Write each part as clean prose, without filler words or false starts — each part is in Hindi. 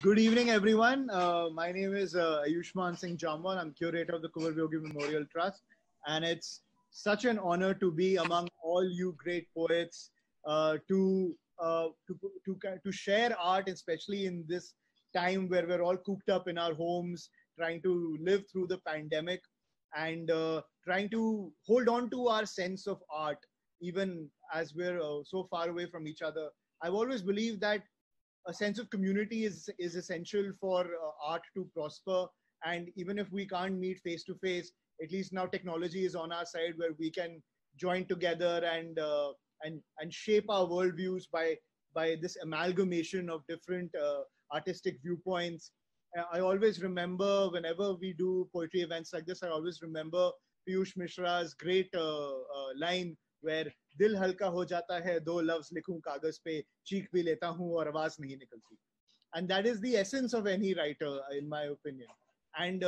Good evening, everyone. My name is Ayushman Singh Jamwal. I'm curator of the Kuvar Vyogi Memorial Trust, and it's such an honor to be among all you great poets to share art, especially in this time where we're all cooped up in our homes, trying to live through the pandemic, and trying to hold on to our sense of art, even as we're so far away from each other. I've always believed that a sense of community is essential for art to prosper. And even if we can't meet face to face, at least now technology is on our side where we can join together and shape our worldviews by this amalgamation of different artistic viewpoints. I always remember whenever we do poetry events like this, I always remember Piyush Mishra's great line where दिल हल्का हो जाता है दो लफ्ज लिखूं कागज पे चीख भी लेता हूं और आवाज नहीं निकलती. And that is the essence of any writer, in my opinion. And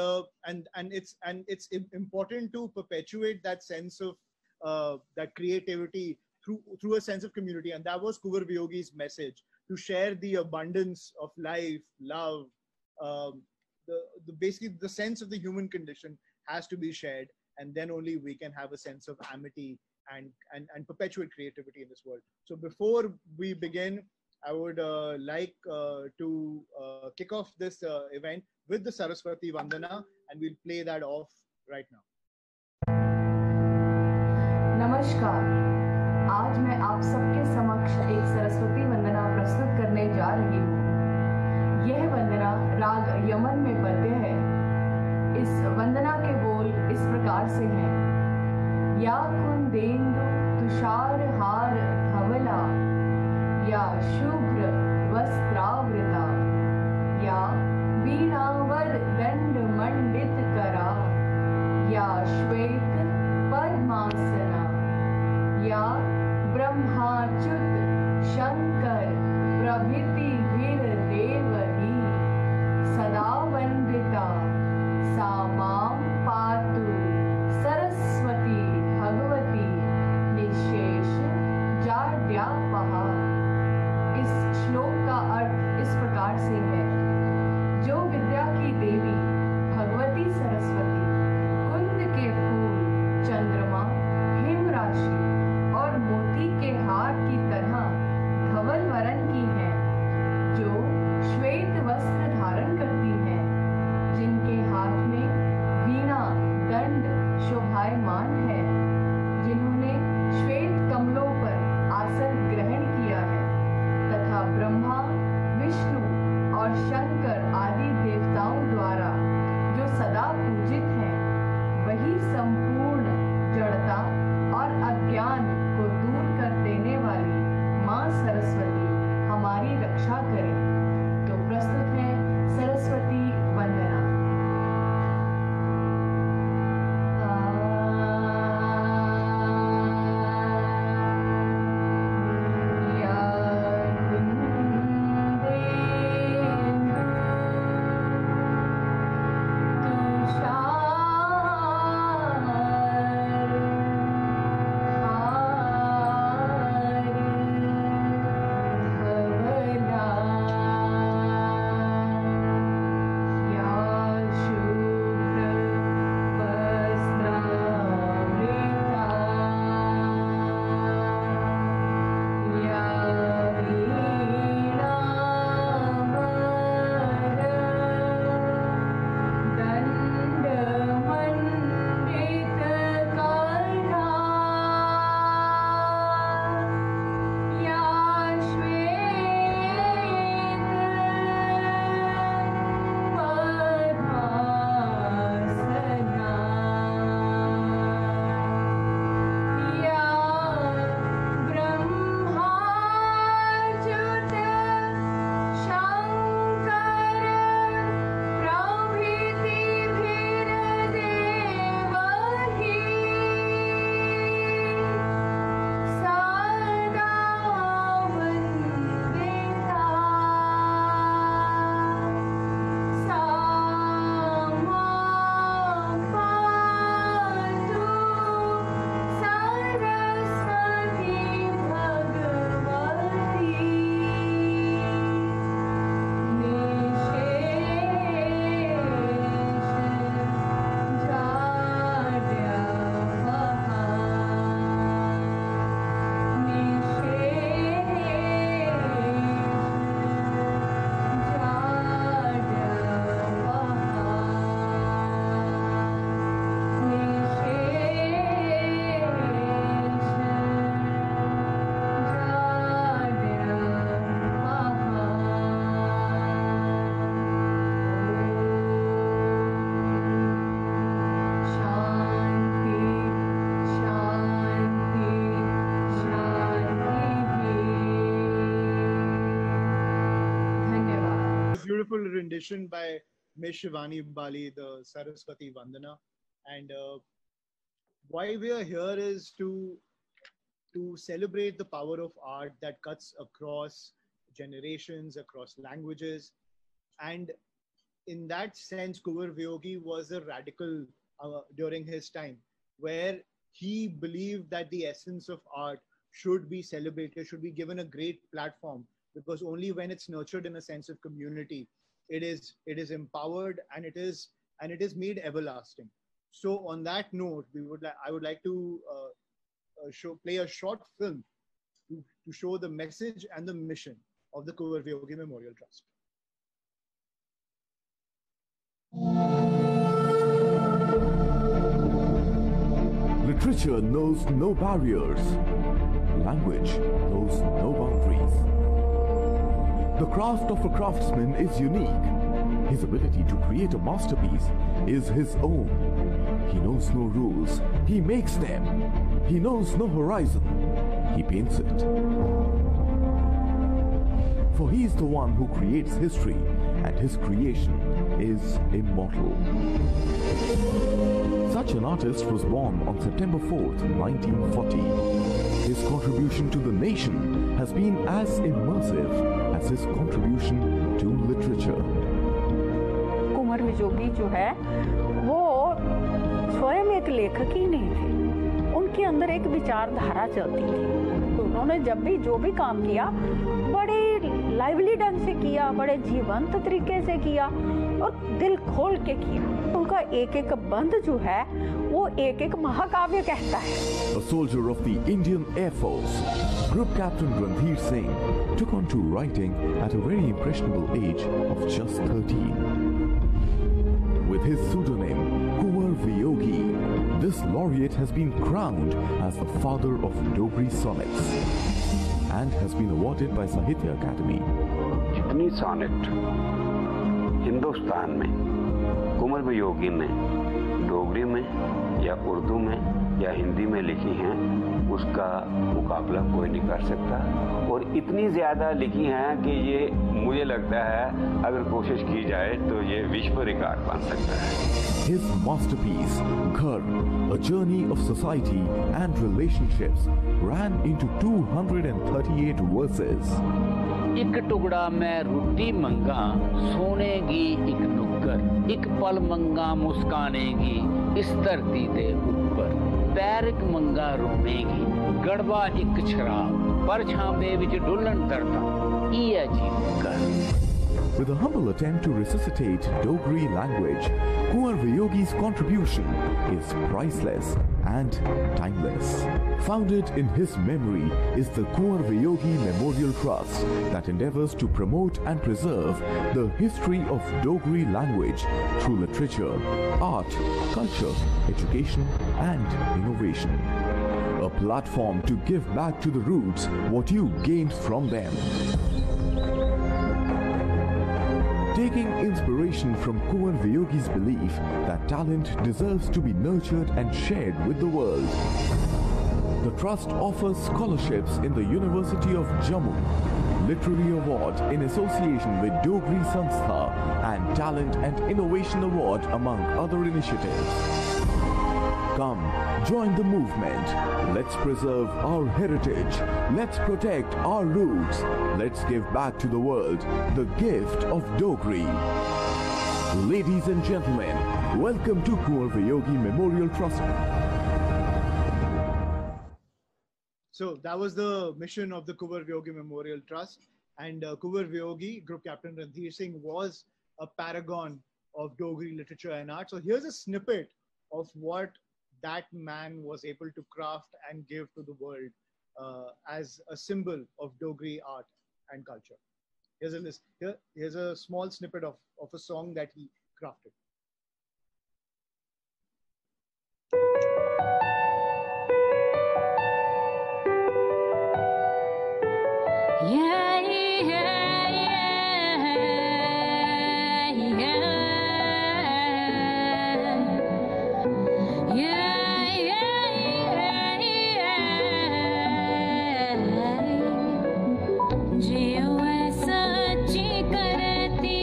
it's important to perpetuate that sense of that creativity through a sense of community. And that was Kuvar Vyogi's message, to share the abundance of life, love. Basically the sense of the human condition has to be shared, and then only we can have a sense of amity and perpetuate creativity in this world. So before we begin, I would like to kick off this event with the Saraswati Vandana, and we'll play that off right now. नमस्कार, आज मैं आप सबके समक्ष एक सरस्वती वंदना प्रस्तुत करने जा रही हूँ। यह वंदना राग यमन में पद्य है। इस वंदना के बोल इस प्रकार से हैं। या कुंदेन्दु तुषार हार धवला, या शुभ्र वस्त्रावृता, या वीणावर दंड मंडित करा, या श्वेत पद्मासना, या ब्रह्माच्युत शंकर प्रभृति वीर देवही, सदा वंदिता सा मां पातु सरस्वती भगवती निशेष जाड्यापहा। इस श्लोक का अर्थ इस प्रकार से है। जो विद्या की देवी beautiful rendition by Miss Shivani Bali, the Saraswati Vandana. And why we are here is to celebrate the power of art that cuts across generations, across languages. And in that sense, Kunwar Vyogi was a radical during his time, where he believed that the essence of art should be celebrated, should be given a great platform, because only when it's nurtured in a sense of community, it is empowered and it is made everlasting. So on that note, I would like to play a short film to show the message and the mission of the Kunwar Vyogi Memorial Trust. Literature knows no barriers. Language knows no boundaries. The craft of a craftsman is unique. His ability to create a masterpiece is his own. He knows no rules. He makes them. He knows no horizon. He paints it. For he is the one who creates history, and his creation is immortal. Such an artist was born on September 4th, 1940. His contribution to the nation has been as immersive as his contribution to literature. Kunwar Viyogi जो है वो स्वयं एक लेखक ही नहीं थे, उनके अंदर एक विचारधारा चलती थी। तो उन्होंने जब भी जो भी काम किया बड़े लाइवली ढंग से किया, बड़े जीवंत तरीके से किया और दिल खोल के किया। उनका एक एक बंद जो है वो एक एक महाकाव्य कहता है। A soldier of the Indian Air Force, Group Captain Randhir Singh took on to writing at a very impressionable age of just 13. With his pseudonym Kunwar Vyogi, this laureate has been crowned as the father of Dogri sonnets and has been awarded by Sahitya Academy. जितनी सॉनेट हिंदुस्तान में कुंवर वियोगी ने डोगरी में या उर्दू में या हिंदी में लिखी हैं, उसका मुकाबला कोई नहीं कर सकता। और इतनी ज़्यादा लिखी हैं कि ये मुझे लगता है अगर कोशिश की जाए तो ये विश्व रिकॉर्ड बन सकता है। His masterpiece, Ghar, a journey of society and relationships, ran into 238 verses. एक टुकड़ा मैं रोटी मंगा सोनेगी एक नुक्कर, एक पल मंगा मुस्कानेगी इस धरती दे ऊपर, पैर एक मंगा रोनेगी गड़बा एक शराब पर छांबे विच डुलन दरदा ये जीव कर। With a humble attempt to resuscitate Dogri language, Kunwar Vyogi's contribution is priceless and timeless. Founded in his memory is the Kunwar Vyogi Memorial Trust that endeavors to promote and preserve the history of Dogri language through literature, art, culture, education and innovation. A platform to give back to the roots what you gained from them. Taking inspiration from Kunwar Vyogi's belief that talent deserves to be nurtured and shared with the world, the Trust offers scholarships in the University of Jammu, Literary Award in association with Dogri Sanstha and Talent and Innovation Award among other initiatives. Come, join the movement. Let's preserve our heritage. Let's protect our roots. Let's give back to the world the gift of Dogri. Ladies and gentlemen, welcome to Kunwar Vyogi Memorial Trust. So that was the mission of the Kunwar Vyogi Memorial Trust. And Kunwar Vyogi, Group Captain Randhir Singh, was a paragon of Dogri literature and art. So here's a snippet of what that man was able to craft and give to the world as a symbol of Dogri art and culture. Here's a small snippet of a song that he crafted. जीव सच्ची करती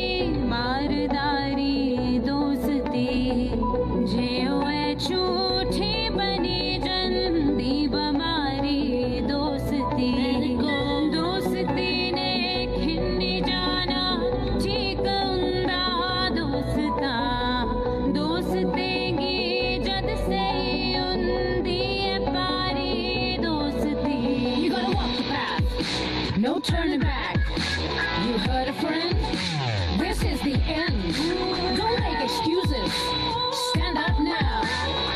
No turning back. You heard a friend? This is the end. Don't make excuses. Stand up now.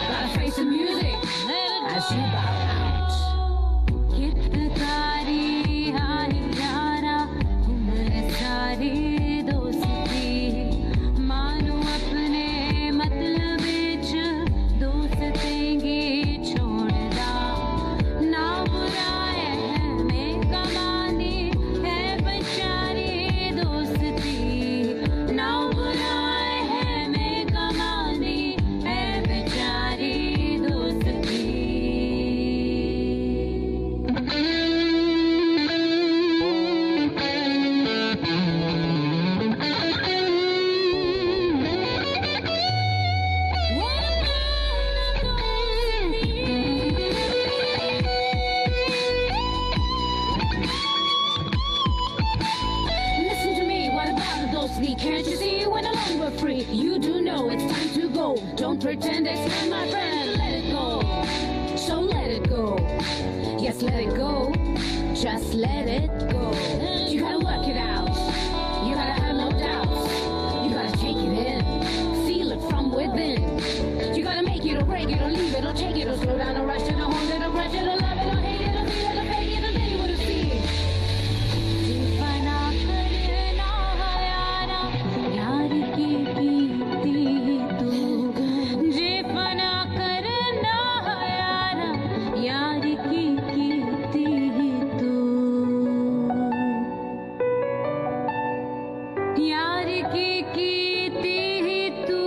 Gotta face the music as you bow out. Kitकारी hai yara, umr sari dosti. Mano apne matlab vich dosteenge chhod da. Na bura hai main kamani hai bechari dosti. Na bura hai main kamani hai bechari dosti. Listen to me, what about the dosti? Can't you see when alone we're free? You do know it's time to go. Don't pretend it's not my friend. Let it go. So let it go. Yes, let it go. Just let it go. You gotta work it out. You gotta have no doubts. You gotta take it in. Feel it from within. You gotta make it or break it or leave it or take it or slow down or rush it or hold it or rush it or love it or hate it or feel it or fake it or then you would have seen. जीवना करना यारा यार की कीती तू जीवना करना यारा यार की कीती तू यार की कीती तू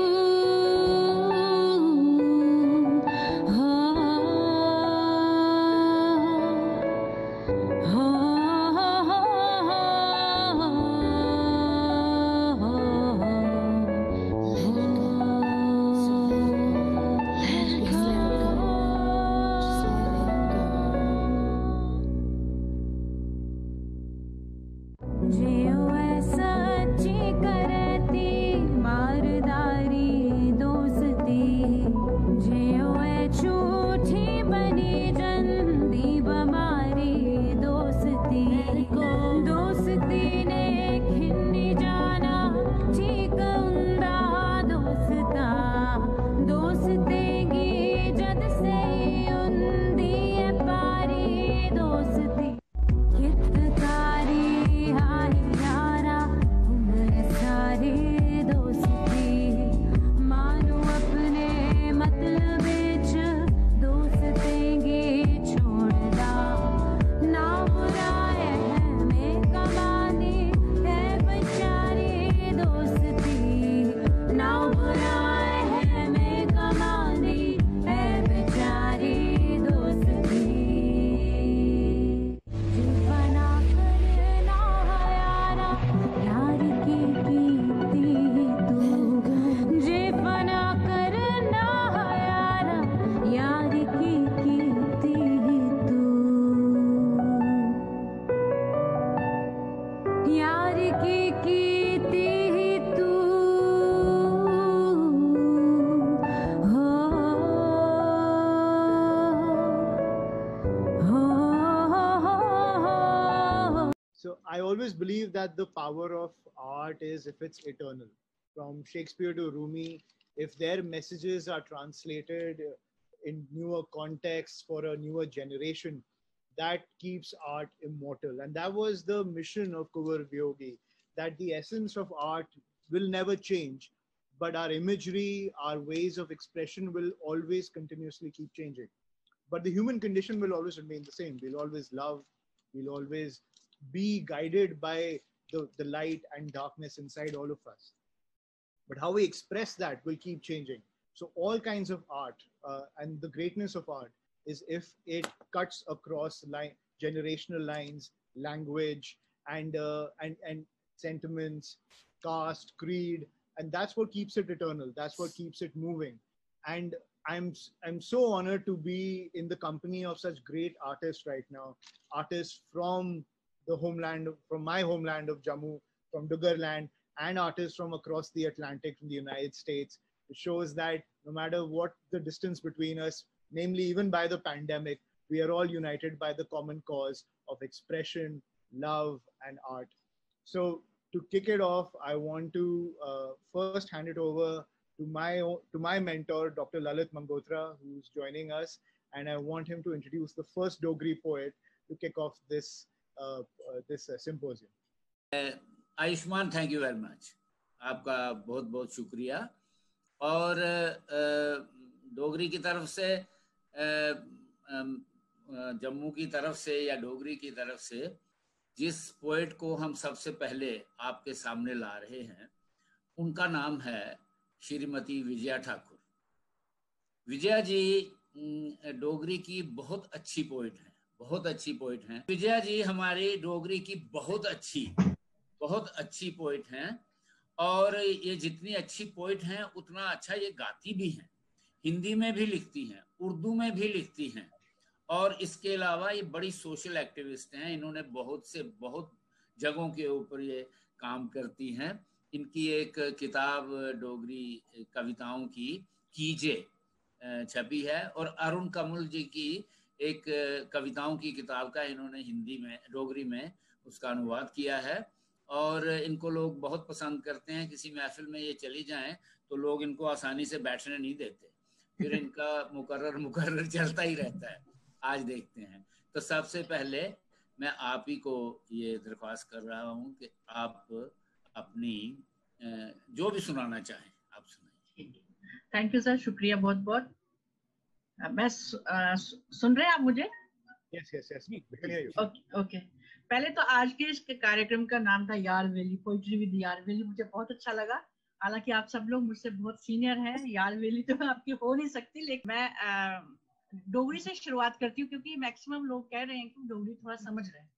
हो जियो ऐसा अच्छी करती मारदारी दोस्ती जियो ऐ झूठी बनी जंदी बमारी दोस्ती दोस्ती ने खिन्नी जाना ठीक उंदा दोस्ता दोस्तेगी जद से उंदी है पारी दोस्ती कितकारी हाय यारा उम्र सारी दोस्ती मानो अपने मतलब विच दोस्तेंगे छोड़ दा ना बुरा है मैं कमानी है बेचारी दोस्ती ना बुरा है मैं कमानी है बेचारी दोस्ती जीवना करना यारा यार की कीती तू जीवना करना यारा यार की कीती तू यार की कीती तू हो So I always believe that the power of art is if it's eternal. From Shakespeare to Rumi, if their messages are translated in newer contexts for a newer generation, that keeps art immortal. And that was the mission of Kuvar Vyogi, that the essence of art will never change, but our imagery, our ways of expression will always continuously keep changing. But the human condition will always remain the same. We'll always love, we'll always be guided by the light and darkness inside all of us. But how we express that will keep changing. So all kinds of art and the greatness of art is if it cuts across generational lines, language, and sentiments, caste, creed, and that's what keeps it eternal. That's what keeps it moving. And I'm so honored to be in the company of such great artists right now. Artists from my homeland of Jammu, from Dugarland, and artists from across the Atlantic, from the United States. It shows that no matter what the distance between us, namely even by the pandemic, we are all united by the common cause of expression, love, and art. So to kick it off, I want to first hand it over to my mentor, Dr. Lalit Mangotra, who's joining us, and I want him to introduce the first Dogri poet to kick off this symposium. Ayushman, thank you very much, आपका बहुत बहुत शुक्रिया। और डोगरी की तरफ से, जम्मू की तरफ से या डोगरी की तरफ से जिस पोएट को हम सबसे पहले आपके सामने ला रहे हैं, उनका नाम है श्रीमती विजया ठाकुर। विजया जी डोगरी की बहुत अच्छी पोएट हैं, बहुत अच्छी पोएट हैं। विजया जी हमारी डोगरी की बहुत अच्छी पोएट हैं, और ये जितनी अच्छी पोएट हैं उतना अच्छा ये गाती भी हैं। हिंदी में भी लिखती हैं, उर्दू में भी लिखती हैं, और इसके अलावा ये बड़ी सोशल एक्टिविस्ट हैं। इन्होंने बहुत जगहों के ऊपर ये काम करती हैं। इनकी एक किताब डोगरी कविताओं की कीजे छपी है, और अरुण कमल जी की एक कविताओं की किताब का इन्होंने हिंदी में, डोगरी में उसका अनुवाद किया है, और इनको लोग बहुत पसंद करते हैं। किसी महफिल में ये चली जाएं तो लोग इनको आसानी से बैठने नहीं देते, फिर इनका मुकर्रर चलता ही रहता है। आज देखते हैं। तो सबसे पहले मैं आप ही को ये दरख्वास्त कर रहा हूँ कि आप अपनी जो भी सुनाना चाहें आप सुनाइए। थैंक यू सर, शुक्रिया बहुत बहुत। मैं सुन रहे हैं आप मुझे? Yes okay. पहले तो आज के इस कार्यक्रम का नाम था यार वेली, पोइट्री विद यार वेली। मुझे बहुत अच्छा लगा। हालांकि आप सब लोग मुझसे बहुत सीनियर हैं, यार वेली तो आपकी हो नहीं सकती, लेकिन मैं डोगरी से शुरुआत करती हूँ, क्योंकि मैक्सिमम लोग कह रहे हैं कि डोगरी थोड़ा समझ रहे हैं।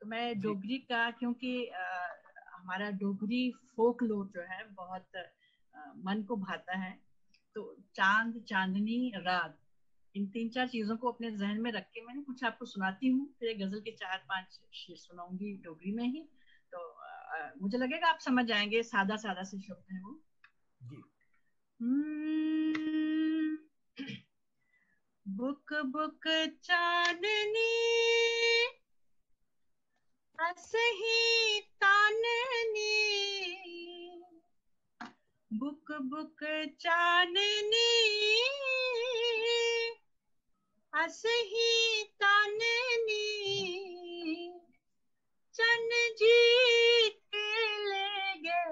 तो मैं डोगरी का, क्योंकि हमारा डोगरी फोक लोर जो है बहुत मन को भाता है, तो चांद, चांदनी, रात, इन 3-4 चीजों को अपने जहन में रख के मैंने कुछ आपको सुनाती हूँ। फिर एक गजल के 4-5 शेर सुनाऊंगी डोगरी में ही। तो मुझे लगेगा आप समझ जाएंगे, सादा सादा से शब्द है वो। बुक बुक चांदनी असही ताननी, बुक बुक चांदनी असही ताननी, चन जीत ले गए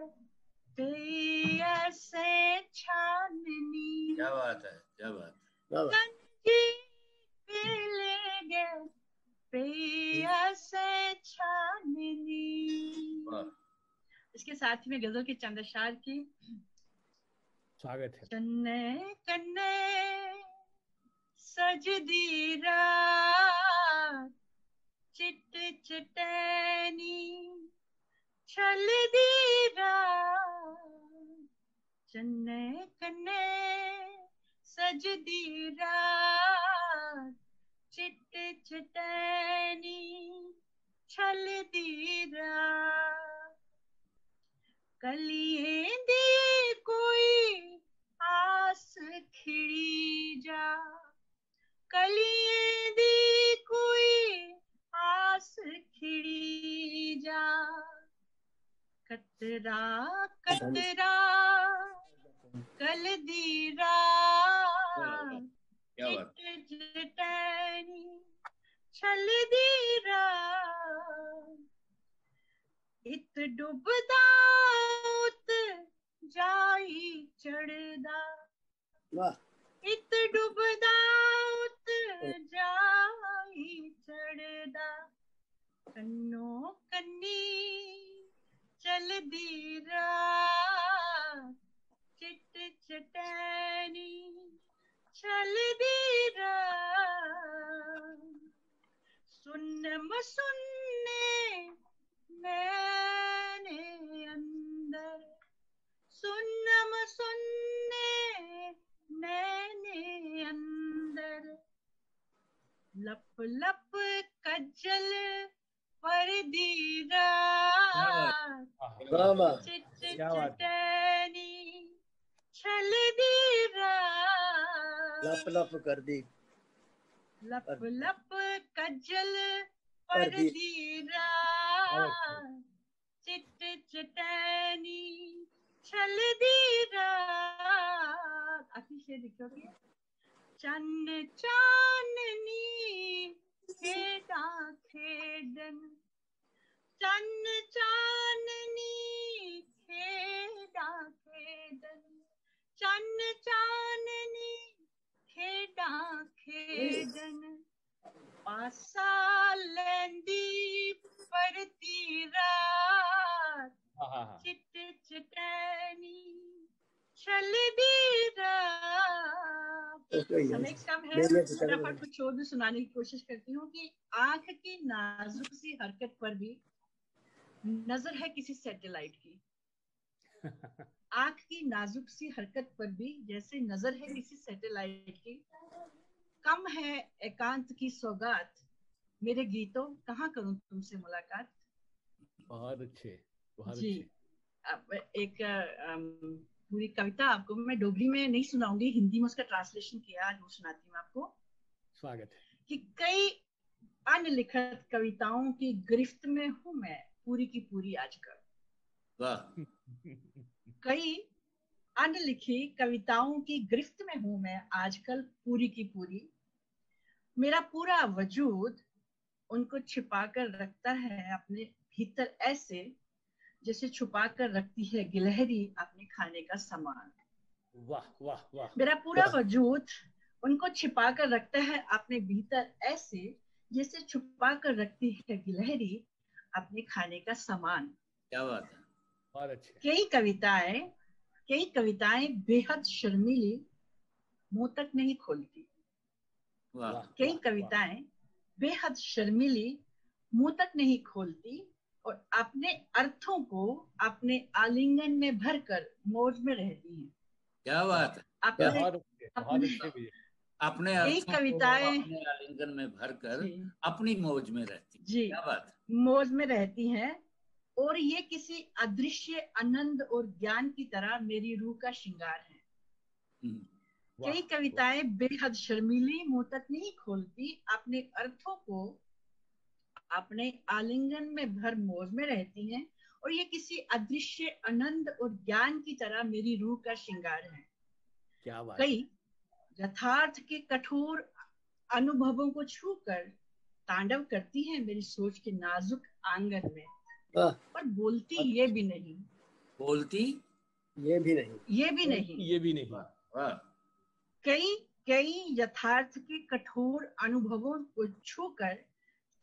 ऐसे छाननी। क्या बात है, क्या बात है। चन जीत ले गए ऐसे छाननी। इसके साथ में गजल के चंद अशार की स्वागत है। चन्ने कन्ने सजदी रात, चिट चिटैनी छलदी रात, चन्ने कन्ने सजदी रात, चिट चिटैनी छलदी रात, कलियें दी कोई आस खिड़ी जा, कलियें दी कोई आस खिड़ी जा, कतरा कतरा कल दी रात, चिट चिटैनी छल दी रात, इत डुबदा उत जाई चढ़दा, इत डुबदा उत जाई चढ़दा, कन्नो कन्नी चलदी रात, चिट चटैनी चलदी रात, सुन्नम सुन्ने मैंने अंदर, सुन्नम सुन्ने मैंने लप लप कज्जल परदीरा चिट चटनी छल दीरा लप लप कर दी लप लप कज्जल परदीरा चिट चटनी छल दीरा। आखिर शेर लिखोगे। चन्न चाननी खेड़ा खेडन चन्न चाननी खेड़ा खेडन चन्न चाननी खेड़ा खेडन पासा लेंदी परती रात चिट चटनी छल दी रात। समय कम है, फटाफट कुछ और भी सुनाने की कोशिश करती हूँ कि आंख की नाजुक सी हरकत पर भी नजर है किसी सैटेलाइट की। आंख की नाजुक सी हरकत पर भी जैसे नजर है किसी सैटेलाइट की। कम है एकांत की सौगात मेरे गीतों कहाँ करूं तुमसे मुलाकात। बहुत अच्छे, बहुत जी। अच्छे। अब एक पूरी कविता आपको मैं डोगरी में नहीं सुनाऊंगी, हिंदी में उसका ट्रांसलेशन किया, आज वो सुनाती हूँ आपको। स्वागत है। कि कई अनलिखित कविताओं की गिरफ्त में हूँ मैं पूरी की पूरी आजकल। वाह। कई अनलिखी कविताओं की गिरफ्त में हूँ मैं आजकल पूरी की पूरी। मेरा पूरा वजूद उनको छिपा कर रखता है अपने भीतर ऐसे जैसे छुपा कर रखती है गिलहरी अपने खाने का सामान। वाह वाह वाह। मेरा पूरा वजूद उनको छिपा कर रखता है अपने भीतर ऐसे जैसे छुपा कर रखती है गिलहरी अपने खाने का सामान। क्या बात है। बहुत अच्छे। कई कविताएं बेहद शर्मीली मुंह तक नहीं खोलती। कई कविताएं बेहद शर्मीली मुंह तक नहीं खोलती और अपने अर्थों को अपने आलिंगन में भरकर मौज में रहती हैं। क्या बात है। अपने अर्थों कविताएं अपने आलिंगन में भरकर अपनी मौज में रहती। जी, क्या बात है। मौज में रहती हैं और ये किसी अदृश्य आनंद और ज्ञान की तरह मेरी रूह का श्रृंगार है। कई कविताएं बेहद शर्मीली मुंह तक नहीं खोलती, अपने अर्थों को अपने आलिंगन में भर मौज में रहती हैं और ये किसी अदृश्य आनंद और ज्ञान की तरह मेरी रूह का श्रृंगार है। क्या बात। कई यथार्थ के कठोर अनुभवों को छूकर तांडव करती हैं मेरी सोच के नाजुक आंगन में, पर बोलती ये भी नहीं। बोलती ये भी नहीं। ये भी नहीं। ये भी नहीं। कई यथार्थ के कठोर अनुभवों को छूकर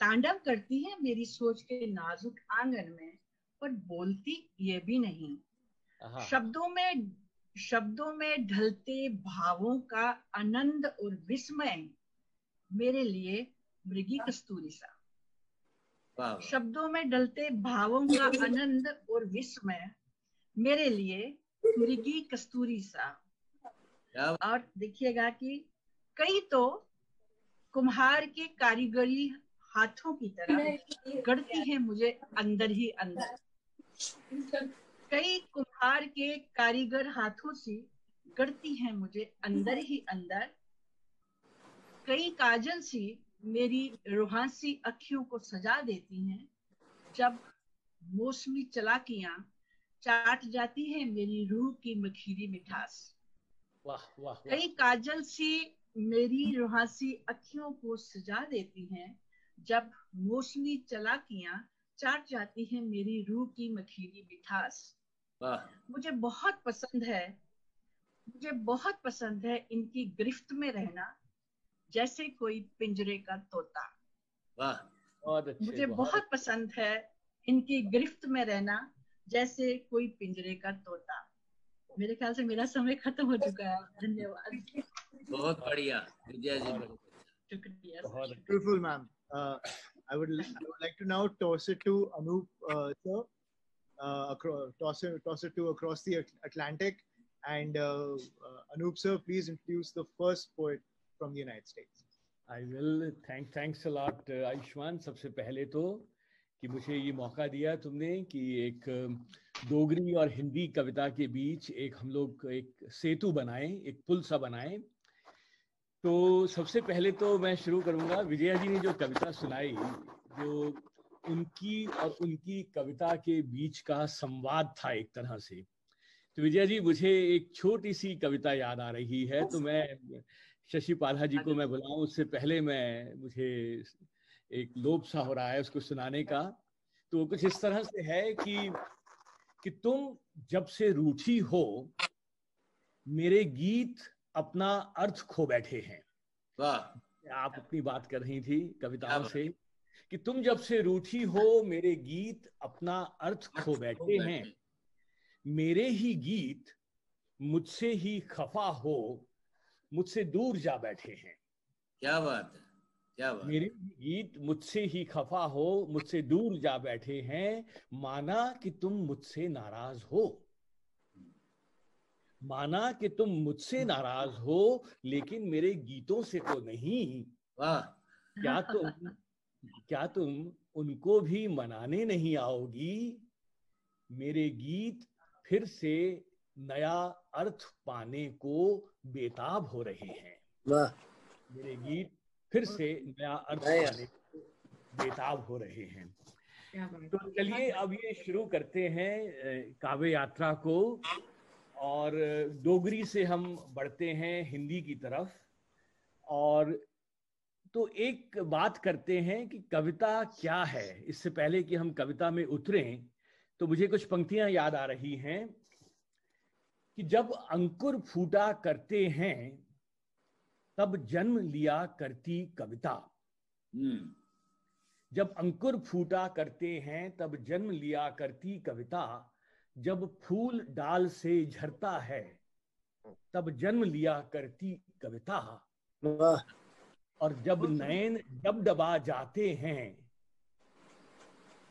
तांडव करती है मेरी सोच के नाजुक आंगन में, पर बोलती ये भी नहीं। शब्दों में ढलते भावों का आनंद और विस्मय मेरे लिए मृगी कस्तूरी सा। शब्दों में ढलते भावों का आनंद और विस्मय मेरे लिए मृगी कस्तूरी सा। और देखिएगा कि कई तो कुम्हार के कारीगरी हाथों की तरह गढ़ती है मुझे अंदर ही अंदर। कई कुम्हार के कारीगर हाथों से गढ़ती है मुझे अंदर ही अंदर। कई काजल सी मेरी रूहासी अखियों को सजा देती हैं जब मौसमी चलाकियां चाट जाती है मेरी रूह की मखीरी मिठास। वाह वाह। कई काजल सी मेरी रूहासी अखियों को सजा देती हैं जब मौसमी चलाकियां चाट जाती हैं मेरी रूह की मखीरी मिठास। मुझे बहुत पसंद है इनकी गिरफ्त में रहना जैसे कोई पिंजरे का तोता। मुझे बहुत पसंद है इनकी गिरफ्त में रहना जैसे कोई पिंजरे का तोता। मेरे ख्याल से मेरा समय खत्म हो चुका है। धन्यवाद। बहुत बढ़िया विजय जी। शुक्रिया। Beautiful, ma'am. I would like to now toss it to Anup sir. Toss it to across the Atlantic, and Anup sir, please introduce the first poet from the United States. I will. Thanks a lot Ayushman. सबसे पहले तो कि मुझे ये मौका दिया तुमने कि एक डोगरी और हिंदी कविता के बीच एक हम लोग एक सेतु बनाएं, एक पुल सा बनाएं। तो सबसे पहले तो मैं शुरू करूंगा, विजया जी ने जो कविता सुनाई, जो उनकी और उनकी कविता के बीच का संवाद था एक तरह से। तो विजया जी, मुझे एक छोटी सी कविता याद आ रही है, तो मैं शशि पाधा जी को मैं बुलाऊं उससे पहले मुझे एक लोभ सा हो रहा है उसको सुनाने का। तो कुछ इस तरह से है कि तुम जब से रूठी हो मेरे गीत अपना अर्थ खो बैठे हैं। वाह, आप अपनी बात कर रही थी कविताओं से कि तुम जब से रूठी हो मेरे गीत अपना अर्थ खो बैठे हैं, मेरे ही गीत मुझसे ही खफा हो मुझसे दूर जा बैठे हैं। क्या बात है, क्या बात। मेरे गीत मुझसे ही खफा हो मुझसे दूर जा बैठे हैं, माना कि तुम मुझसे नाराज हो, माना कि तुम मुझसे नाराज हो लेकिन मेरे गीतों से तो नहीं। वाह, क्या तुम उनको भी मनाने नहीं आओगी, मेरे गीत फिर से नया अर्थ पाने को बेताब हो रहे हैं। वाह, मेरे गीत फिर से नया अर्थ पाने को बेताब हो रहे हैं। तो चलिए अब ये शुरू करते हैं काव्य यात्रा को, और डोगरी से हम बढ़ते हैं हिंदी की तरफ। और तो एक बात करते हैं कि कविता क्या है। इससे पहले कि हम कविता में उतरें तो मुझे कुछ पंक्तियां याद आ रही हैं कि जब अंकुर फूटा करते हैं तब जन्म लिया करती कविता। जब अंकुर फूटा करते हैं तब जन्म लिया करती कविता, जब फूल डाल से झरता है तब जन्म लिया करती कविता, और जब नैन डबडबा जाते हैं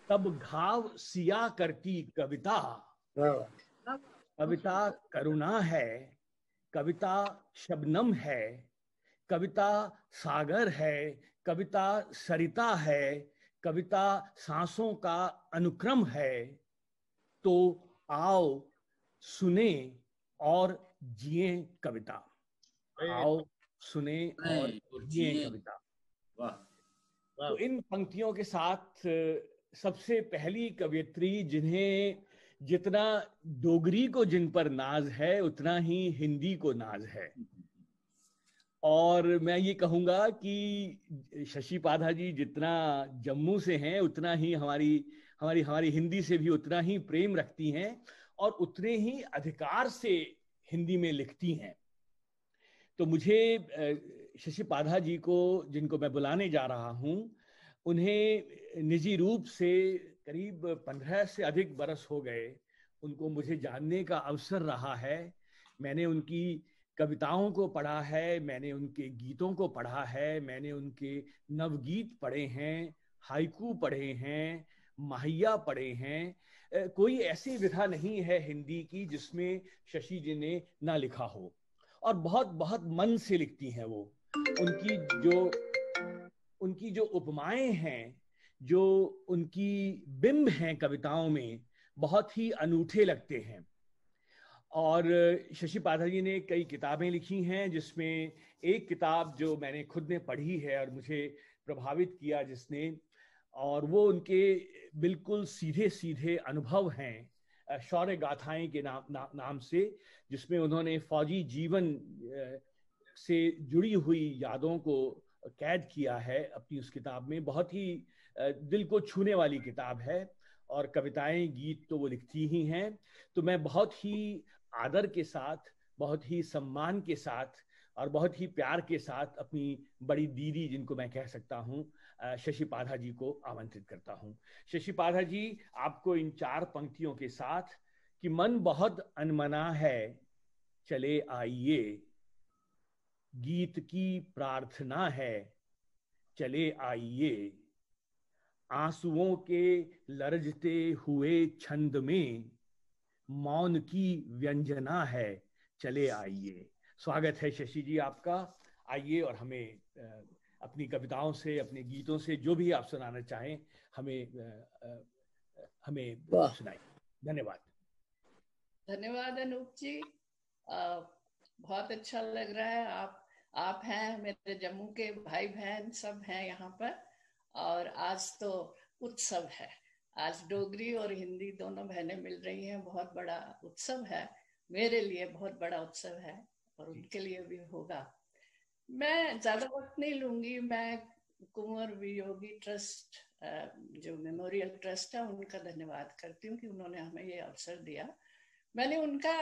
तब घाव सिया करती कविता। कविता करुणा है, कविता शबनम है, कविता सागर है, कविता सरिता है, कविता सांसों का अनुक्रम है। तो आओ सुने और जिए कविता, आओ सुने और जिए कविता। तो इन पंक्तियों के साथ सबसे पहली कवयित्री जिन्हें जितना डोगरी को जिन पर नाज है उतना ही हिंदी को नाज है। और मैं ये कहूँगा कि शशि पाधा जी जितना जम्मू से हैं उतना ही हमारी हमारी हमारी हिंदी से भी उतना ही प्रेम रखती हैं और उतने ही अधिकार से हिंदी में लिखती हैं। तो मुझे शशि पाधा जी को, जिनको मैं बुलाने जा रहा हूँ, उन्हें निजी रूप से करीब 15 से अधिक बरस हो गए उनको मुझे जानने का अवसर रहा है। मैंने उनकी कविताओं को पढ़ा है, मैंने उनके गीतों को पढ़ा है, मैंने उनके नवगीत पढ़े हैं, हाइकू पढ़े हैं, माहिया पढ़े हैं। कोई ऐसी विधा नहीं है हिंदी की जिसमें शशि जी ने ना लिखा हो, और बहुत बहुत मन से लिखती हैं वो। उनकी जो उपमाएं हैं, जो उनकी बिंब हैं कविताओं में, बहुत ही अनूठे लगते हैं। और शशि पाधा जी ने कई किताबें लिखी हैं, जिसमें एक किताब जो मैंने खुद ने पढ़ी है और मुझे प्रभावित किया जिसने, और वो उनके बिल्कुल सीधे सीधे अनुभव हैं, शौर्य गाथाएं के नाम से, जिसमें उन्होंने फौजी जीवन से जुड़ी हुई यादों को कैद किया है अपनी उस किताब में। बहुत ही दिल को छूने वाली किताब है, और कविताएं गीत तो वो लिखती ही हैं। तो मैं बहुत ही आदर के साथ, बहुत ही सम्मान के साथ और बहुत ही प्यार के साथ अपनी बड़ी दीदी, जिनको मैं कह सकता हूँ, शशि पाधा जी को आमंत्रित करता हूँ। शशि पाधा जी, आपको इन 4 पंक्तियों के साथ कि मन बहुत अनमना है चले आइए, गीत की प्रार्थना है चले आइए, आंसुओं के लरजते हुए छंद में मौन की व्यंजना है चले आइए। स्वागत है शशि जी आपका। आइए और हमें अपनी कविताओं से, अपने गीतों से जो भी आप सुनाना चाहें हमें सुनाइए। धन्यवाद। धन्यवाद अनूप जी, बहुत अच्छा लग रहा है। आप हैं, मेरे जम्मू के भाई बहन सब हैं यहाँ पर, और आज तो उत्सव है। आज डोगरी और हिंदी दोनों बहनें मिल रही हैं, बहुत बड़ा उत्सव है। मेरे लिए बहुत बड़ा उत्सव है और उनके लिए भी होगा। मैं ज्यादा वक्त नहीं लूंगी। मैं कुंवर वियोगी ट्रस्ट, जो मेमोरियल ट्रस्ट है, उनका धन्यवाद करती हूँ कि उन्होंने हमें ये अवसर दिया। मैंने उनका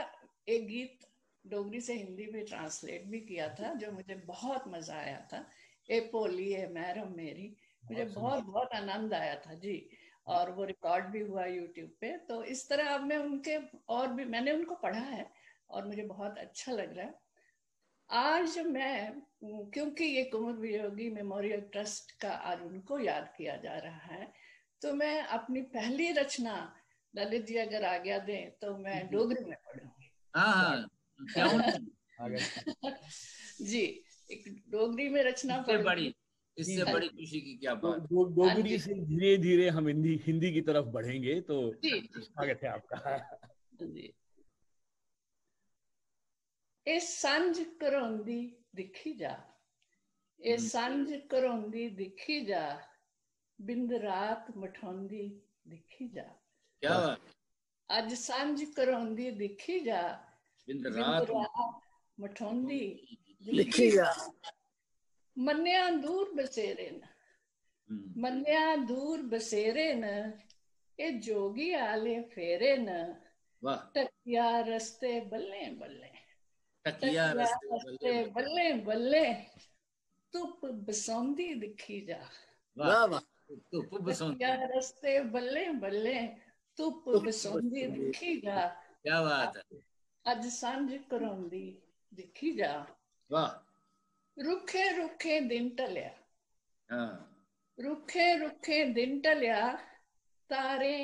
एक गीत डोगरी से हिंदी में ट्रांसलेट भी किया था, जो मुझे बहुत मजा आया था। ए पोली ए मैरम मेरी, मुझे बहुत बहुत आनंद आया था जी। और वो रिकॉर्ड भी हुआ यूट्यूब पे। तो इस तरह अब मैं उनके और भी, मैंने उनको पढ़ा है और मुझे बहुत अच्छा लग रहा है। आज मैं, क्योंकि ये कुंवर वियोगी मेमोरियल ट्रस्ट का आज उनको याद किया जा रहा है, तो मैं अपनी पहली रचना, ललित जी अगर आज्ञा दें तो मैं डोगरी में पढ़ूंगी। हाँ जी, एक डोगरी में रचना पढ़ूंगी। इससे बड़ी खुशी की क्या बात। डोगरी से धीरे धीरे हम हिंदी की तरफ बढ़ेंगे, तो स्वागत है आपका जी। ए सांझ करोंदी दिखी जा, ए सांझ करोंदी दिखी जा, बिंद रात मठौंदी दिखी जा। क्या बात। अज सांझ करोंदी दिखी जा, बिंद रात मठौंदी दिखी जा। मन्निया दूर बसेरे न, मन्निया दूर बसेरे न, ए जोगी आले फेरे न, टकिया रस्ते बल्ले बल्ले, टकिया रस्ते बल्ले बल्ले, धुप बसौंदी दिखी जा। टकिया रस्ते बल्ले बल्ले, धुप बसौंदी दिखी जा। क्या बात है। अज सांझ करोंदी दिखी जा। वाह। रुखे रुखे दिन टलिया, हाँ। रुखे रुखे दिन टलिया, तारे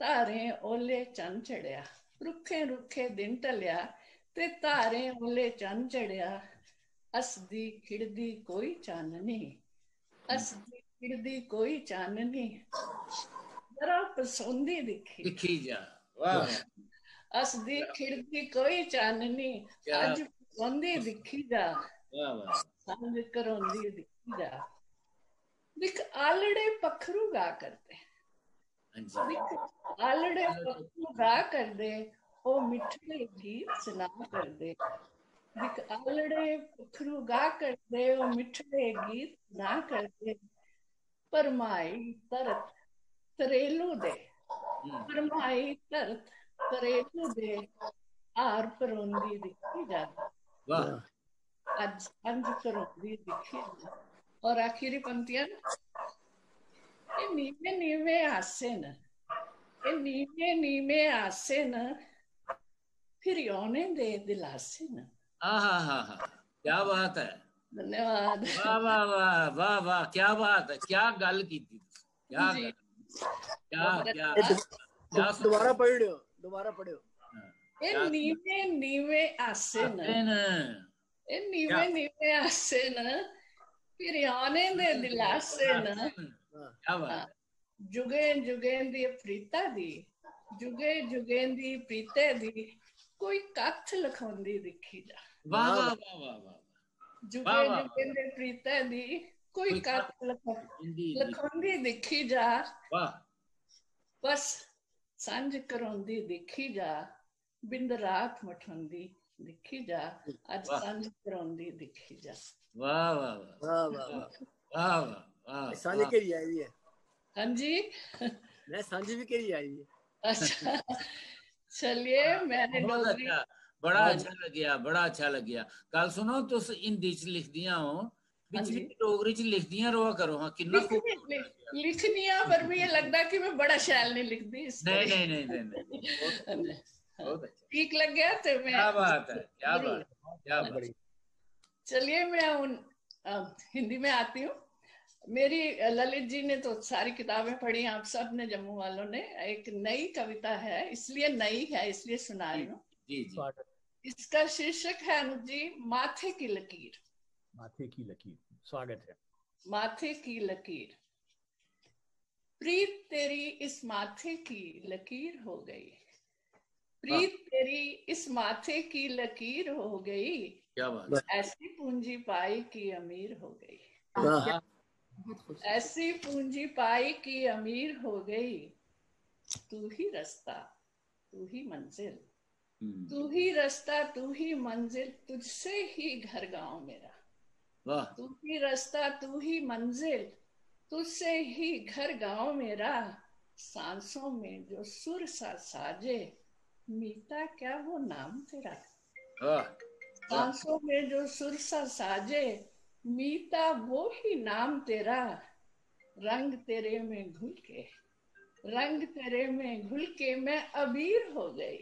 तारे ओले चंद चढ़िया। रुखे रुखे दिन टलिया ते तारे ओले चंद चढ़िया, असदी खिड़दी कोई चाननी, असदी खिड़दी कोई चाननी, जरा पसंदी दिखी जा। वाह। असदी खिड़दी कोई चाननी, अज पसंदी दिखी जा। सांझ करोंदी दिखी जा। दिख आलड़े पखरू गा करते, दिख आलड़े पखरू गा कर दे, ओ मिठड़े गीत सुना कर दे। दिख आलड़े पखरू गा कर दे, ओ मिठड़े गीत सुना कर दे। परमाई तरत तरेलू दे, परमाई तरत तरेलू दे, आर परोंदी दिखी जा। वाह। आज सांझ करोंदी दिखी जा। और आखिरी पंक्तियां, ए नीवे नीवे आसे न, ए नीवे नीवे आसे न, फिर योने दे दिलासे न। क्या बात है। धन्यवाद। वाह वाह वाह वाह वाह, क्या बात है। क्या गल की थी, क्या क्या क्या। दोबारा पढ़ियो, दोबारा पढ़ियो। ए नीवे नीवे आसे न, ए नीवे नीवे आसे न, फिर आने दे दिलासे न। क्या बात। जुगे जुगे दी प्रीता दी, जुगे जुगे दी प्रीते दी, कोई कथ लिखांदी दिखी जा। वाह वाह वाह वाह। जुगे जुगे दी प्रीते दी, कोई कथ लिखांदी दिखी जा। वाह। बस सांझ करोंदी दिखी जा, बिंद रात मठौंदी दिखी जा, अज सांझ करोंदी दिखी जा। वाह वाह वाह वाह वाह वाह। सांझ केरी आई है। हाँ जी, मैं सांझ भी केरी आई है। अच्छा, चलिए। मैंने डोगरी बड़ा अच्छा लगिया, बड़ा अच्छा लगिया। कल सुनो, तुस हिंदी च लिख दिया हो, बिच बिच डोगरी च लिख दिया रोआ करो। हाँ, कितना लिखनिया, पर भी ये लगता कि मैं बड़ा शैल नहीं लिखती। नहीं नहीं नहीं नहीं, ठीक लग गया तो मैं। क्या बात है, क्या बात, क्या बात। चलिए, मैं हिंदी में आती हूँ। मेरी ललित जी ने तो सारी किताबें पढ़ी, आप सब ने, जम्मू वालों ने। एक नई कविता है, इसलिए नई है, इसलिए सुना रही हूँ। इसका शीर्षक है अनुज जी, माथे की लकीर। माथे की लकीर। स्वागत है। माथे की लकीर, प्रीत तेरी इस माथे की लकीर हो गई, प्रीत तेरी इस माथे की लकीर हो गई, क्या बात, ऐसी पूंजी पाई कि अमीर हो गई, ऐसी पूंजी पाई कि अमीर हो गई, तू ही रास्ता तू ही मंजिल, तू ही रास्ता तू ही मंजिल, तुझसे ही घर गांव मेरा, वाह, तू ही रास्ता तू ही मंजिल, तुझसे ही घर गांव मेरा, सांसों में जो सुर सा साजे, मीता क्या वो नाम तेरा, सांसों में जो सुर सा साजे, मीता वो ही नाम तेरा, रंग तेरे में घुल के, रंग तेरे में घुल के मैं अबीर हो गई,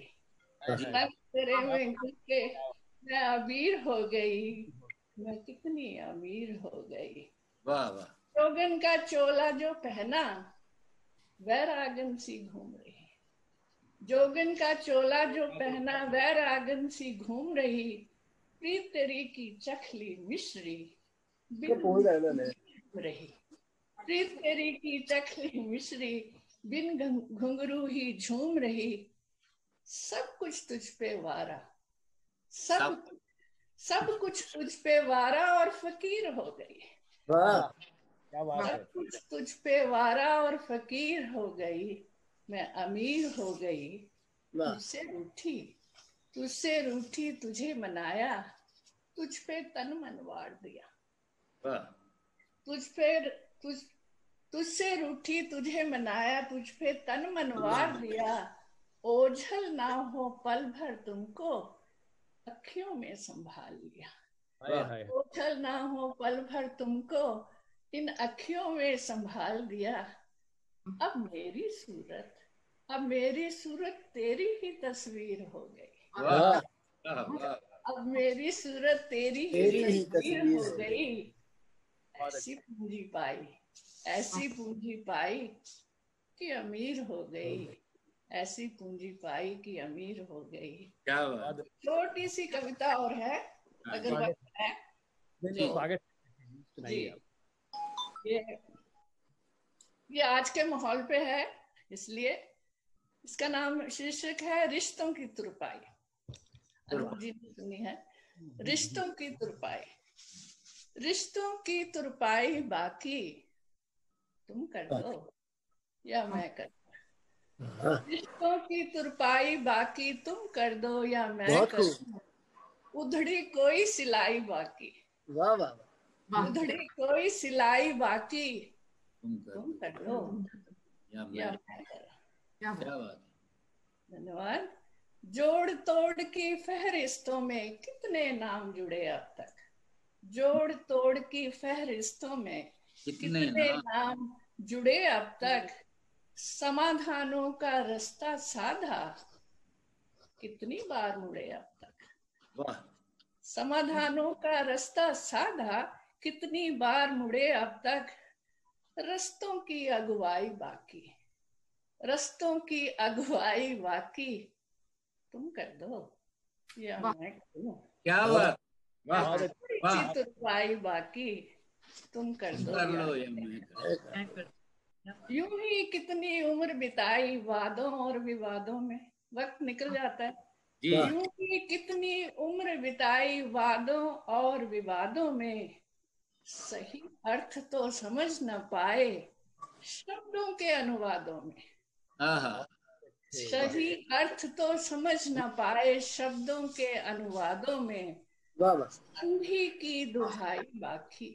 रंग तेरे में घुल के मैं अबीर हो गई, मैं कितनी अमीर हो गई। वाह वाह, जोगन का चोला जो पहना वैरागन सी घूम रही, जोगन का चोला जो पहना वैरागन सी घूम रही, प्रीत तेरी की चखली मिश्री बिन रही, प्रीत तेरी की चखली मिश्री बिन घुंघरू ही झूम रही, सब कुछ तुझ पे वारा, सब कुछ तुझ पे वारा और फकीर हो गई, सब कुछ तुझ पे वारा और फकीर हो गई, मैं अमीर हो गई, तुझसे रूठी तुझे मनाया, तुझ पे तन मन वार दिया, तुझसे रूठी तुझे मनाया, तुझ पे तन मन वार दिया, ओझल ना हो पल भर तुमको अखियों में संभाल लिया, ओझल ना हो पल भर तुमको इन अखियों में संभाल दिया, अब मेरी सूरत तेरी ही तस्वीर हो गई, अब मेरी सूरत तेरी ही तस्वीर हो गई, ऐसी पूंजी पाई कि अमीर हो गई, ऐसी पूंजी पाई कि अमीर हो गई। क्या बात, छोटी सी कविता और है अगर वक्त है जी। ये आज के माहौल पे है, इसलिए इसका नाम शीर्षक है रिश्तों की तुरपाई। अनूप जी ने सुनी है, रिश्तों की तुरपाई, रिश्तों की तुरपाई बाकी तुम कर दो या मैं कर दूं, रिश्तों की तुरपाई बाकी तुम कर दो या मैं कर दूं, उधड़ी कोई सिलाई बाकी, उधड़ी कोई सिलाई बाकी तुम कर दो या मैं कर, क्या बात, धन्यवाद। जोड़ तोड़ की फहरिस्तों में कितने नाम जुड़े अब तक, जोड़ तोड़ की फहरिस्तों में कितने नाम जुड़े अब तक, समाधानों का रास्ता साधा कितनी बार मुड़े अब तक, समाधानों का रास्ता साधा कितनी बार मुड़े अब तक, रस्तों की अगुवाई बाकी, रस्तों की अगुवाई बाकी तुम कर दो या मैं करूं, क्या बात, तुरपाई बाकी तुम कर दो या मैं करूं। यूं ही कितनी उम्र बिताई वादों और विवादों में, वक्त निकल जाता है, यूं ही कितनी उम्र बिताई वादों और विवादों में, सही अर्थ तो समझ न पाए शब्दों के अनुवादों में, सही अर्थ तो समझ न पाए शब्दों के अनुवादों में, संधि की दुहाई बाकी,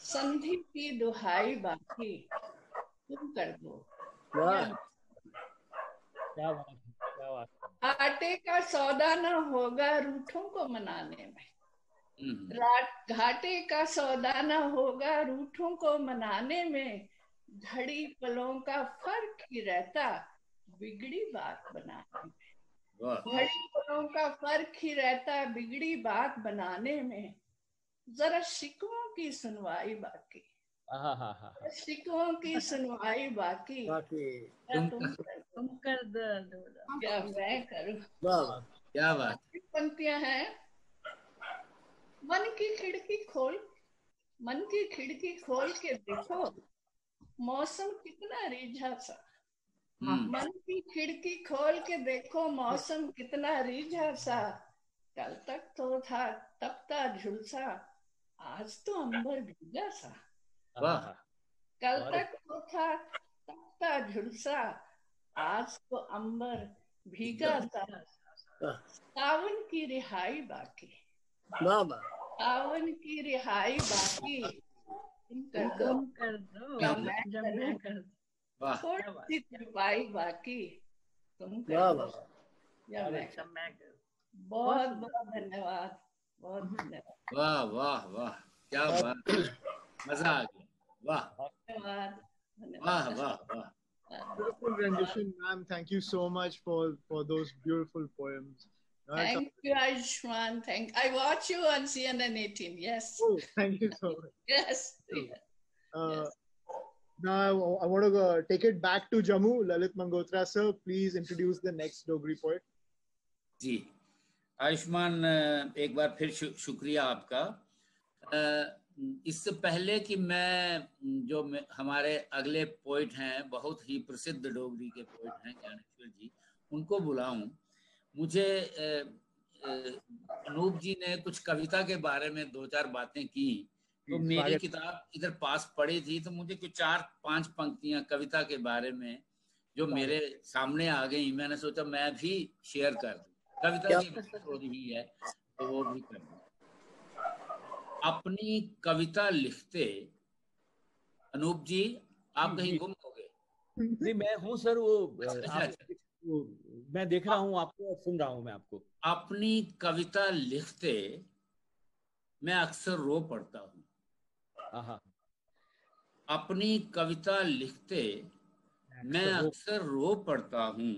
संधि की दुहाई बाकी तुम कर दो। क्या बात है, क्या बात है। आटे का सौदा न होगा रूठों को मनाने में, घाटे का सौदा न होगा रूठों को मनाने में, घड़ी पलों का फर्क ही रहता बिगड़ी बात बनाने में, घड़ी पलों का फर्क ही रहता बिगड़ी बात बनाने में, जरा शिकवों की सुनवाई बाकी, शिकवों की सुनवाई बाकी तुम कर दो क्या मैं करूं। क्या बात, पंक्तियां हैं, मन की खिड़की खोल मन की खिड़की खोल के देखो मौसम कितना रीझा सा। मन की खिड़की खोल के देखो मौसम कितना रीझा सा। कल तक तो था तपता झुलसा, आज तो अंबर भीगा सा। वाह। कल तक तो था तपता झुलसा, आज तो अंबर भीगा सा। सावन की रिहाई बाकी, सावन की रिहाई बाकी, कर दो थोड़ी सी तुरपाई बाकी, तुम कर दो या मैं कर दूं। बहुत बहुत धन्यवाद, बहुत धन्यवाद। वाह वाह वाह, क्या बात, मजा आ गया। वाह धन्यवाद, वाह वाह वाह। Beautiful rendition, ma'am. Thank you so much for those beautiful poems. Thank you, Ayushman. I watch you on CNN 18. Yes. Oh, thank you so much. Yes. Now I want to take it back to Jammu. Lalit Mangotra sir, please introduce the next Dogri poet. जी आयुष्मान, एक बार फिर शुक्रिया आपका। इससे पहले कि मैं हमारे अगले पोइट हैं, बहुत ही प्रसिद्ध डोगरी के पोइट हैं ज्ञानेश्वर जी, उनको बुलाऊं, मुझे अनूप जी ने कुछ कविता के बारे में 2-4 बातें की, तो मेरी किताब इधर पास पड़ी थी, तो मुझे कुछ 4-5 पंक्तियां कविता के बारे में जो मेरे सामने आ गई, मैंने सोचा मैं भी शेयर कर दूं। कविता की हो रही है तो वो भी कर दूं। अपनी कविता लिखते, अनूप जी आप कहीं गुम हो गए? नहीं, मैं हूँ सर, वो मैं देख रहा हूँ आपको और सुन रहा हूँ मैं आपको। अपनी कविता लिखते मैं अक्सर रो पड़ता हूँ। अपनी कविता लिखते मैं अक्सर रो पड़ता हूँ,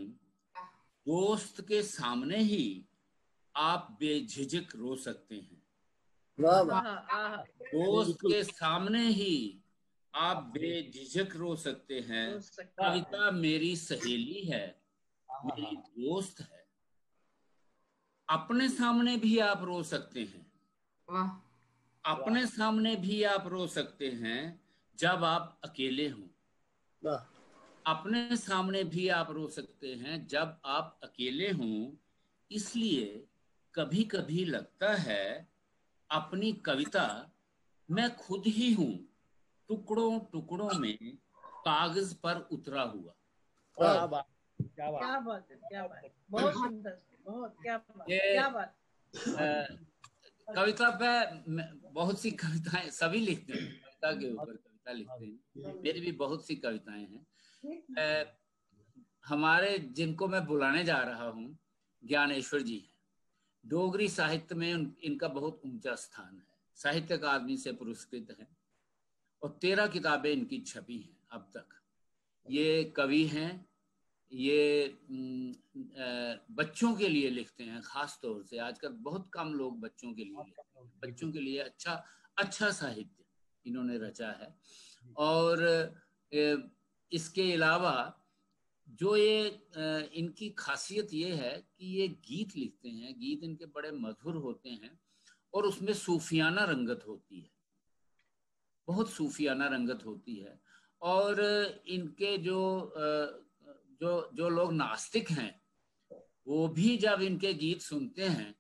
दोस्त के सामने ही आप बेझिझक रो सकते हैं। दोस्त के सामने ही आप बेझिझक रो सकते हैं। कविता मेरी सहेली है, मेरी दोस्त है। अपने सामने भी आप रो सकते हैं। अपने सामने भी आप रो सकते हैं जब आप अकेले हों। अपने सामने भी आप रो सकते हैं जब आप अकेले हों। इसलिए कभी कभी लगता है अपनी कविता मैं खुद ही हूँ, टुकड़ों टुकड़ों में कागज पर उतरा हुआ। क्या बात, क्या बात है, क्या बात है, बहुत सुंदर, बहुत क्या बात। कविता पे बहुत सी कविताएं सभी लिखते हैं, कविता के ऊपर कविता लिखते हैं, मेरी भी बहुत सी कविताएं हैं। हमारे जिनको मैं बुलाने जा रहा हूँ ज्ञानेश्वर जी हैं। डोगरी साहित्य में इनका बहुत ऊंचा स्थान है, साहित्य अकादमी से पुरस्कृत है और 13 किताबें इनकी छपी हैं अब तक। ये कवि हैं, ये बच्चों के लिए लिखते हैं, खास तौर से आजकल बहुत कम लोग बच्चों के लिए लिखते हैं। बच्चों के लिए अच्छा साहित्य इन्होंने रचा है। और इसके अलावा जो ये इनकी खासियत ये है कि ये गीत लिखते हैं, गीत इनके बड़े मधुर होते हैं और उसमें सूफियाना रंगत होती है, बहुत सूफियाना रंगत होती है। और इनके जो लोग नास्तिक हैं वो भी जब इनके गीत सुनते हैं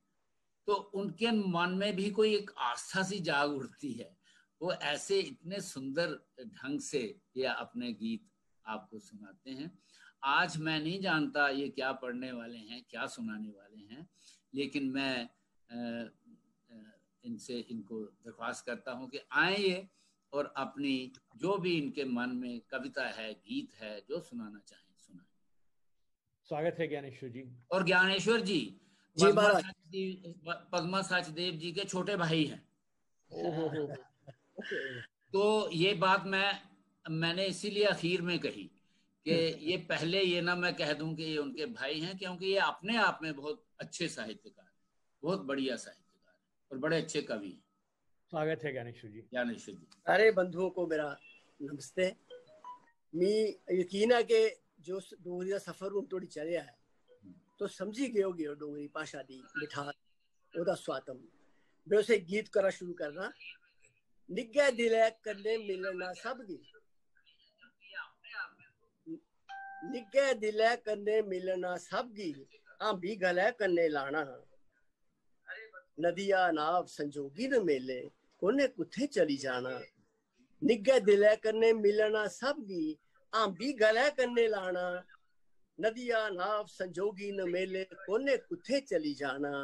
तो उनके मन में भी कोई एक आस्था सी जाग उठती है। वो ऐसे इतने सुंदर ढंग से ये अपने गीत आपको सुनाते हैं। आज मैं नहीं जानता ये क्या पढ़ने वाले हैं, क्या सुनाने वाले हैं, लेकिन मैं इनको दरख्वास्त करता हूं कि आए ये और अपनी जो भी इनके मन में कविता है, गीत है, जो सुनाना चाहें सुनाएं। स्वागत है ज्ञानेश्वर जी। और ज्ञानेश्वर जी पद्मा सचदेव जी के छोटे भाई हैं। तो ये बात मैंने इसीलिए आखिर में कही कि ये पहले ये ना मैं कह दूं कि ये उनके भाई हैं, क्योंकि ये अपने आप में बहुत अच्छे साहित्यकार, बहुत बढ़िया साहित्यकार और बड़े अच्छे कवि हैं। स्वागत है ज्ञानेश्वर जी। ज्ञानेश्वर जी सारे बंधुओं को मेरा नमस्ते। मी यकीन है कि जो डोगरी का सफर हूं थोड़ी चलिया है तो समझी गए होगे डोगरी भाषा की मिठास, ओदा स्वातम। मैं उसे गीत करा शुरू करना। निग्गे दिले कन्ने मिलना सबगी, निग्गे दिले कन्ने मिलना सबगी, आंबी गले कन्ने लाना, नदिया नाव संजोगी न मेले कोने कुथे चली जाना, निग्गे दिले कन्ने मिलना सबगी, आंबी गले कन्ने लाना, नदिया नाव संजोगी न मेले कोने कुथे चली जाना,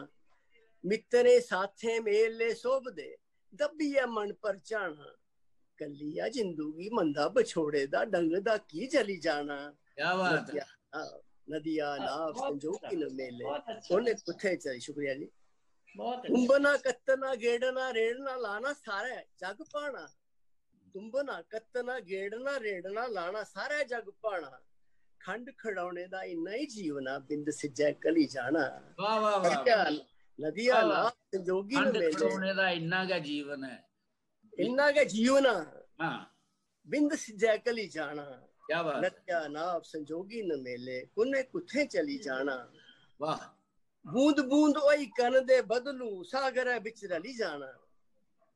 मित्रे साथे मेले सोभ दे दबिया मन पर जाना, कलिया जिंदगी मंदा बछोड़े दा डंग दा की चली जाना, क्या बात है, नदिया नाव संजोगी न मेले कोने कुथे चली। शुक्रिया जी। बहुत तुम्बना कत्तना गेड़ना रेड़ना लाना सारा जग पाना, तुम्बना कत्तना गेड़ना रेड़ना लाना सारा जग पाना, खंड खड़ौने दा इन्ना ही जीवना बिंद सिज्जै कली जाना। वाह वाह वाह, नदिया नाव संजोगी न मेले खड़ौने दा इन्ना का जीवन है, इन्ना का जीवना हाँ बिंद सिज्जै कली जाना, क्या बात, नदिया नाव संजोगी न मेले कुने कुथे चली जाना। वाह, बूंद बूंद ओई कन दे बदलू सागर बिच रली जाना,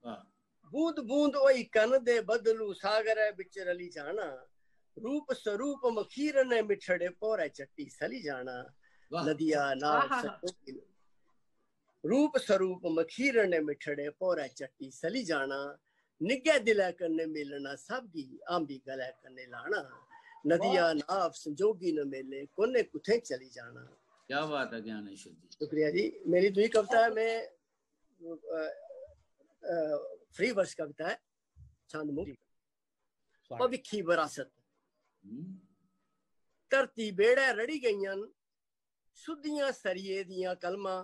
वाह, बूंद बूंद ओई कन दे बदलू सागर बिच रली जाना, रूप स्वरूप मखीर ने मिठड़े पोरे चट्टी सली जाना, नदिया नाव संजोगी न, रूप स्वरूप मखीर ने मिठड़े पोरे चट्टी सली जाना, निग्गे दिले कन्ने मिलना सबगी, आंबी गले कन्ने लाना, नदिया नाव संजोगी न मेले कोने कुथे चली जाना। क्या बात है ज्ञानेश्वर जी। शुक्रिया जी। मेरी दूसरी कविता है, मैं फ्री वर्स कविता है, छंदमुक्त, भविखी विरासत। धरती बेड़े रड़ी गईयां सुधियां सरिये दियां कलमा,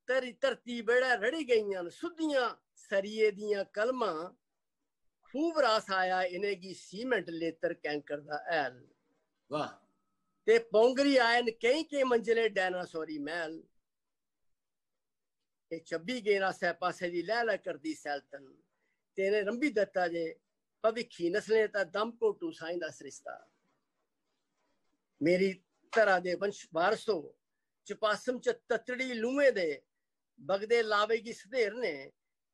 तेरी धरती बेड़े रड़ी गईयां सुधियां सरिये दियां कलमा, खूब रास आया इनेगी सीमेंट लेतर कैंकर दा ऐल, वाह, ते पोंगरी आए न कई के मंजिले डायनासोरी महल, ते 26 गेरा सै पासे दी लैला करदी सैलतन, तेने रंबी दत्ता जे भविखी नस्लें ता दम घोटू साईं दा सरिस्ता, मेरी धरा दे वंश वारसो चपासम च ततड़ी लूहे दे बगदे लावेगी सधेरने,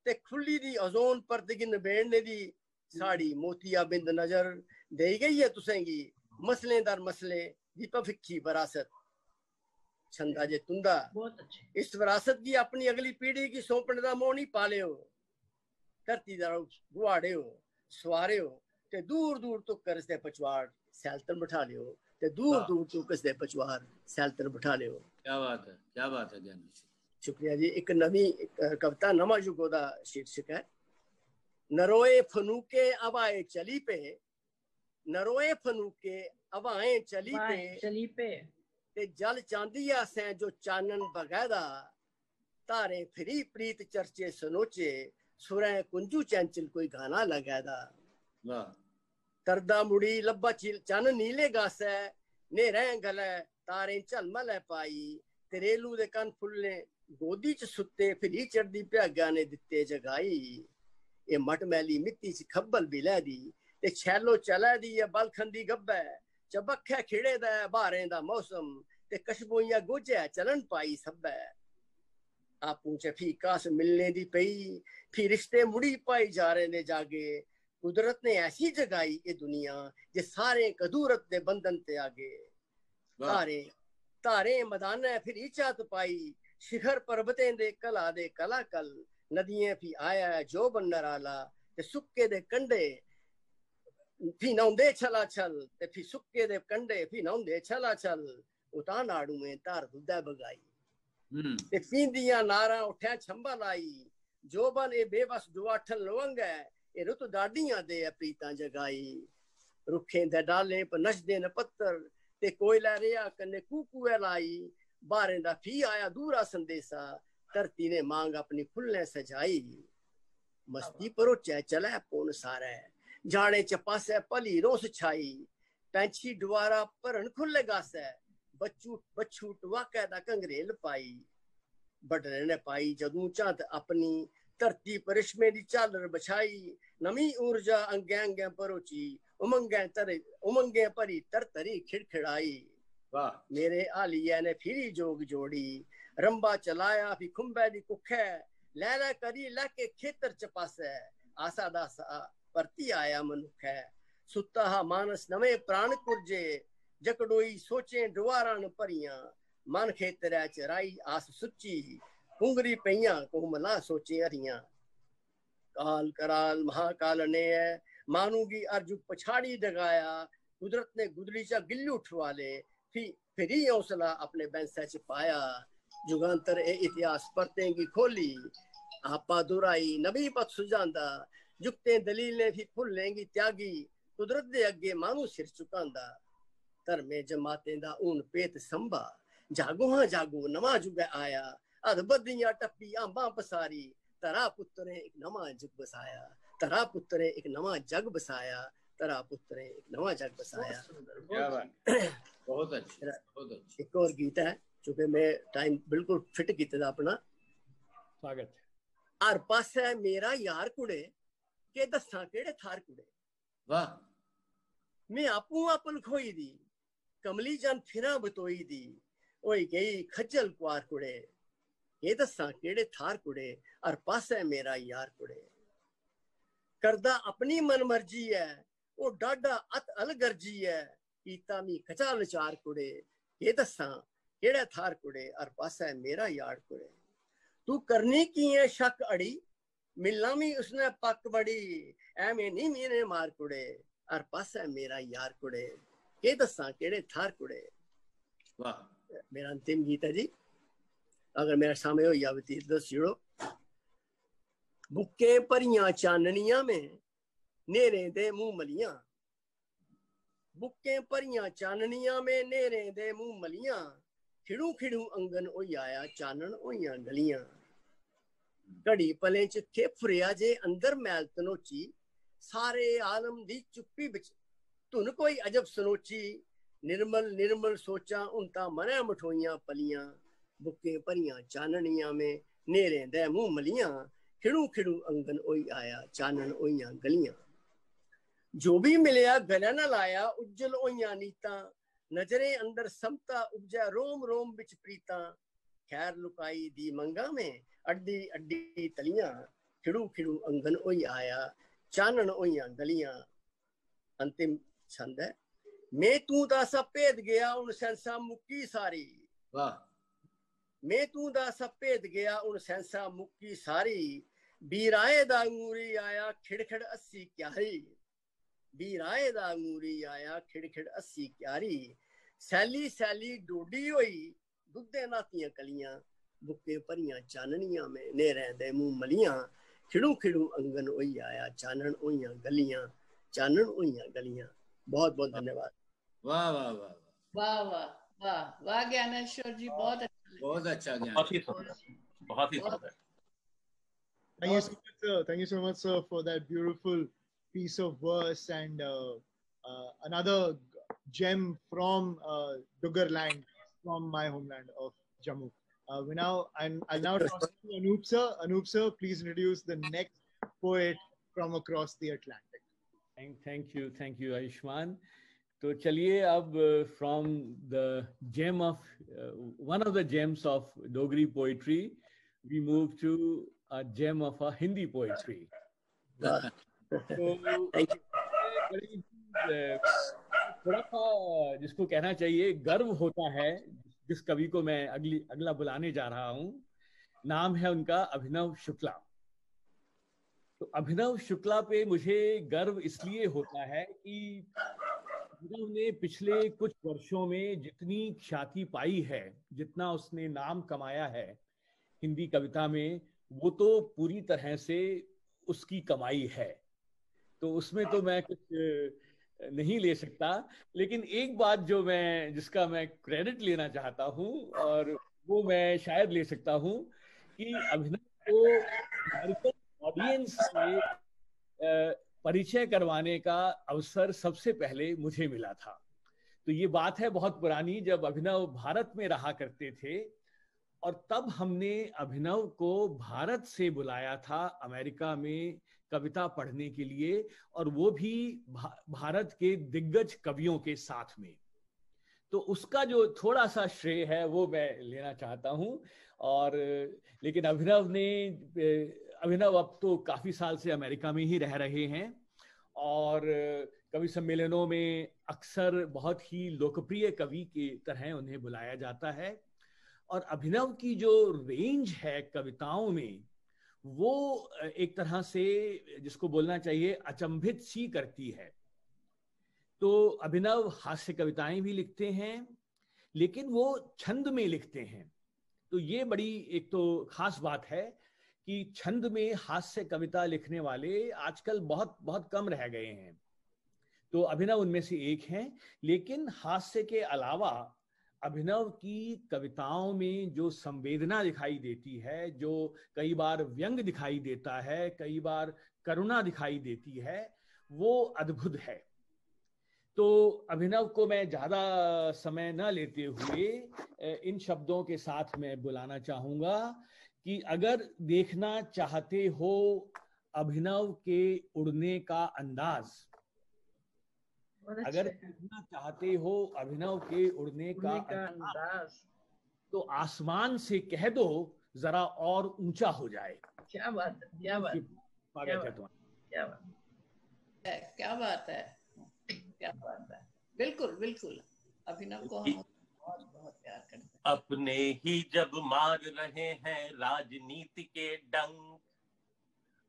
ते खुली दी ओजोन परत गी नबेड़ने दी साड़ी मोतिया बिंद नजर देई गई है तुसेंगी, मसले दर मसले दी भविखी विरासत। छंदा जे तुंदा बहुत अच्छे, इस विरासत की अपनी अगली पीढ़ी की सौंपने दा मोह नहीं पालियो, धरती दा गुआड़ियो सवारियो, ते दूर दूर तो करस दे पचवाड़ सैलतन बिठा लियो, ते दूर दूर तो करस दे पचवाड़ सैलतन बिठा लियो। क्या बात है, क्या बात है ज्ञानेश्वर। शुक्रिया जी। एक नवी कविता नवा युगो दा शीर्षक है, नरोए फनूके हवाएं चली पे, नरोए फनूके हवाएं चली पे, ते जल चांदिया से जो चानन बगैदा, तारे फिरी प्रीत चर्चे सनोचे, सुरें कुंजू चंचल कोई गाना लगैदा, तरदा मुड़ी लब्बा चन नीले गासे, नेरें गले तारें झलमल पाई, तेरेलू दे कन फुल्ले गोदी च सुत्ते, फिरी चढ़दी भ्यागा ने दित्ते जगाई, ए मट मैली मिट्टी च खब्बल बिलै दी, ते छैलो चलै दी ऐ बलखन दी गब्बै, चबक्खै खिड़े दा बारें दा मौसम, ते कशबोइयां गोझै चलन पाई सब्बै, आपूं च फ्ही कास मिलने दी पई, फ्ही रिश्ते मुड़ी पाई जा रहे ने जागे, कुदरत ने ऐसी जगाई ये दुनिया, जे सारे कदूरत दे बंधन ते आगे, तारे तारे मदाने फिर चात पाई, शिखर पर्वतें दे कला दे कलाकल, नदियां फ्ही आया जो बन्नराला, ते सुक्के दे कंडे फ्ही नौंदे छला छल, ते फ्ही सुक्के दे कंडे फ्ही नौंदे छला छल, उता नाड़ुएं तार दुद्धै बगाई, ते पींदियां नारां उठ्या छंबा लाई, जोबन ए बेबस दुआठन लवंग है, ए रुत डाडियां दे प्रीतां जगाई, रुखें दे डालें पर नचदे न पत्तर, ते कोयला रेया कन्ने कूकुए लाई, बारें दा फ्ही आया दूरा संदेसा, धरती ने मांग अपनी फुल्लें सजाई, मस्ती परोचै चलै पुन सारै, जाने च पासै भली रोस छाई, पैंछी डुआरा भरन खुल्ले गासै, बच्चू टवाकै दा कंगरेल पाई, बडरे ने पाई जदूं चांद अपनी, धरती परिश्मे दी झालर बछाई, नमी ऊर्जा अंगें अंगें परोची, उमंगें भरी तरतरी खिड़खिड़ाई, मेरे आलिया ने फिरी जोग जोड़ी, रंबा चलाया भी खुंबे दी कुखै, लैला करी लाके खेतर च पासै आसा दासा परती आया मनुख है सुता हा मानस नवे प्राण कुरजे जकड़ोई सोचे दुआरान भरियां मन खेतरै च राई आस सुची पुंगरी पईयां कोमला सोचे हरियां काल कराल महाकाल ने मानूगी अर्जु पछाड़ी डगाया कुदरत ने गुदड़ी चा गिल्लू उठवा ले फिर ही हौसला अपने बैंसे च पाया जुगांतर ए इतिहास परतेंगी खोली आपा दुराई नबी पथ सुझांदा जुगते दलील ने भी भुलेंगी त्यागी कुदरत दे अगे मानू सिर झुकांदा धर्मे जमातें दा ऊन पेत संभा जागो हाँ जागो नवा जुग आया अध बदियां टप्पी आंबा पसारी तरा पुत्रे एक नवा जग बसाया तरा पुत्रे एक नवा जग बसाया तरा पुत्रे एक नवा जग बसाया। बहुत अच्छा, बहुत अच्छा। एक और गीत है चूंकि मैं टाइम बिल्कुल फिट कीता अपना स्वागत हर पासे मेरा यार कुड़े के दसा केड़े थार कुड़े वाह मैं आपू आपल खोई दी कमली जान फिरा बतोई दी ओई गई खज्जल कुआर कुड़े ये दसा केड़े थार कुड़े हर पासे मेरा यार कुड़े करदा अपनी मन मर्जी है वो डाडा अत अलगर्जी है कीता मी खचाल चार कुड़े ये दसा केड़े थार कुड़े हर पासे मेरा यार कुड़े तू करनी की है शक अड़ी मिलना भी उसने पक बड़ी ऐमे नहीं मेरे मार कुड़े हर पासे मेरा यार कुड़े ये दसा केड़े थार कुड़े। वाह मेरा अंतिम गीत है जी अगर मेरा समय हो या दस जुड़ो बुक्के परियां चाननियां में नेरे दे मुंह मलियां बुक्के परियां चाननियां में नेरे दे मुंह मलियां खिड़ू खिड़ू अंगन ओई आया चानन ओइयां गलियां घड़ी पलें च थे फुरिया जे अंदर मैल तनोची सारे आलम दी चुप्पी बिच धुन कोई अजब सनोची निर्मल निर्मल सोचा उनता मनै मठोइयां पलियां बुक्के परियां चाननियां में नेरे दे मुंह मलियां खिड़ू खिड़ू अंगन ओई आया चानन ओइयां गलियां जो भी मिलया गले न लाया उज्जल ओइयां नीता नजरे अंदर समता उपजा रोम रोम बिच प्रीता खैर लुकाई दी मंगा में अड्डी अड्डी तलियां खिड़ू खिड़ू अंगन ओई आया चानन ओइयां गलियां। अंतिम छंद है मैं तू दा सब भेद गया उन सेंसा मुक्की सारी वाह मैं तू दा सब भेद गया उन सेंसा मुक्की सारी बीराए दा अंगूरी आया खिड़खिड़ अस्सी क्यारी बीराए दा अंगूरी आया खिड़खिड़ अस्सी क्यारी सैली सैली डोडी होई दुद्धे नातियां कलियां बुक्के परियां चाननियां में नेरे दे मुंह मलियां खिड़ू खिड़ू अंगन ओई आया चानन ओइयां गलियां चानन ओइयां गलियां। बहुत बहुत धन्यवाद। वाह वाह वाह वाह वाह वाह वाह ज्ञानेश्वर जी बहुत अच्छा ज्ञान बहुत ही सुंदर। Thank you so much, sir. Thank you so much, sir, for that beautiful piece of verse and another gem from Dugar land, from my homeland of Jammu. I'll now talk to Anup sir. Anup sir, please introduce the next poet from across the Atlantic. Thank you, Ayushman. तो चलिए अब from the gem of one of the gems of Dogri poetry, we move to a gem of a Hindi poetry. Thank you. थोड़ा सा जिसको कहना चाहिए गर्व होता है, जिस कवि को मैं अगला बुलाने जा रहा हूँ, नाम है उनका अभिनव शुक्ला। तो अभिनव शुक्ला पे मुझे गर्व इसलिए होता है कि उन्होंने पिछले कुछ वर्षों में जितनी ख्याति पाई है, जितना उसने नाम कमाया है हिंदी कविता में, वो तो पूरी तरह से उसकी कमाई है। तो उसमें तो मैं कुछ नहीं ले सकता, लेकिन एक बात जिसका मैं क्रेडिट लेना चाहता हूँ, और वो मैं शायद ले सकता हूँ कि अभिनव को अमेरिकन ऑडियंस से परिचय करवाने का अवसर सबसे पहले मुझे मिला था। तो ये बात है बहुत पुरानी, जब अभिनव भारत में रहा करते थे, और तब हमने अभिनव को भारत से बुलाया था अमेरिका में कविता पढ़ने के लिए, और वो भी भारत के दिग्गज कवियों के साथ में। तो उसका जो थोड़ा सा श्रेय है वो मैं लेना चाहता हूँ। और लेकिन अभिनव अब तो काफी साल से अमेरिका में ही रह रहे हैं और कवि सम्मेलनों में अक्सर बहुत ही लोकप्रिय कवि की तरह उन्हें बुलाया जाता है। और अभिनव की जो रेंज है कविताओं में वो एक तरह से जिसको बोलना चाहिए अचंभित सी करती है। तो अभिनव हास्य कविताएं भी लिखते हैं लेकिन वो छंद में लिखते हैं। तो ये बड़ी एक तो खास बात है कि छंद में हास्य कविता लिखने वाले आजकल बहुत बहुत कम रह गए हैं। तो अभिनव उनमें से एक हैं। लेकिन हास्य के अलावा अभिनव की कविताओं में जो संवेदना दिखाई देती है, जो कई बार व्यंग दिखाई देता है, कई बार करुणा दिखाई देती है, वो अद्भुत है। तो अभिनव को मैं ज्यादा समय न लेते हुए इन शब्दों के साथ मैं बुलाना चाहूंगा कि अगर देखना चाहते हो अभिनव के उड़ने का अंदाज, अगर देखना चाहते हो अभिनव के उड़ने का अंदाज, तो आसमान से कह दो जरा और ऊंचा हो जाए। क्या बात है, क्या बात, स्वागत है तुम्हारा। क्या बात है, क्या बात है, क्या बात है। बिल्कुल बिल्कुल, अभिनव को हम बहुत बहुत प्यार करते हैं। अपने ही जब मार रहे हैं राजनीति के डंक,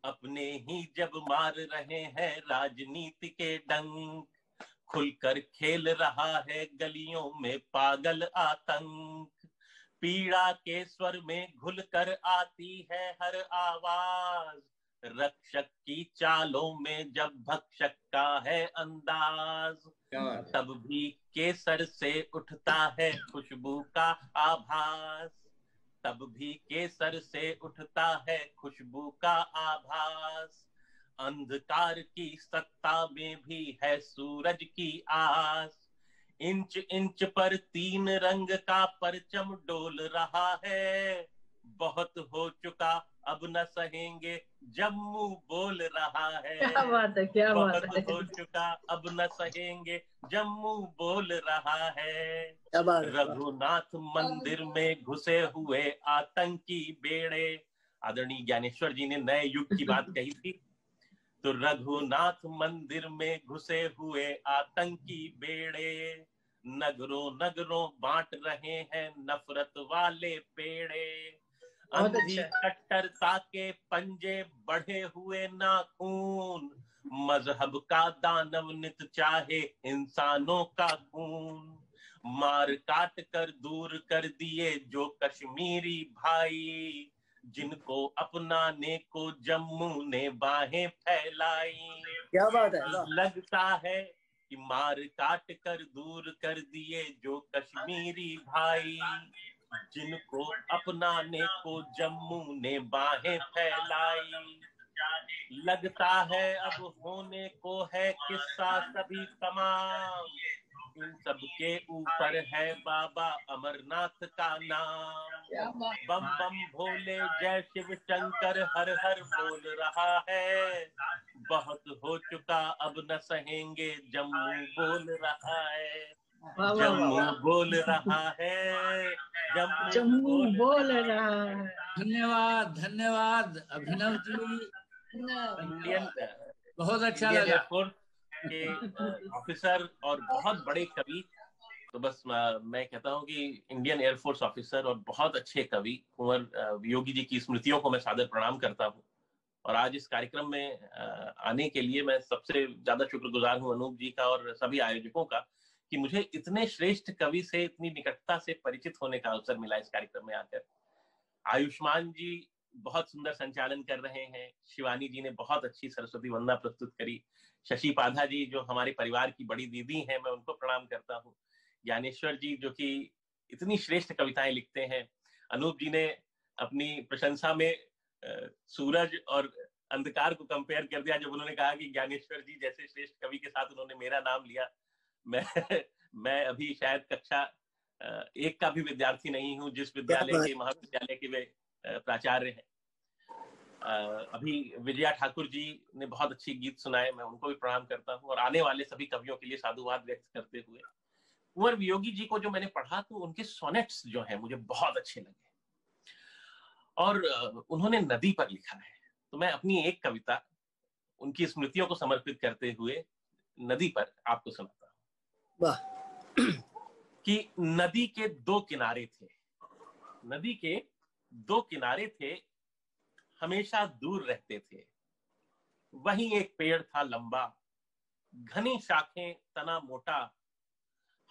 अपने ही जब मार रहे हैं राजनीति के डंक, खुलकर खेल रहा है गलियों में पागल आतंक, पीड़ा के स्वर में घुलकर आती है हर आवाज, रक्षक की चालों में जब भक्षक का है अंदाज, तब भी केसर से उठता है खुशबू का आभास, तब भी केसर से उठता है खुशबू का आभास, अंधकार की सत्ता में भी है सूरज की आस, इंच इंच पर तीन रंग का परचम डोल रहा है, बहुत हो चुका अब न सहेंगे जम्मू बोल रहा है। क्या बात है, क्या बात है। बहुत हो चुका अब न सहेंगे जम्मू बोल रहा है। रघुनाथ मंदिर में घुसे हुए आतंकी बेड़े, आदरणीय ज्ञानेश्वर जी ने नए युग की बात कही थी। तो रघुनाथ मंदिर में घुसे हुए आतंकी बेड़े, नगरों नगरों बांट रहे हैं नफरत वाले पेड़े, अंधी कट्टरता के पंजे बढ़े हुए नाखून, मजहब का दानव नित चाहे इंसानों का खून, मार काट कर दूर कर दिए जो कश्मीरी भाई, जिनको अपनाने को जम्मू ने बाहें फैलाई। क्या बात है। लगता है कि मार काट कर दूर कर दिए जो कश्मीरी भाई, जिनको अपनाने को जम्मू ने बाहें फैलाई। लगता है अब होने को है किस्सा सभी तमाम, इन सब के ऊपर है बाबा अमरनाथ का नाम, बम बम भोले जय शिव शंकर हर हर बोल रहा है, बहुत हो चुका अब न सहेंगे जम्मू बोल रहा है, जम्मू बोल रहा है, जम्मू बोल रहा है। धन्यवाद धन्यवाद अभिनव जी, इंडियन बहुत अच्छा लगा। के ऑफिसर और बहुत बड़े कवि, तो बस मैं कहता हूँ कि इंडियन एयरफोर्स ऑफिसर और बहुत अच्छे कवि कुंवर वियोगी जी की स्मृतियों को मैं सादर प्रणाम करता हूँ। और आज इस कार्यक्रम में आने के लिए मैं सबसे ज्यादा शुक्रगुजार हूँ अनूप जी का और सभी आयोजकों का कि मुझे इतने श्रेष्ठ कवि से इतनी निकटता से परिचित होने का अवसर मिला इस कार्यक्रम में आकर। आयुष्मान जी बहुत सुंदर संचालन कर रहे हैं, शिवानी जी ने बहुत अच्छी सरस्वती वंदना प्रस्तुत करी, शशि पाधा जी जो हमारे परिवार की बड़ी दीदी हैं, मैं उनको प्रणाम करता हूँ, ज्ञानेश्वर जी जो कि इतनी श्रेष्ठ कविताएं लिखते हैं, अनूप जी ने अपनी प्रशंसा में सूरज और अंधकार को कंपेयर कर दिया जब उन्होंने कहा कि ज्ञानेश्वर जी जैसे श्रेष्ठ कवि के साथ उन्होंने मेरा नाम लिया। मैं अभी शायद कक्षा 1 का भी विद्यार्थी नहीं हूँ जिस विद्यालय के महाविद्यालय के वे प्राचार्य हैं। अभी विजया ठाकुर जी ने बहुत अच्छी गीत सुनाए, मैं उनको भी प्रणाम करता हूँ और आने वाले सभी कवियों के लिए साधुवाद व्यक्त करते हुए कुंवर वियोगी जी को जो मैंने पढ़ा तो उनके सोनेट्स जो हैं मुझे बहुत अच्छे लगे। और उन्होंने नदी पर लिखा है। तो मैं अपनी एक कविता उनकी स्मृतियों को समर्पित करते हुए नदी पर आपको सुनाता हूँ। वाह। कि नदी के दो किनारे थे, नदी के दो किनारे थे, हमेशा दूर रहते थे। वहीं एक पेड़ था लंबा, घनी शाखें, तना मोटा।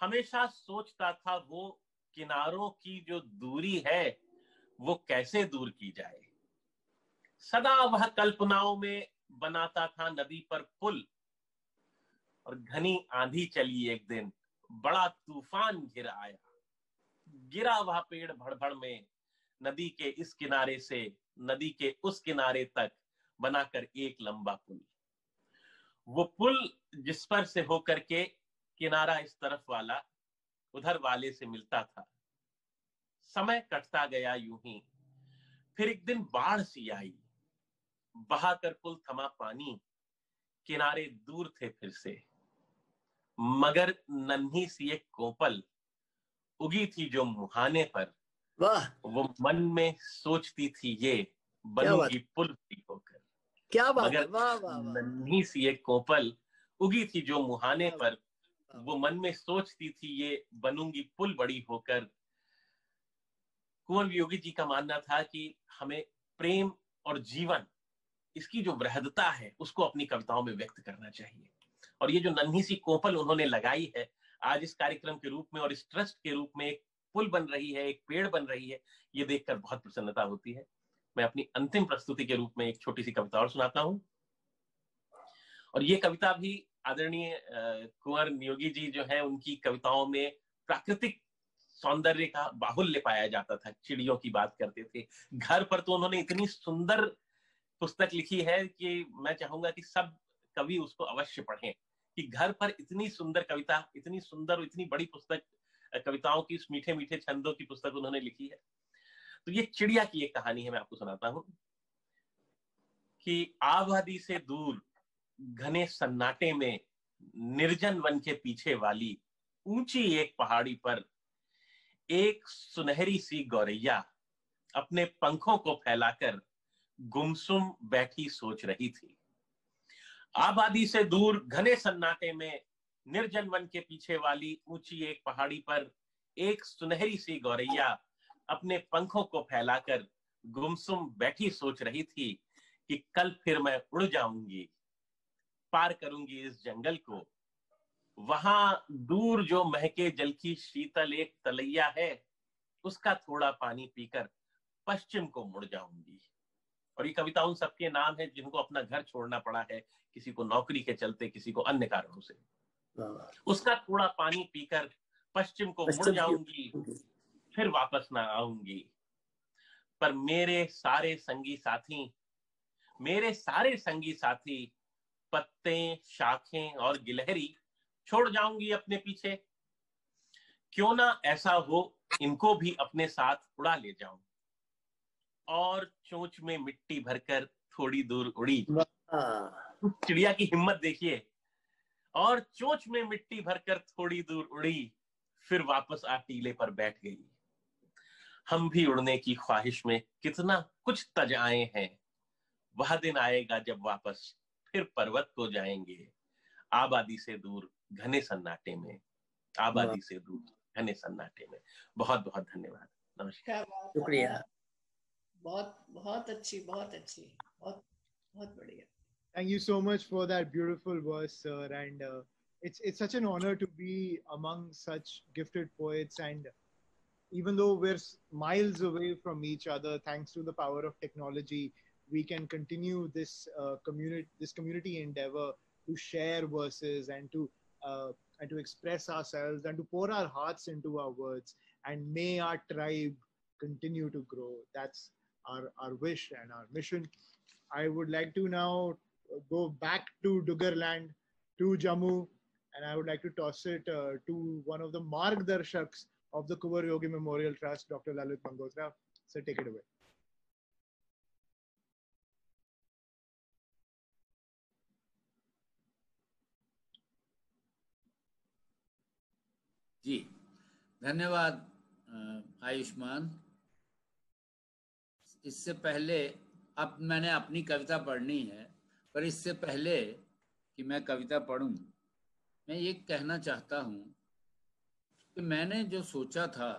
हमेशा सोचता था वो, किनारों की जो दूरी है वो कैसे दूर की जाए। सदा वह कल्पनाओं में बनाता था नदी पर पुल। और घनी आंधी चली एक दिन, बड़ा तूफान घिर आया। गिरा वह पेड़ भड़भड़ में, नदी के इस किनारे से नदी के उस किनारे तक बनाकर एक लंबा पुल। वो पुल जिस पर से होकर के किनारा इस तरफ वाला उधर वाले से मिलता था। समय कटता गया यूं ही, फिर एक दिन बाढ़ सी आई, बहाकर पुल थमा पानी, किनारे दूर थे फिर से। मगर नन्ही सी एक कोपल उगी थी जो मुहाने पर। वाह। वो मन में सोचती थी ये, बनूंगी पुल भी होकर। क्या बात है। मगर वाह वाह वाह। नन्ही सी एक कोपल उगी थी जो मुहाने पर। वो मन में सोचती थी ये, बनूंगी पुल बड़ी होकर। कुंवर वियोगी जी का मानना था कि हमें प्रेम और जीवन, इसकी जो वृहदता है उसको अपनी कविताओं में व्यक्त करना चाहिए। और ये जो नन्ही सी कोपल उन्होंने लगाई है आज इस कार्यक्रम के रूप में और इस ट्रस्ट के रूप में, एक पुल बन रही है, एक पेड़ बन रही है, ये देखकर बहुत प्रसन्नता होती है। मैं अपनी अंतिम प्रस्तुति के रूप में एक छोटी सी कविता और सुनाता हूं। और ये कविता भी आदरणीय कुंवर नियोगी जी जो है उनकी कविताओं में प्राकृतिक सौंदर्य का बाहुल्य पाया जाता था। चिड़ियों की बात करते थे, घर पर तो उन्होंने इतनी सुंदर पुस्तक लिखी है कि मैं चाहूंगा कि सब कवि उसको अवश्य पढ़ें। कि घर पर इतनी सुंदर कविता, इतनी सुंदर, इतनी बड़ी पुस्तक, कविताओं की मीठे मीठे छंदों की पुस्तक उन्होंने लिखी है। तो ये चिड़िया की एक कहानी है, मैं आपको सुनाता हूं। कि आबादी से दूर घने सन्नाटे में, निर्जन वन के पीछे वाली ऊंची एक पहाड़ी पर, एक सुनहरी सी गौरैया अपने पंखों को फैलाकर गुमसुम बैठी सोच रही थी। आबादी से दूर घने सन्नाटे में, निर्जन वन के पीछे वाली ऊंची एक पहाड़ी पर, एक सुनहरी सी गौरैया अपने पंखों को फैलाकर गुमसुम बैठी सोच रही थी कि कल फिर मैं उड़ जाऊंगी, पार करूंगी इस जंगल को। वहां दूर जो महके जल की शीतल एक तलैया है, उसका थोड़ा पानी पीकर पश्चिम को मुड़ जाऊंगी। और ये कविता उन सबके नाम है जिनको अपना घर छोड़ना पड़ा है, किसी को नौकरी के चलते, किसी को अन्य कारणों से। उसका थोड़ा पानी पीकर पश्चिम को मुड़ जाऊंगी, फिर वापस ना आऊंगी। पर मेरे सारे संगी साथी पत्ते, शाखें और गिलहरी छोड़ जाऊंगी अपने पीछे। क्यों ना ऐसा हो, इनको भी अपने साथ उड़ा ले जाऊं। और चोंच में मिट्टी भरकर थोड़ी दूर उड़ी। चिड़िया की हिम्मत देखिए। और चोंच में मिट्टी भरकर थोड़ी दूर उड़ी, फिर वापस आ टीले पर बैठ गई। हम भी उड़ने की ख्वाहिश में कितना कुछ तज आए हैं। वह दिन आएगा जब वापस फिर पर्वत को जाएंगे। आबादी से दूर घने सन्नाटे में, आबादी से दूर घने सन्नाटे में। बहुत बहुत धन्यवाद। नमस्कार। शुक्रिया। बहुत बहुत अच्छी, बहुत अच्छी, बहुत बहुत बढ़िया। Thank you so much for that beautiful verse, sir. And it's such an honor to be among such gifted poets. And even though we're miles away from each other, thanks to the power of technology, we can continue this community endeavor to share verses and to express ourselves and to pour our hearts into our words. And may our tribe continue to grow. That's our wish and our mission. I would like to now go back to Dugarland, to Jammu, and I would like to toss it to one of the Margdarshaks of the Kunwar Yogi Memorial Trust, Dr. Lalit Mangotra. So take it away. जी, धन्यवाद आयुष्मान। इससे पहले, अब मैंने अपनी कविता पढ़नी है, पर इससे पहले कि मैं कविता पढ़ूं, मैं ये कहना चाहता हूं कि मैंने जो सोचा था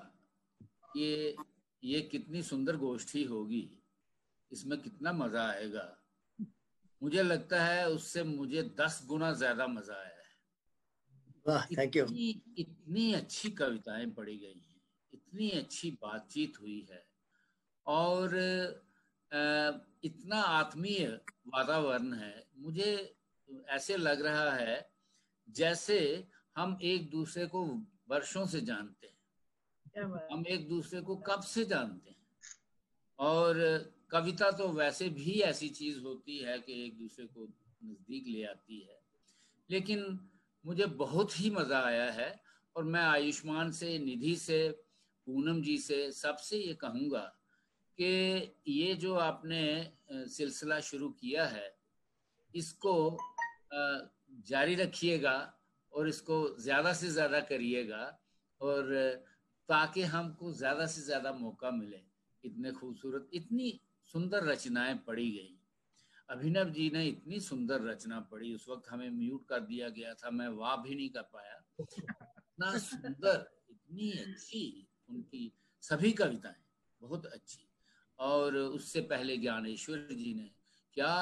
ये कितनी सुंदर गोष्ठी होगी, इसमें कितना मजा आएगा, मुझे लगता है उससे मुझे 10 गुना ज्यादा मजा आया है। वाह, थैंक यू। इतनी अच्छी कविताएं पढ़ी गई हैं, इतनी अच्छी बातचीत हुई है, और इतना आत्मीय वातावरण है। मुझे ऐसे लग रहा है जैसे हम एक दूसरे को वर्षों से जानते हैं, हम एक दूसरे को कब से जानते हैं। और कविता तो वैसे भी ऐसी चीज होती है कि एक दूसरे को नजदीक ले आती है, लेकिन मुझे बहुत ही मजा आया है। और मैं आयुष्मान से, निधि से, पूनम जी से, सबसे ये कहूँगा कि ये जो आपने सिलसिला शुरू किया है, इसको जारी रखिएगा और इसको ज़्यादा से ज़्यादा करिएगा, और ताकि हमको ज़्यादा से ज़्यादा मौका मिले। इतने खूबसूरत, इतनी सुंदर रचनाएं पढ़ी गई। अभिनव जी ने इतनी सुंदर रचना पढ़ी, उस वक्त हमें म्यूट कर दिया गया था, मैं वाह भी नहीं कर पाया। इतना सुंदर, इतनी अच्छी उनकी सभी कविताएं, बहुत अच्छी। और उससे पहले ज्ञानेश्वर जी ने, क्या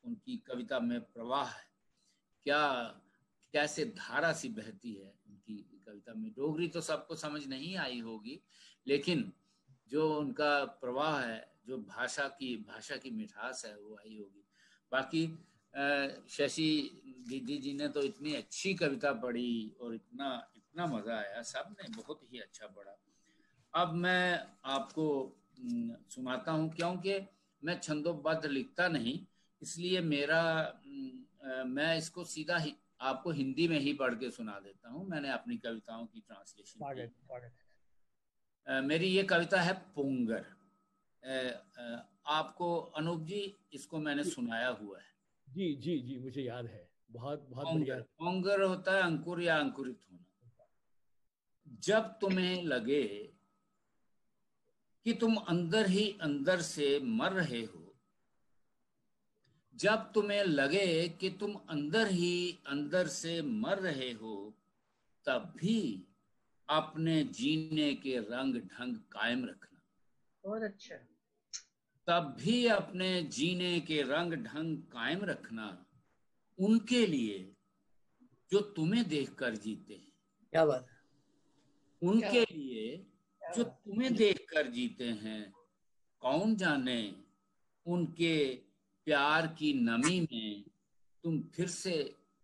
उनकी कविता में प्रवाह है, क्या कैसे धारा सी बहती है उनकी कविता में। डोगरी तो सबको समझ नहीं आई होगी, लेकिन जो उनका प्रवाह है, जो भाषा की मिठास है, वो आई होगी। बाकी शशि दीदी जी ने तो इतनी अच्छी कविता पढ़ी और इतना मजा आया, सब ने बहुत ही अच्छा पढ़ा। अब मैं आपको सुनाता हूँ, क्योंकि मैं छंदोबद्ध लिखता नहीं, इसलिए मैं इसको सीधा ही आपको हिंदी में ही पढ़ के सुना देता हूँ। मैंने अपनी कविताओं की ट्रांसलेशन की। मेरी ये कविता है पोंगर। आपको अनूप जी, इसको मैंने सुनाया हुआ है। जी जी जी, मुझे याद है। बहुत बहुत बढ़िया। पोंगर होता है अंकुर या अंकुरित होना। जब तुम्हें लगे कि तुम अंदर ही अंदर से मर रहे हो, जब तुम्हें लगे कि तुम अंदर ही अंदर से मर रहे हो, तब भी अपने जीने के रंग ढंग कायम रखना। बहुत अच्छा। तब भी अपने जीने के रंग ढंग कायम रखना, उनके लिए जो तुम्हें देखकर जीते हैं। क्या बात है। उनके लिए जो तुम्हें देखकर जीते हैं, कौन जाने उनके प्यार की नमी में तुम फिर से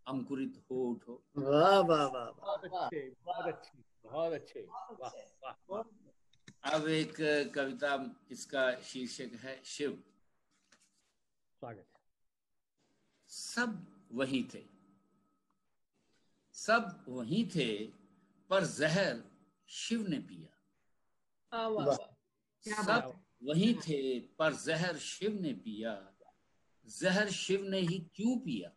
अंकुरित हो उठो। वाह वाह वाह, बहुत अच्छे, बहुत अच्छे, बहुत अच्छे, वाह वाह वाह। अब एक कविता, इसका शीर्षक है शिव। स्वागत है। सब वही थे, सब वही थे, पर जहर शिव ने पिया। सब वही थे, पर जहर शिव ने पिया। जहर शिव ने ही क्यों पिया?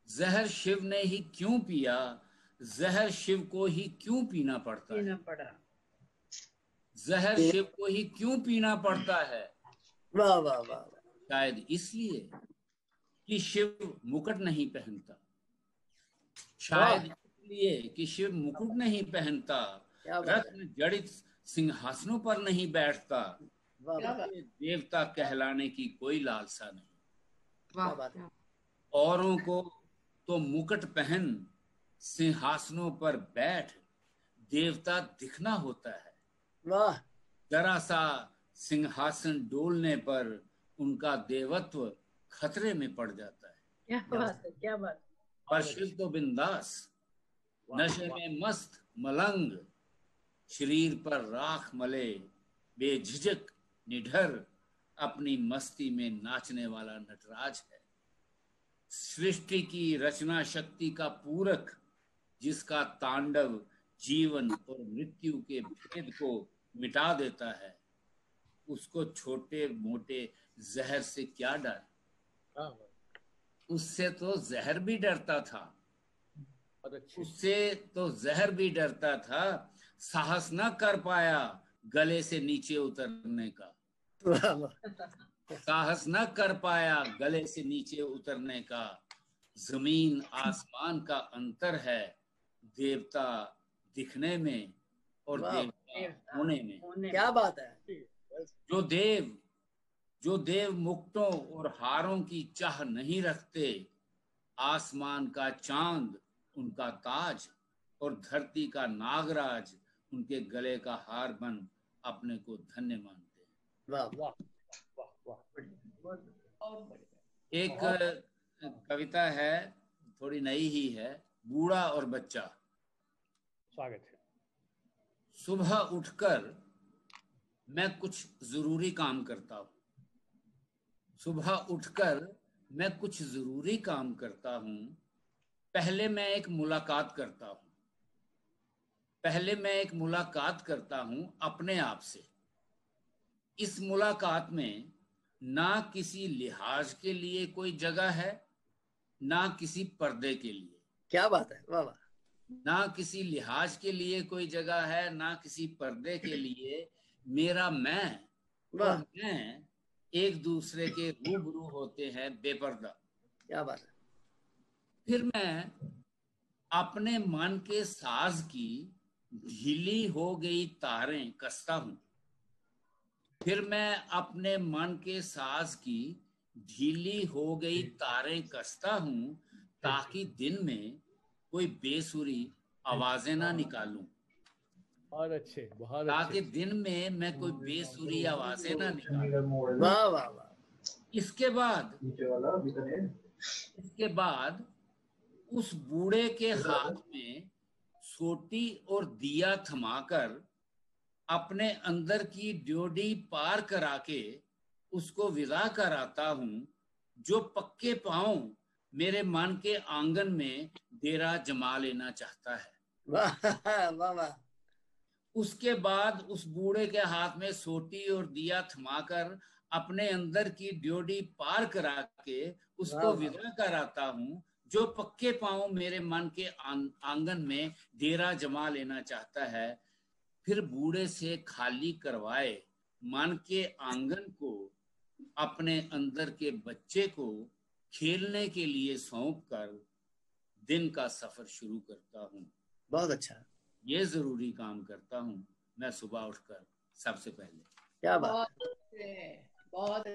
जहर शिव ने ही क्यों पिया? जहर शिव को ही क्यों पीना पड़ता है? जहर शिव को ही क्यों पीना पड़ता है? वाह वाह वाह। शायद इसलिए कि शिव मुकुट नहीं पहनता। शायद इसलिए कि शिव मुकुट नहीं पहनता, रत्न जड़ित सिंहासनों पर नहीं बैठता, देवता कहलाने की कोई लालसा नहीं। औरों को तो मुकुट पहन सिंहासनों पर बैठ देवता दिखना होता है। वाह। जरा सा सिंहासन डोलने पर उनका देवत्व खतरे में पड़ जाता है। क्या बात है, क्या बात। पर शिव तो बिंदास, नशे में मस्त मलंग, शरीर पर राख मले, बेझिझक निडर, अपनी मस्ती में नाचने वाला नटराज है। सृष्टि की रचना शक्ति का पूरक, जिसका तांडव जीवन और मृत्यु के भेद को मिटा देता है, उसको छोटे मोटे जहर से क्या डर? उससे तो जहर भी डरता था, उससे तो जहर भी डरता था। साहस न कर पाया गले से नीचे उतरने का, साहस न कर पाया गले से नीचे उतरने का। जमीन आसमान का अंतर है देवता दिखने में और देवता होने में। क्या बात है। जो देव मुक्तों और हारों की चाह नहीं रखते, आसमान का चांद उनका ताज और धरती का नागराज उनके गले का हार बन अपने को धन्य मानते हैं। वाह वाह वाह। एक कविता है, थोड़ी नई ही है, बूढ़ा और बच्चा। स्वागत है। सुबह उठकर मैं कुछ जरूरी काम करता हूँ। सुबह उठकर मैं कुछ जरूरी काम करता हूँ। पहले मैं एक मुलाकात करता हूँ। पहले मैं एक मुलाकात करता हूँ अपने आप से। इस मुलाकात में ना किसी लिहाज के लिए कोई जगह है, ना किसी पर्दे के लिए। क्या बात है, वाह वाह। ना किसी लिहाज के लिए कोई जगह है, ना किसी पर्दे के लिए। मेरा मैं और मैं एक दूसरे के रूबरू होते हैं बेपर्दा। क्या बात है। फिर मैं अपने मन के साज की ढीली हो गई तारें कसता हूँ। फिर मैं अपने मन के साज की ढीली हो गई तारें कसता हूँ, ताकि दिन में कोई बेसुरी आवाजें ना निकालूं। बहुत अच्छे, बहुत ताकि दिन में मैं कोई बेसुरी आवाजें ना निकालूं। वाह वाह वाह। इसके बाद उस बूढ़े के हाथ में सोटी और दिया थमाकर अपने अंदर की ड्योढ़ी पार करा के उसको विदा कराता हूँ, जो पक्के पांव मेरे मन के आंगन में डेरा जमा लेना चाहता है। वाह वाह वाह। उसके बाद उस बूढ़े के हाथ में सोटी और दिया थमाकर अपने अंदर की ड्योढ़ी पार करा के उसको विदा कराता हूँ, जो पक्के पांव मेरे मन के आंगन में डेरा जमा लेना चाहता है। फिर बूढ़े से खाली करवाए मन के आंगन को अपने अंदर के बच्चे को खेलने के लिए सौंप कर दिन का सफर शुरू करता हूँ। बहुत अच्छा। ये जरूरी काम करता हूँ मैं सुबह उठकर सबसे पहले। क्या बात है। बहुत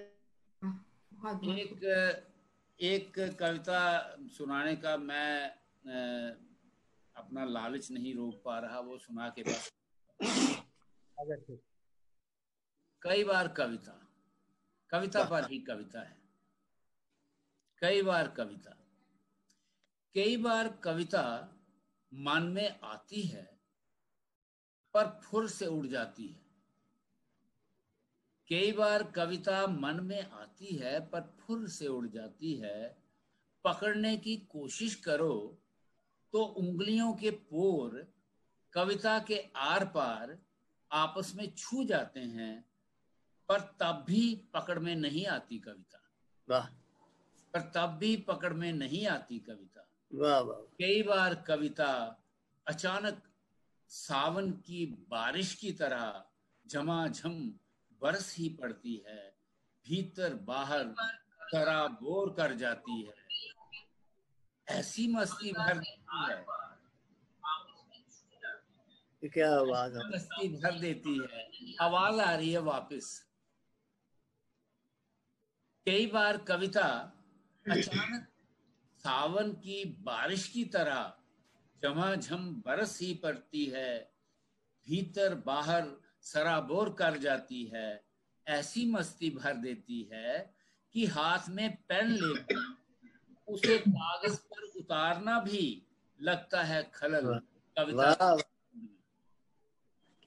एक कविता सुनाने का मैं अपना लालच नहीं रोक पा रहा, वो सुना के बस। कई बार कविता पर ही कविता है। कई बार कविता मन में आती है पर फुर से उड़ जाती है। कई बार कविता मन में आती है पर फुर से उड़ जाती है। पकड़ने की कोशिश करो तो उंगलियों के पोर कविता के आर पार आपस में छू जाते हैं, पर तब भी पकड़ में नहीं आती कविता। वाह। पर तब भी पकड़ में नहीं आती कविता। वाह वाह। कई बार कविता अचानक सावन की बारिश की तरह झमाझम बरस ही पड़ती है, भीतर बाहर सराबोर कर जाती है। ऐसी मस्ती भर देती है, क्या बात है। मस्ती भर देती है। आवाज आ रही है वापस। कई बार कविता अचानक सावन की बारिश की तरह झमाझम बरस ही पड़ती है, भीतर बाहर सराबोर कर जाती है। ऐसी मस्ती भर देती है कि हाथ में पेन लेकर उसे कागज पर उतारना भी लगता है खलल कविता।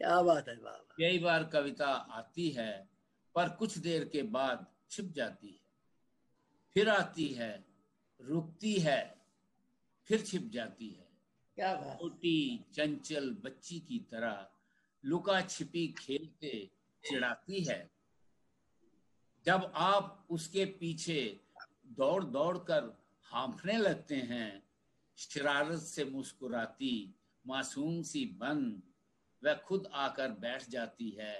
क्या बात है। वाह। कई बार कविता आती है पर कुछ देर के बाद छिप जाती है, फिर आती है, रुकती है, फिर छिप जाती है। क्या बात। छोटी चंचल बच्ची की तरह लुका छिपी खेलते चिढ़ाती है। जब आप उसके पीछे दौड़ दौड़ कर हाँफने लगते हैं, शरारत से मुस्कुराती मासूम सी बन वह खुद आकर बैठ जाती है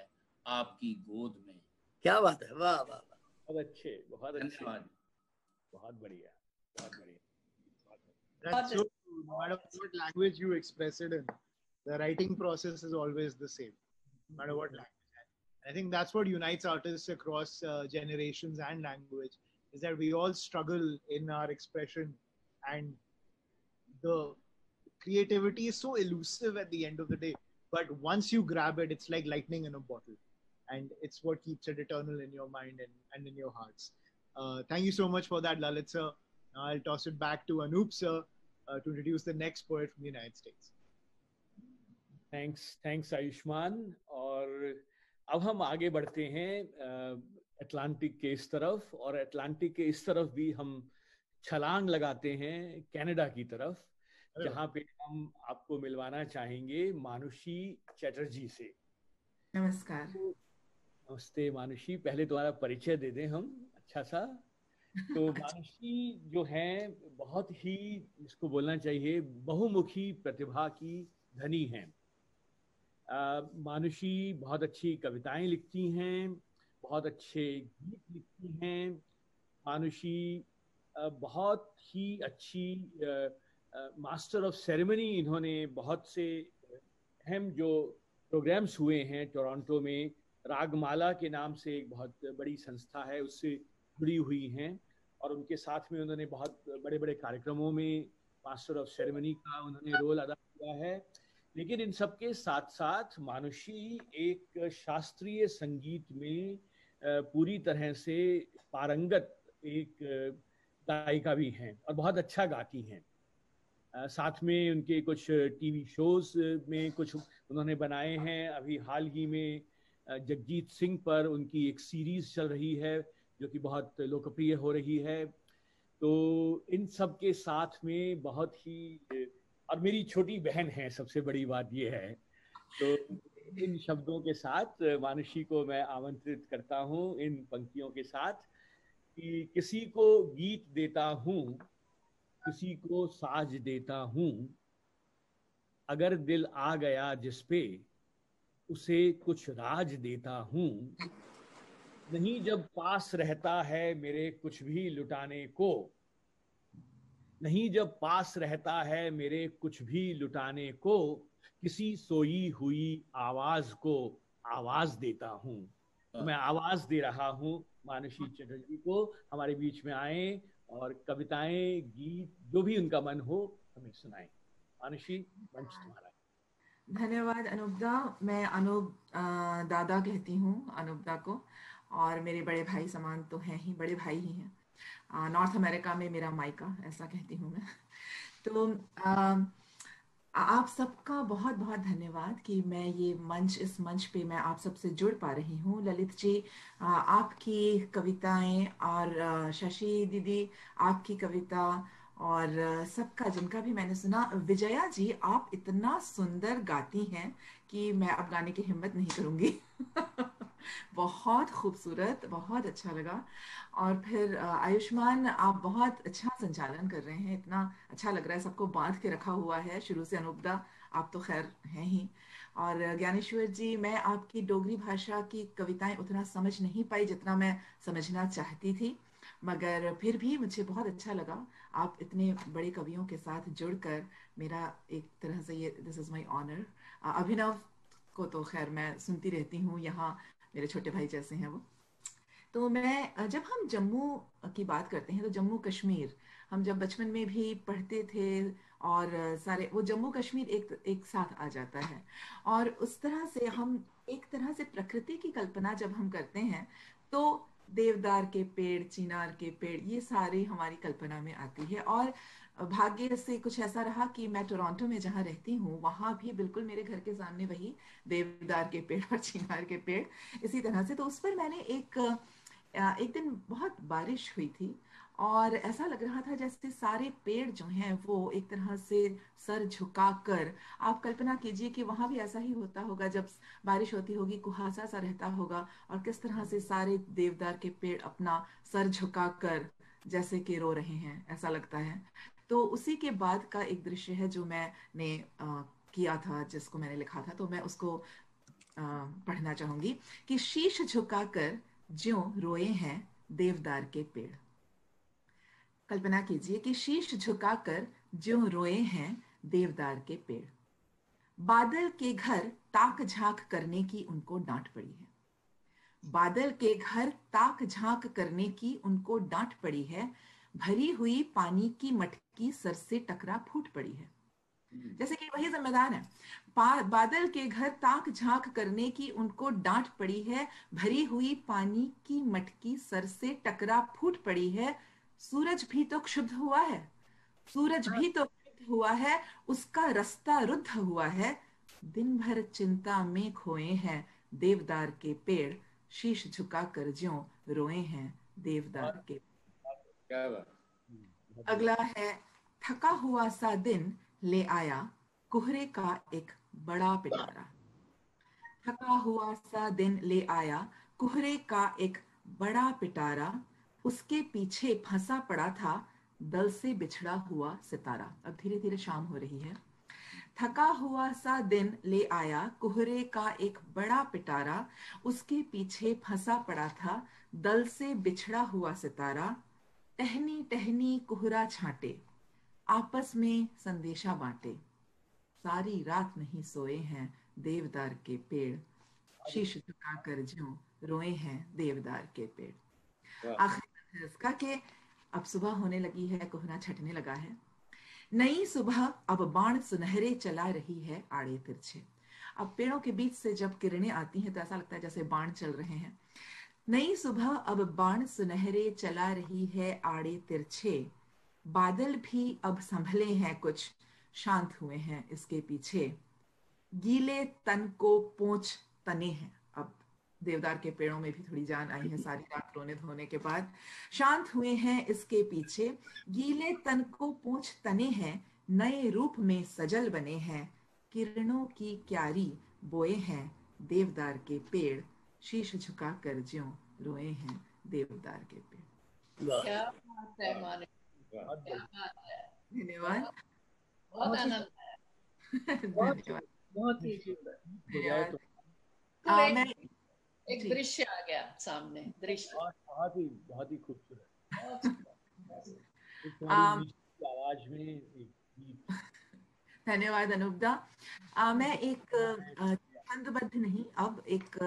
आपकी गोद में। क्या बात है, वाह वाह वाह, बहुत अच्छे, बहुत अच्छे, धन्यवाद, बहुत बढ़िया, बहुत बढ़िया। That's so true. No matter what language you express it in, the writing process is always the same, no matter what language. I think that's what unites artists across generations and language, is that we all struggle in our expression, and the creativity is so elusive at the end of the day. But once you grab it, it's like lightning in a bottle, and it's what keeps it eternal in your mind and in your hearts. Thank you so much for that, Lalit sir. Now I'll toss it back to Anup sir to introduce the next poet from the United States. Thanks Ayushman. और अब हम आगे बढ़ते हैं अटलांटिक के इस तरफ, और अटलांटिक के इस तरफ भी हम छलांग लगाते हैं कनाडा की तरफ, जहाँ पे हम आपको मिलवाना चाहेंगे मानुषी चैटर्जी से। नमस्कार। नमस्ते मानुषी, पहले तुम्हारा परिचय दे दें हम अच्छा सा। तो मानुषी जो है बहुत ही, इसको बोलना चाहिए, बहुमुखी प्रतिभा की धनी हैं। मानुषी बहुत अच्छी कविताएं लिखती हैं, बहुत अच्छे गीत लिखती हैं। मानुषी बहुत ही अच्छी मास्टर ऑफ सेरेमनी, इन्होंने बहुत से अहम जो प्रोग्राम्स हुए हैं टोरंटो में, रागमाला के नाम से एक बहुत बड़ी संस्था है, उससे जुड़ी हुई हैं, और उनके साथ में उन्होंने बहुत बड़े बड़े कार्यक्रमों में मास्टर ऑफ सेरेमनी का उन्होंने रोल अदा किया है। लेकिन इन सब के साथ साथ मानुषी एक शास्त्रीय संगीत में पूरी तरह से पारंगत एक गायिका भी हैं, और बहुत अच्छा गाती हैं। साथ में उनके कुछ टीवी शोज में कुछ उन्होंने बनाए हैं। अभी हाल ही में जगजीत सिंह पर उनकी एक सीरीज चल रही है जो कि बहुत लोकप्रिय हो रही है। तो इन सब के साथ में बहुत ही, और मेरी छोटी बहन है, सबसे बड़ी बात ये है। तो इन शब्दों के साथ मानुषी को मैं आमंत्रित करता हूँ इन पंक्तियों के साथ कि किसी को गीत देता हूँ, किसी को साज देता हूँ, अगर दिल आ गया जिस पे उसे कुछ राज देता हूँ, नहीं जब पास रहता है मेरे कुछ भी लुटाने को, नहीं जब पास रहता है मेरे कुछ भी लुटाने को, किसी सोई हुई आवाज को आवाज देता हूँ। तो मैं आवाज दे रहा हूँ मानुषी चैटर्जी को, हमारे बीच में आए और कविताएं, गीत, जो भी उनका मन हो हमें सुनाएं। मानुषी, मंच तुम्हारा। धन्यवाद अनुपदा। मैं अनुप दादा कहती हूँ अनुपदा को, और मेरे बड़े भाई समान तो हैं ही, बड़े भाई ही हैं। नॉर्थ अमेरिका में मेरा मायका, ऐसा कहती हूँ मैं। तो आप सबका बहुत बहुत धन्यवाद कि मैं ये मंच, इस मंच पे मैं आप सबसे जुड़ पा रही हूँ। ललित जी, आपकी कविताएं, और शशि दीदी आपकी कविता, और सबका जिनका भी मैंने सुना। विजया जी, आप इतना सुंदर गाती हैं कि मैं अब गाने की हिम्मत नहीं करूँगी। बहुत खूबसूरत, बहुत अच्छा लगा। और फिर आयुष्मान, आप बहुत अच्छा संचालन कर रहे हैं, इतना अच्छा लग रहा है, सबको बांध के रखा हुआ है शुरू से। अनुपदा, आप तो खैर हैं ही। और ज्ञानेश्वर जी, मैं आपकी डोगरी भाषा की कविताएं उतना समझ नहीं पाई जितना मैं समझना चाहती थी, मगर फिर भी मुझे बहुत अच्छा लगा। आप इतने बड़े कवियों के साथ जुड़कर, मेरा एक तरह से ये, दिस इज़ माय ऑनर। अभिनव को तो खैर मैं सुनती रहती हूँ, यहाँ मेरे छोटे भाई जैसे हैं वो। तो मैं, जब हम जम्मू की बात करते हैं तो जम्मू कश्मीर, हम जब बचपन में भी पढ़ते थे, और सारे वो जम्मू कश्मीर एक साथ आ जाता है। और उस तरह से हम एक तरह से प्रकृति की कल्पना जब हम करते हैं तो देवदार के पेड़, चिनार के पेड़, ये सारे हमारी कल्पना में आती है। और भाग्य से कुछ ऐसा रहा कि मैं टोरंटो में जहाँ रहती हूँ, वहाँ भी बिल्कुल मेरे घर के सामने वही देवदार के पेड़ और चिनार के पेड़, इसी तरह से। तो उस पर मैंने एक दिन बहुत बारिश हुई थी, और ऐसा लग रहा था जैसे सारे पेड़ जो हैं वो एक तरह से सर झुकाकर, आप कल्पना कीजिए कि वहाँ भी ऐसा ही होता होगा, जब बारिश होती होगी कुहासा सा रहता होगा, और किस तरह से सारे देवदार के पेड़ अपना सर झुकाकर जैसे कि रो रहे हैं, ऐसा लगता है। तो उसी के बाद का एक दृश्य है जो मैंने किया था, जिसको मैंने लिखा था, तो मैं उसको पढ़ना चाहूंगी कि शीश झुकाकर ज्यों रोए हैं देवदार के पेड़। कल्पना कीजिए कि शीश झुकाकर ज्यों रोए हैं देवदार के पेड़। बादल के घर ताक झांक करने की उनको डांट पड़ी है। बादल के घर ताक झांक करने की उनको डांट पड़ी है। भरी हुई पानी की मटकी सर से टकरा फूट पड़ी है। जैसे कि वही जिम्मेदार है। बादल के घर ताक झांक करने की उनको डांट पड़ी है। भरी हुई पानी की मटकी सर से टकरा फूट पड़ी है। सूरज भी तो क्षुब्ध हुआ है, सूरज भी तो क्षुब्ध हुआ है, उसका रास्ता रुद्ध हुआ है। दिन भर चिंता में खोए हैं देवदार के पेड़। शीश झुकाकर ज्यों रोए हैं देवदार के। अगला है, थका हुआ सा दिन ले आया कोहरे का एक बड़ा पिटारा। थका हुआ सा दिन ले आया कोहरे का एक बड़ा पिटारा। उसके पीछे फंसा पड़ा था दल से बिछड़ा हुआ सितारा। अब धीरे धीरे शाम हो रही है। थका हुआ सा दिन ले आया कोहरे का एक बड़ा पिटारा। उसके पीछे फंसा पड़ा था दल से बिछड़ा हुआ सितारा। टहनी टहनी कोहरा छांटे, आपस में संदेशा बांटे। सारी रात नहीं सोए हैं देवदार के पेड़। शीश झुकाकर ज्यों रोए हैं देवदार के पेड़। आखिरी इसका कि अब सुबह होने लगी है, कोहरा छटने लगा है। नई सुबह अब बाण सुनहरे चला रही है आड़े तिरछे। अब पेड़ों के बीच से जब किरणें आती हैं तो ऐसा लगता है जैसे बाण चल रहे हैं। नई सुबह अब बाण सुनहरे चला रही है आड़े तिरछे। बादल भी अब संभले हैं कुछ, शांत हुए हैं इसके पीछे। गीले तन को पोंछ तने हैं। अब देवदार के पेड़ों में भी थोड़ी जान आई है सारी रात रोने धोने के बाद। शांत हुए हैं इसके पीछे। गीले तन को पोंछ तने हैं, नए रूप में सजल बने हैं। किरणों की क्यारी बोए हैं देवदार के पेड़। शीश झुका कर ज्यों रोए हैं देवदार के पेड़। क्या बात है माने, क्या बात है। धन्यवाद। बहुत आनंद आया। धन्यवाद। बहुत ही सुंदर। धन्यवाद। मैं एक दृश्य आ गया सामने, दृश्य बहुत ही खूबसूरत आवाज में। धन्यवाद अनुपदा। मैं एक छंदबद्ध नहीं, अब एक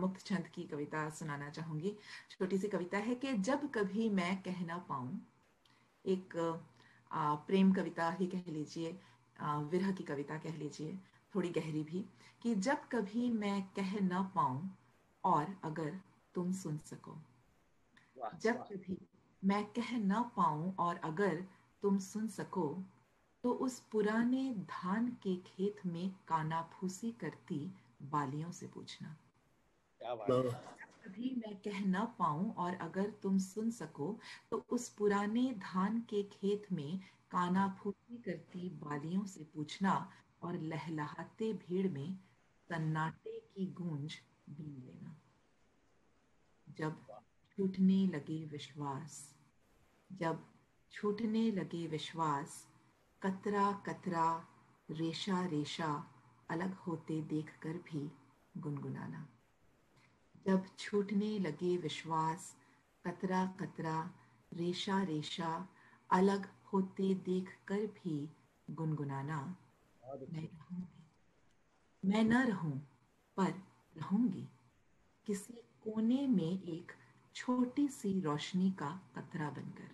मुक्त छंद की कविता सुनाना चाहूंगी। छोटी सी कविता है कि जब कभी मैं कह ना पाऊं। एक प्रेम कविता ही कह लीजिए, विरह की कविता कह लीजिए, थोड़ी गहरी भी, कि जब कभी मैं कह ना पाऊं और अगर तुम सुन सको। जब कभी मैं कह ना पाऊं और अगर तुम सुन सको, तो उस पुराने धान के खेत में कानाफूसी करती बालियों से पूछना। कभी मैं कह ना पाऊं और अगर तुम सुन सको, तो उस पुराने धान के खेत में कानाफूसी करती बालियों से पूछना। और लहलहाते भीड़ में सन्नाटे की गूंज बीन लेना। जब छूटने लगे विश्वास, जब छूटने लगे विश्वास, कतरा कतरा रेशा रेशा अलग होते देखकर भी गुनगुनाना। जब छूटने लगे विश्वास, कतरा कतरा रेशा रेशा अलग होते देखकर भी गुनगुनाना। मैं न रहूं पर रहूंगी, किसी कोने में एक छोटी सी रोशनी का कतरा बनकर।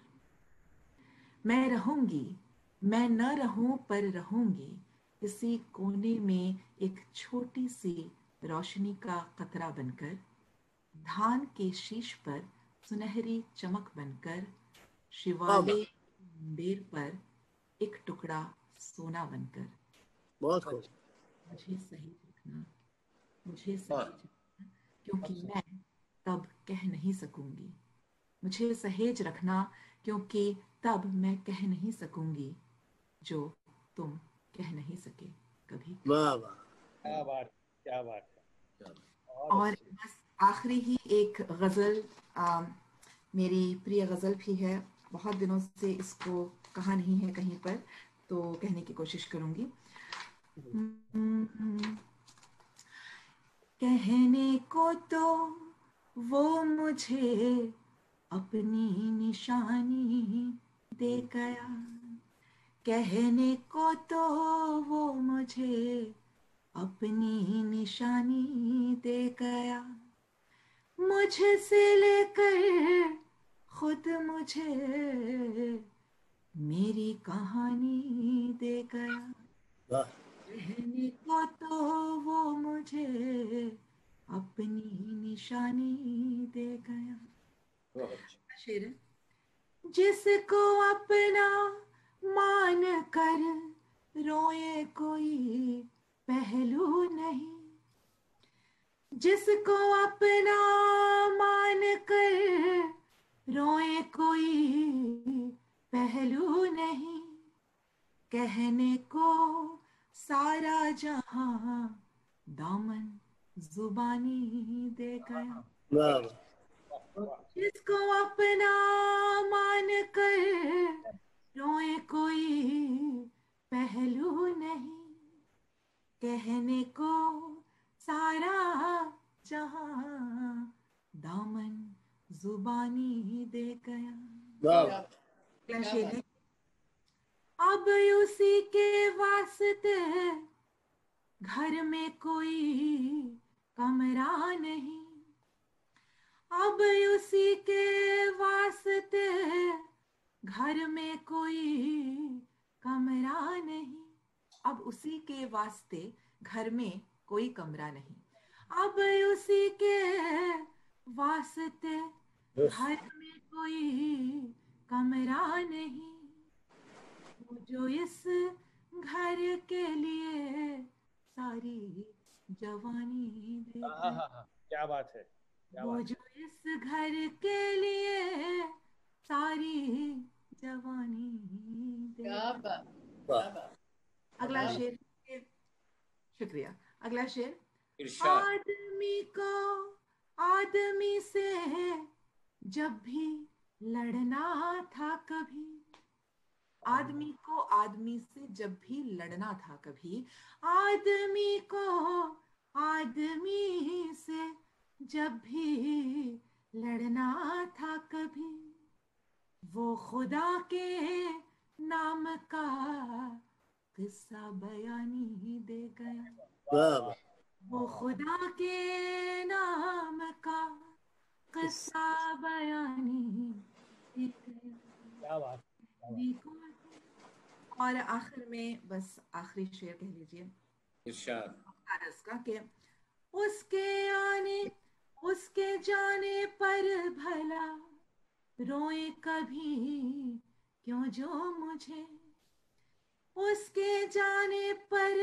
मैं रहूंगी, मैं न रहूं पर रहूंगी, किसी कोने में एक छोटी सी रोशनी का कतरा बनकर। धान के शीश पर सुनहरी चमक बनकर, शिवालय मंदिर पर एक टुकड़ा सोना बनकर। बहुत खूब। मुझे सही रखना, मुझे सही रखना, क्योंकि मैं तब कह नहीं सकूंगी। मुझे सहेज रखना, क्योंकि तब मैं कह नहीं सकूंगी जो तुम कह नहीं सके कभी। वाह वाह, क्या बात, क्या बात है। और बस आखिरी ही एक गजल, मेरी प्रिय गजल भी है, बहुत दिनों से इसको कहा नहीं है कहीं पर, तो कहने की कोशिश करूंगी। कहने को तो वो मुझे अपनी निशानी दे गया, कहने को तो वो मुझे अपनी निशानी दे गया, मुझसे लेकर खुद मुझे मेरी कहानी दे गया, कहने को तो वो मुझे अपनी निशानी दे गया। शेर है। जिसको अपना मान कर रोए कोई पहलू नहीं, जिसको अपना मान कर रोए कोई पहलू नहीं, कहने को सारा जहां दामन जुबानी दे गया, जिसको अपना मान कर रोए कोई पहलू नहीं, कहने को सारा जहां दामन जुबानी दे गया। अब उसी के वास्ते घर में कोई कमरा नहीं, अब उसी के वास्ते घर में कोई कमरा नहीं, अब उसी के वास्ते घर में कोई कमरा नहीं, अब उसी के वास्ते घर में कोई कमरा नहीं, वो जो इस घर के लिए सारी जवानी दे गया। क्या बात है, वो जो इस घर के लिए सारी जवानी दे गया। अगला शेर, शुक्रिया। अगला शेर, आदमी को आदमी से जब भी लड़ना था कभी, आदमी को आदमी से जब भी लड़ना था कभी, आदमी को आदमी से जब भी लड़ना था कभी, वो खुदा के नाम का किस्सा बयानी दे गया, वो खुदा के नाम का किस्सा बयानी दे गया। और आखिर में बस आखिरी शेर कह लीजिए इरशाद का कि उसके आने उसके जाने पर भला रोए कभी क्यों जो मुझे, उसके जाने पर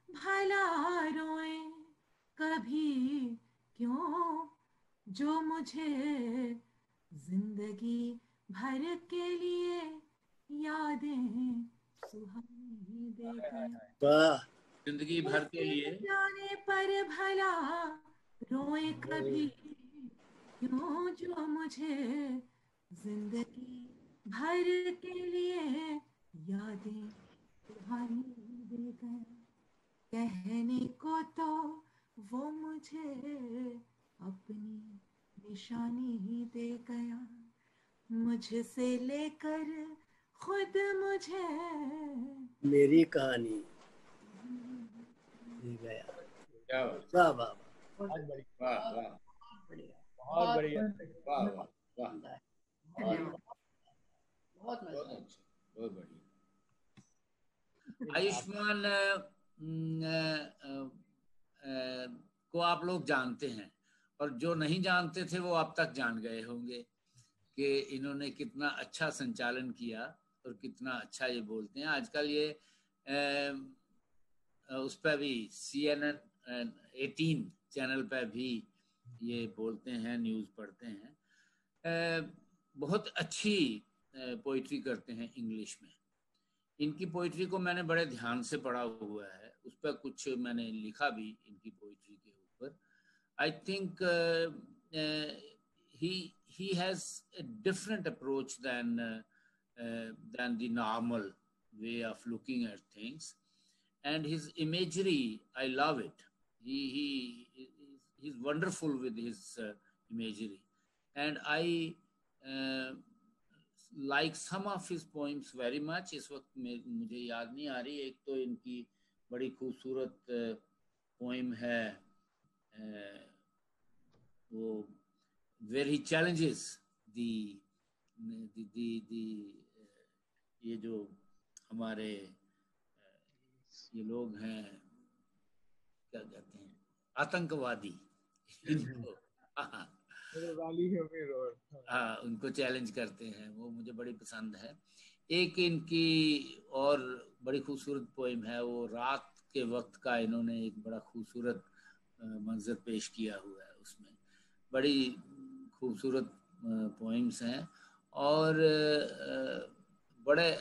भला रोए कभी क्यों जो मुझे, जिंदगी भर के लिए यादें सुहानी दे गया, जिंदगी भर के लिए जाने पर भला रोए कभी क्यों जो मुझे, जिंदगी भर के लिए यादें सुहानी दे गया, कहने को तो वो मुझे अपनी निशानी दे गया, मुझसे लेकर खुद मुझे मेरी कहानी दे गया। वाह वाह बहुत बढ़िया, बहुत बढ़िया, वाह वाह वाह, बहुत बढ़िया। आयुष्मान को आप लोग जानते हैं, और जो नहीं जानते थे वो अब तक जान गए होंगे कि इन्होंने कितना अच्छा संचालन किया और कितना अच्छा ये बोलते हैं। आजकल ये उस पर भी CNN 18 चैनल पर भी ये बोलते हैं, न्यूज़ पढ़ते हैं। बहुत अच्छी पोइट्री करते हैं इंग्लिश में। इनकी पोइट्री को मैंने बड़े ध्यान से पढ़ा हुआ है, उस पर कुछ मैंने लिखा भी इनकी पोइट्री के ऊपर। I think he has a different approach than the normal way of looking at things, and his imagery, I love it. He's wonderful with his imagery, and I like some of his poems very much. इस वक्त मुझे याद नहीं आ रही. एक तो इनकी बड़ी खूबसूरत पोएम है वो where he challenges the ये जो हमारे ये लोग हैं क्या कहते हैं आतंकवादी हाँ उनको चैलेंज करते हैं, वो मुझे बड़ी पसंद है. एक इनकी और बड़ी खूबसूरत पोएम है, वो रात के वक्त का इन्होंने एक बड़ा खूबसूरत मंजर पेश किया हुआ है. उसमें बड़ी खूबसूरत पोएम्स हैं और बड़ी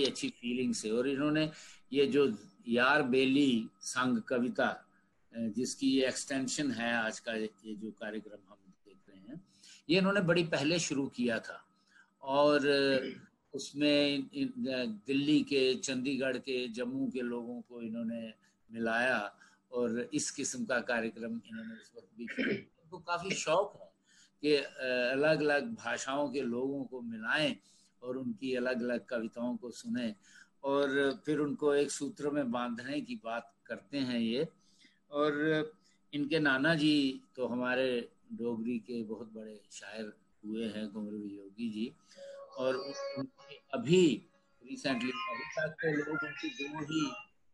अच्छी फीलिंग्स है. और इन्होंने ये जो यार बेली संग कविता जिसकी ये एक्सटेंशन है आज का ये जो कार्यक्रम हम देख रहे हैं, ये इन्होंने बड़ी पहले शुरू किया था और उसमें दिल्ली के, चंडीगढ़ के, जम्मू के लोगों को इन्होंने मिलाया और इस किस्म का कार्यक्रम इन्होंने इस वक्त भी किया. तो काफी शौक है कि अलग अलग भाषाओं के लोगों को मिलाएं और उनकी अलग अलग कविताओं को सुने और फिर उनको एक सूत्र में बांधने की बात करते हैं ये. और इनके नाना जी तो हमारे डोगरी के बहुत बड़े शायर हुए हैं, कुंवर वियोगी जी, और अभी रिसेंटली अभी तक तो लोग उनकी दो ही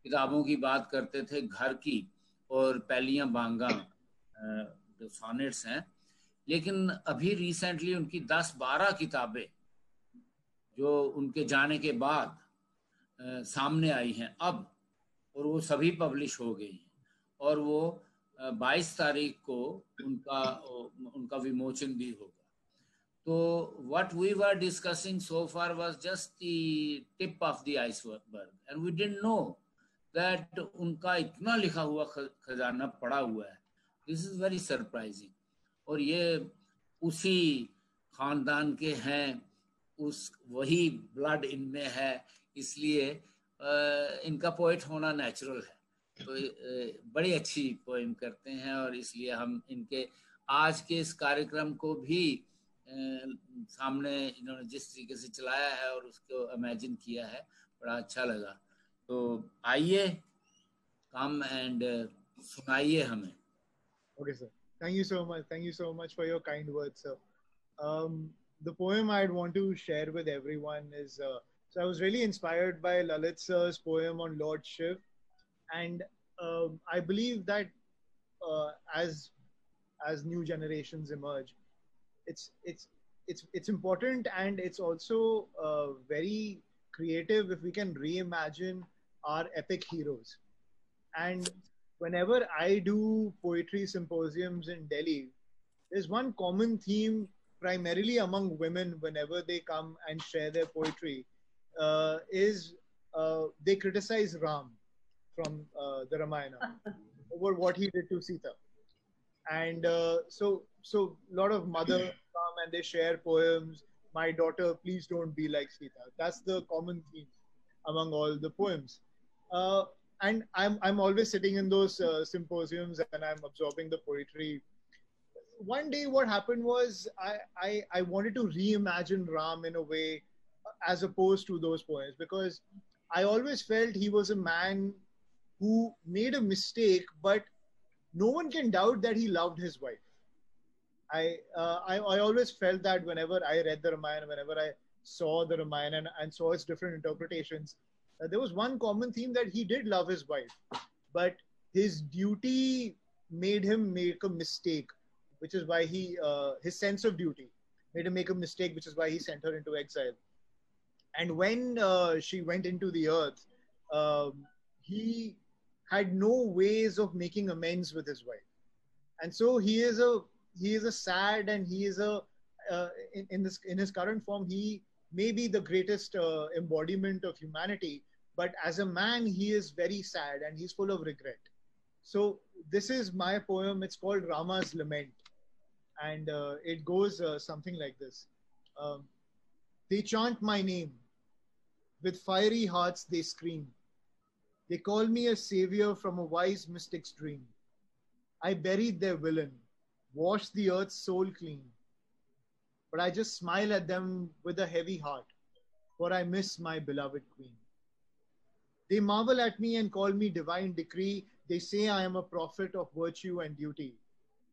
किताबों की बात करते थे, घर की और पहलियां बांगा जो सॉनेट्स हैं, लेकिन अभी रिसेंटली उनकी 10-12 किताबें जो उनके जाने के बाद सामने आई हैं अब, और वो सभी पब्लिश हो गई हैं और वो 22 तारीख को उनका विमोचन भी होगा. तो what we were discussing so far was just the tip of the iceberg, and we didn't know that उनका इतना लिखा हुआ खजाना पड़ा हुआ है. This is very surprising. और ये उसी खानदान के हैं, वही ब्लड इनमें है, इसलिए इनका पोएट होना नेचुरल है. तो बड़ी अच्छी पोएम करते हैं और इसलिए हम इनके आज के इस कार्यक्रम को भी सामने इन्होंने जिस तरीके से चलाया है और उसको इमेजिन किया है, बड़ा अच्छा लगा. तो आइए कम एंड सुनाइए हमें. Okay, sir. Thank you so much. Thank you so much for your kind words, sir. The poem I'd want to share with everyone is, so I was really inspired by Lalit sir's poem on Lord Shiv. And I believe that as new generations emerge, it's important, and it's also very creative if we can reimagine our epic heroes. And whenever I do poetry symposiums in Delhi, there's one common theme primarily among women whenever they come and share their poetry, is they criticize Ram from the Ramayana over what he did to Sita. And so a lot of mothers come and they share poems. My daughter, please don't be like Sita. That's the common theme among all the poems. And I'm always sitting in those symposiums and I'm absorbing the poetry. One day what happened was I wanted to reimagine Ram in a way as opposed to those poems, because I always felt he was a man who made a mistake, but no one can doubt that he loved his wife. I always felt that whenever I read the Ramayana, whenever I saw the Ramayana and saw its different interpretations, there was one common theme that he did love his wife, but his duty made him make a mistake, which is why his sense of duty made him make a mistake, which is why he sent her into exile. And when she went into the earth, he had no ways of making amends with his wife. And so he is a sad, and he is in his current form, he may be the greatest embodiment of humanity, but as a man, he is very sad and he's full of regret. So this is my poem. It's called Rama's Lament. And it goes something like this. They chant my name. With fiery hearts they scream. They call me a savior from a wise mystic's dream. I buried their villain, washed the earth's soul clean. But I just smile at them with a heavy heart, for I miss my beloved queen. They marvel at me and call me divine decree. They say I am a prophet of virtue and duty.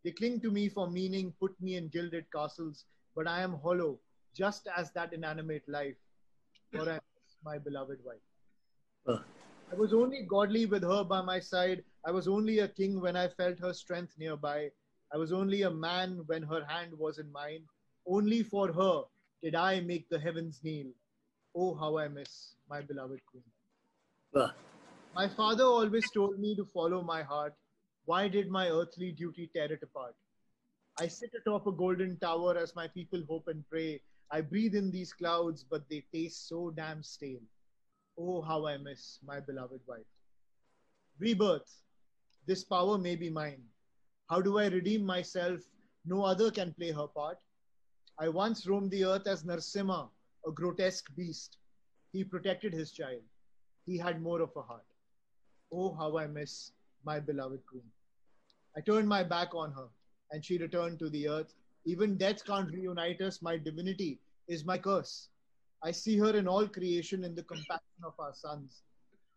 They cling to me for meaning, put me in gilded castles, but I am hollow, just as that inanimate life, for I miss my beloved wife. I was only godly with her by my side. I was only a king when I felt her strength nearby. I was only a man when her hand was in mine. Only for her did I make the heavens kneel. Oh, how I miss my beloved queen. My father always told me to follow my heart. Why did my earthly duty tear it apart? I sit atop a golden tower as my people hope and pray. I breathe in these clouds, but they taste so damn stale. Oh, how I miss my beloved wife. Rebirth. This power may be mine. How do I redeem myself? No other can play her part. I once roamed the earth as Narsimha, a grotesque beast. He protected his child. He had more of a heart. Oh, how I miss my beloved queen. I turned my back on her, and she returned to the earth. Even death can't reunite us. My divinity is my curse. I see her in all creation in the compassion of our sons.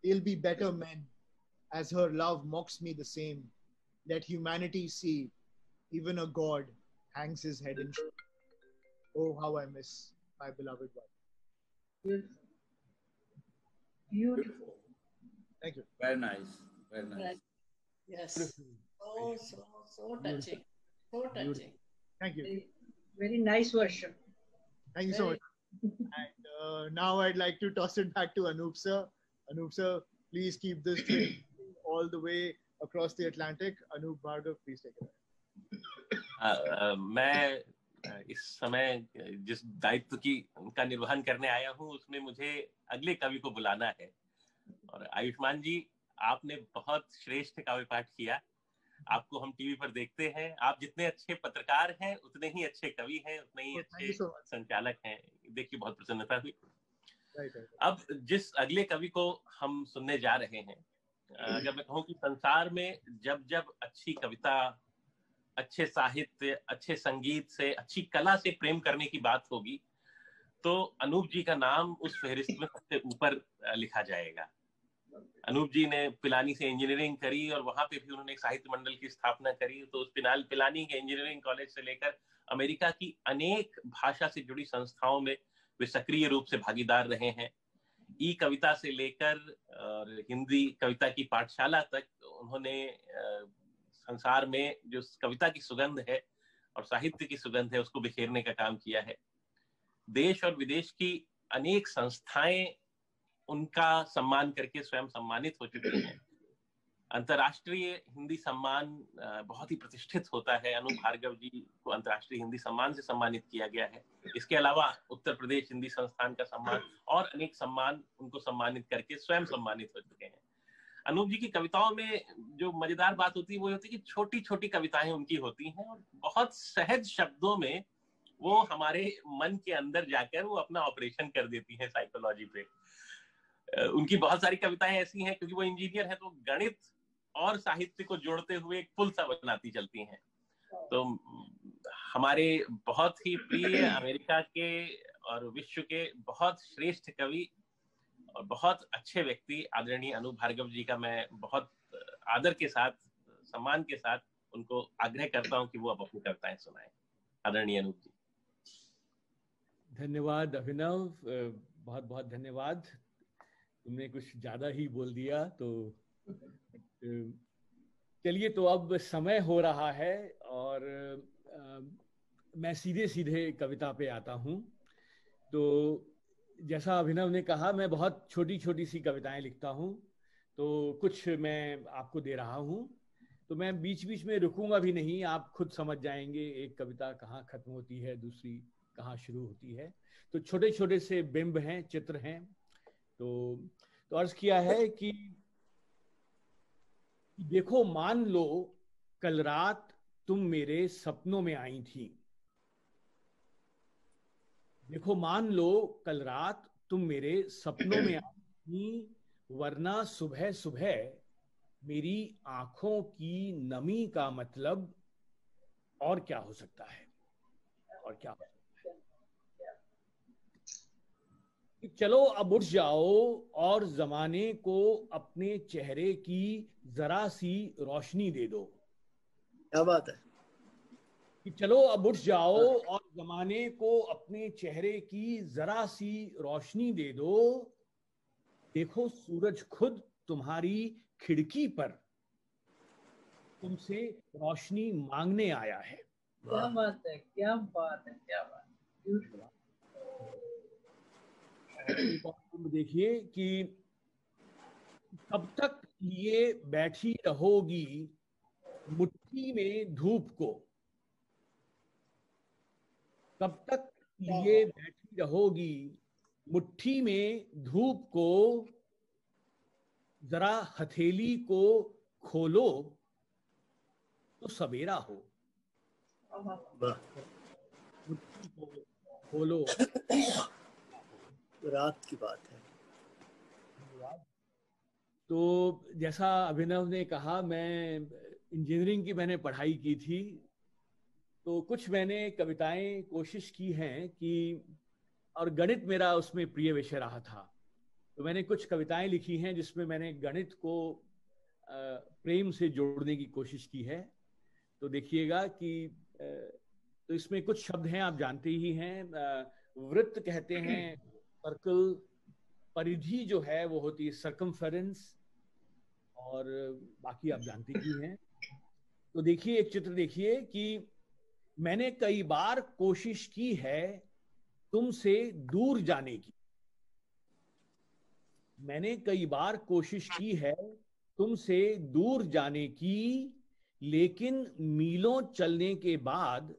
They'll be better men, as her love mocks me the same. Let humanity see, even a god hangs his head in shame. Oh, how I miss my beloved wife. Beautiful. Thank you. Very nice. Very nice. Right. Yes. So touching. So touching. Thank you. Very nice version. Thank you so much. And now I'd like to toss it back to Anup sir. Anup sir, please keep this train all the way across the Atlantic. Anup Bhargav, please take it. मैं इस समय जिस दायित्व का निर्वहन करने आया हूँ उसमें मुझे अगले कवि को बुलाना है। और आयुष्मान जी, आपने बहुत श्रेष्ठ काव्य पाठ किया। आपको हम टीवी पर देखते हैं। आप जितने अच्छे पत्रकार हैं उतने ही अच्छे कवि हैं, उतने ही अच्छे संचालक हैं। देख के बहुत प्रसन्नता हुई। अब जिस अगले कवि को हम सुनने जा रहे हैं, अगर मैं कहूँ कि संसार में जब जब अच्छी कविता, अच्छे साहित्य, अच्छे संगीत से, अच्छी कला से प्रेम करने की बात होगी तो अनूप जी का नाम उस फहरिस्त में सबसे ऊपर लिखा जाएगा। अनूप जी ने पिलानी से इंजीनियरिंग करी और वहां पे भी उन्होंने एक साहित्य मंडल की स्थापना करी। तो उस पिलानी के इंजीनियरिंग कॉलेज से लेकर अमेरिका की अनेक भाषा से जुड़ी संस्थाओं में वे सक्रिय रूप से भागीदार रहे हैं। ई कविता से लेकर और हिंदी कविता की पाठशाला तक उन्होंने संसार में जो कविता की सुगंध है और साहित्य की सुगंध है उसको बिखेरने का काम किया है। देश और विदेश की अनेक संस्थाएं उनका सम्मान करके स्वयं सम्मानित हो चुकी हैं। अंतर्राष्ट्रीय हिंदी सम्मान बहुत ही प्रतिष्ठित होता है। अनूप भार्गव जी को अंतर्राष्ट्रीय हिंदी सम्मान से सम्मानित किया गया है। इसके अलावा उत्तर प्रदेश हिंदी संस्थान का सम्मान और अनेक सम्मान उनको सम्मानित करके स्वयं सम्मानित हो चुके हैं। अनूप जी की कविताओं में जो मजेदार बात होती है वो होती है कि छोटी छोटी कविताएं उनकी होती हैं और बहुत सहज शब्दों में वो हमारे मन के अंदर जाकर वो अपना ऑपरेशन कर देती हैं साइकोलॉजी पे। उनकी बहुत सारी कविताएं ऐसी हैं क्योंकि वो इंजीनियर हैं तो गणित और साहित्य को जोड़ते हुए एक पुल सा बनाती चलती हैं। तो हमारे बहुत ही प्रिय अमेरिका के और विश्व के बहुत श्रेष्ठ कवि और बहुत अच्छे व्यक्ति आदरणीय अनूप भार्गव जी का मैं बहुत आदर के साथ, सम्मान के साथ उनको आग्रह करता हूं कि वो अब अपनी कविताएं सुनाएं। आदरणीय अनूप जी। धन्यवाद अभिनव, बहुत बहुत धन्यवाद। तुमने कुछ ज्यादा ही बोल दिया। तो चलिए, तो अब समय हो रहा है और मैं सीधे सीधे कविता पे आता हूँ। तो जैसा अभिनव ने कहा, मैं बहुत छोटी छोटी सी कविताएं लिखता हूँ, तो कुछ मैं आपको दे रहा हूँ। तो मैं बीच बीच में रुकूंगा भी नहीं, आप खुद समझ जाएंगे एक कविता कहाँ खत्म होती है, दूसरी कहाँ शुरू होती है। तो छोटे छोटे से बिंब हैं, चित्र हैं। तो अर्ज किया है कि देखो मान लो कल रात तुम मेरे सपनों में आई थी। देखो मान लो कल रात तुम मेरे सपनों में आई, वरना सुबह सुबह मेरी आंखों की नमी का मतलब और क्या हो सकता है, और क्या हो सकता है। चलो अब उठ जाओ और जमाने को अपने चेहरे की जरा सी रोशनी दे दो। क्या बात है। कि चलो अब उठ जाओ और जमाने को अपने चेहरे की जरा सी रोशनी दे दो। देखो सूरज खुद तुम्हारी खिड़की पर तुमसे रोशनी मांगने आया है। क्या बात है, क्या बात है, क्या बात है। एक और तुम देखिए कि कब तक लिए बैठी रहोगी मुट्ठी में धूप को, कब तक लिए बैठी रहोगी मुट्ठी में धूप को, जरा हथेली को खोलो तो सवेरा हो। मुट्ठी को खोलो, रात की बात है। तो जैसा अभिनव ने कहा, मैं इंजीनियरिंग की मैंने पढ़ाई की थी, तो कुछ मैंने कविताएं कोशिश की हैं कि, और गणित मेरा उसमें प्रिय विषय रहा था, तो मैंने कुछ कविताएं लिखी हैं जिसमें मैंने गणित को प्रेम से जोड़ने की कोशिश की है। तो देखिएगा कि तो इसमें कुछ शब्द हैं, आप जानते ही हैं। वृत्त कहते हैं सर्कल, परिधि जो है वो होती है सर्कमफेरेंस, और बाकी आप जानते ही हैं। तो देखिए एक चित्र देखिए कि मैंने कई बार कोशिश की है तुमसे दूर जाने की, मैंने कई बार कोशिश की है तुमसे दूर जाने की, लेकिन मीलों चलने के बाद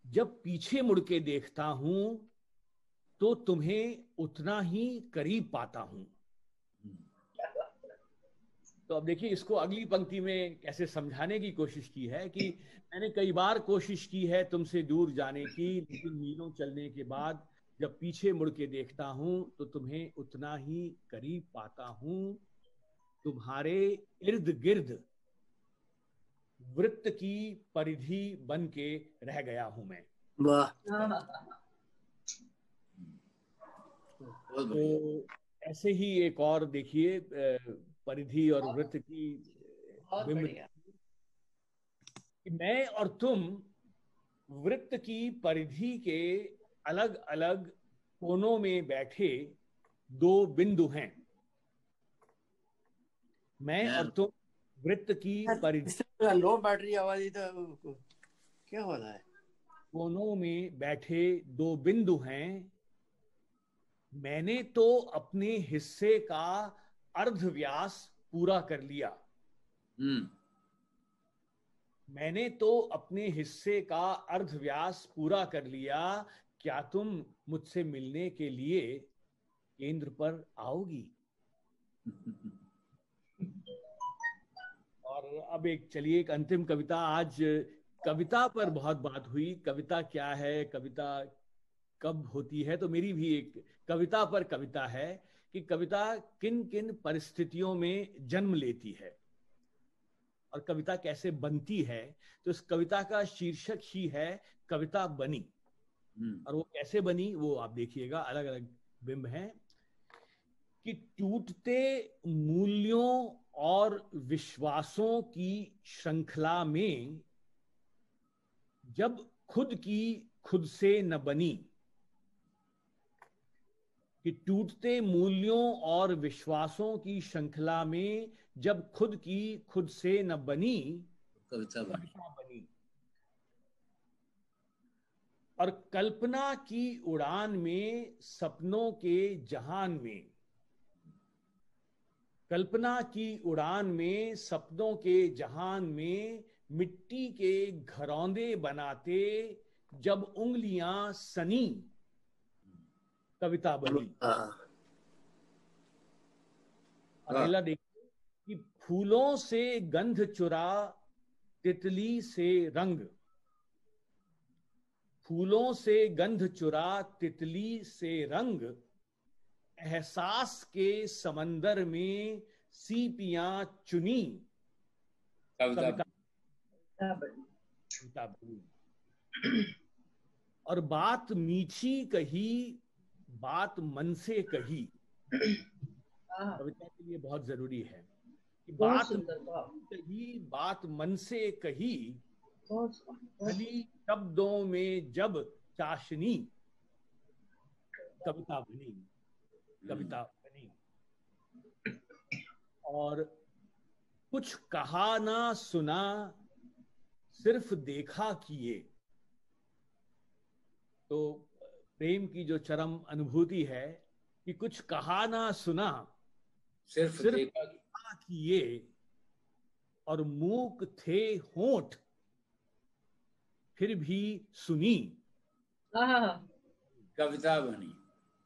जब पीछे मुड़ के देखता हूं तो तुम्हें उतना ही करीब पाता हूं। तो अब देखिए इसको अगली पंक्ति में कैसे समझाने की कोशिश की है कि मैंने कई बार कोशिश की है तुमसे दूर जाने की, लेकिन मीलों चलने के बाद जब पीछे मुड़ के देखता हूं तो तुम्हें उतना ही करीब पाता हूं। तुम्हारे इर्द गिर्द वृत्त की परिधि बन के रह गया हूं मैं। तो ऐसे ही एक और देखिए परिधि और वृत्त की बिंब, मैं और तुम वृत्त की परिधि के अलग अलग कोनों में बैठे दो बिंदु हैं। मैं और तुम वृत्त की परिधि, लो बैटरी आवाज तो क्या हो रहा है, कोनों में बैठे दो बिंदु हैं। मैंने तो अपने हिस्से का अर्धव्यास पूरा कर लिया। मैंने तो अपने हिस्से का अर्धव्यास पूरा कर लिया, क्या तुम मुझसे मिलने के लिए केंद्र पर आओगी? और अब चलिए एक अंतिम कविता। आज कविता पर बहुत बात हुई, कविता क्या है, कविता कब होती है, तो मेरी भी एक कविता पर कविता है कि कविता किन किन परिस्थितियों में जन्म लेती है और कविता कैसे बनती है। तो इस कविता का शीर्षक ही है कविता बनी, और वो कैसे बनी वो आप देखिएगा, अलग अलग बिंब हैं कि टूटते मूल्यों और विश्वासों की श्रृंखला में जब खुद की खुद से न बनी, कि टूटते मूल्यों और विश्वासों की श्रृंखला में जब खुद की खुद से न बनी, कविता बनी। और कल्पना की उड़ान में सपनों के जहान में, कल्पना की उड़ान में सपनों के जहान में मिट्टी के घरौंदे बनाते जब उंगलियां सनी, कविता बनी। अगला देखिए कि फूलों से गंध चुरा तितली से रंग, फूलों से गंध चुरा तितली से रंग, एहसास के समंदर में सीपियां चुनी, कविता बनी। और बात मीठी कही, बात मन से कही, कविता के लिए बहुत जरूरी है कि बात कही, बात मन से कही, भली शब्दों में जब चाशनी, कविता बनी, कविता बनी। और कुछ कहा ना सुना, सिर्फ देखा किए। तो प्रेम की जो चरम अनुभूति है कि कुछ कहा ना सुना, सिर्फ देखा किए, और मूक थे होंठ फिर भी सुनी, कविता बनी,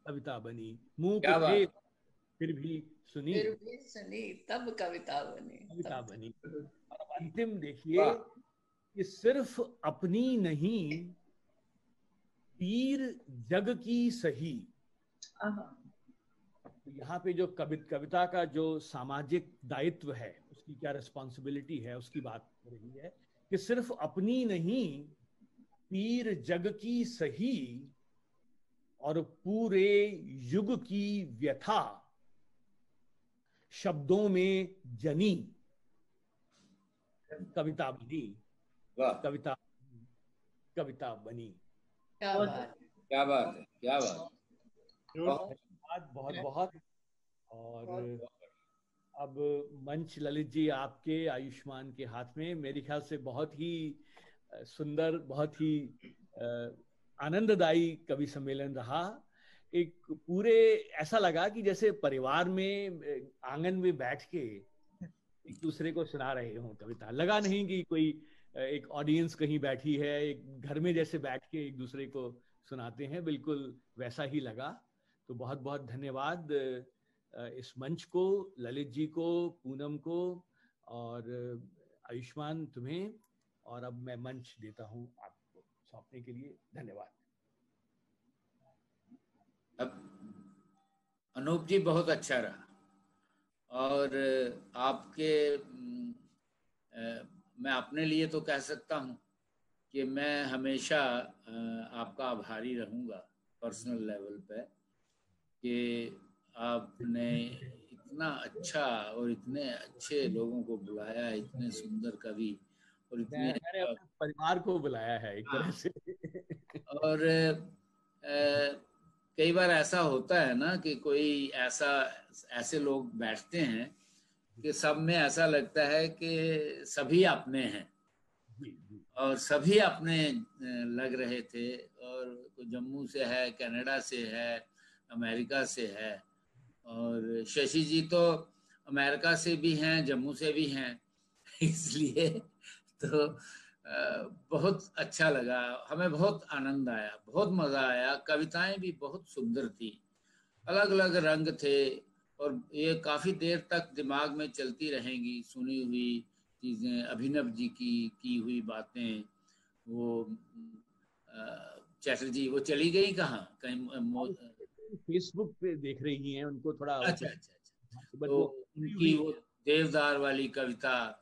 कविता बनी। मूक थे फिर भी सुनी, तब कविता बनी, कविता बनी। और अंतिम देखिए कि सिर्फ अपनी नहीं, पीर जग की सही। यहाँ पे जो कविता का जो सामाजिक दायित्व है, उसकी क्या रिस्पॉन्सिबिलिटी है, उसकी बात हो रही है कि सिर्फ अपनी नहीं, पीर जग की सही, और पूरे युग की व्यथा शब्दों में जनी, कविता बनी, कविता, कविता बनी। क्या बात है, क्या बात है, क्या बात। बहुत बहुत। और अब मंच ललित जी आपके, आयुष्मान के हाथ में। मेरे ख्याल से बहुत ही सुंदर, बहुत ही आनंददायी कवि सम्मेलन रहा। एक पूरे ऐसा लगा कि जैसे परिवार में आंगन में बैठ के एक दूसरे को सुना रहे हों कविता। लगा नहीं कि कोई एक ऑडियंस कहीं बैठी है, एक घर में जैसे बैठ के एक दूसरे को सुनाते हैं, बिल्कुल वैसा ही लगा। तो बहुत बहुत धन्यवाद इस मंच को, ललित जी को, पूनम को और आयुष्मान तुम्हें। और अब मैं मंच देता हूं आपको सौंपने के लिए। धन्यवाद। अब अनूप जी बहुत अच्छा रहा, और आपके मैं अपने लिए तो कह सकता हूं कि मैं हमेशा आपका आभारी रहूंगा पर्सनल लेवल पे, कि आपने इतना अच्छा और इतने अच्छे लोगों को बुलाया, इतने सुंदर कवि, और इतने मैंने अपने परिवार को बुलाया है एक तरह से। और कई बार ऐसा होता है ना कि कोई ऐसे लोग बैठते हैं कि सब में ऐसा लगता है कि सभी अपने हैं, और सभी अपने लग रहे थे। और कोई जम्मू से है, कनाडा से है, अमेरिका से है, और शशि जी तो अमेरिका से भी हैं, जम्मू से भी हैं। इसलिए तो बहुत अच्छा लगा, हमें बहुत आनंद आया, बहुत मजा आया। कविताएं भी बहुत सुंदर थी, अलग अलग रंग थे, और ये काफी देर तक दिमाग में चलती रहेंगी सुनी हुई चीजें, अभिनव जी की हुई बातें। वो चैटर्जी वो चली गई कहाँ, कहीं फेसबुक पे देख रही हैं उनको थोड़ा। अच्छा अच्छा अच्छा। तो उनकी वो देवदार वाली कविता,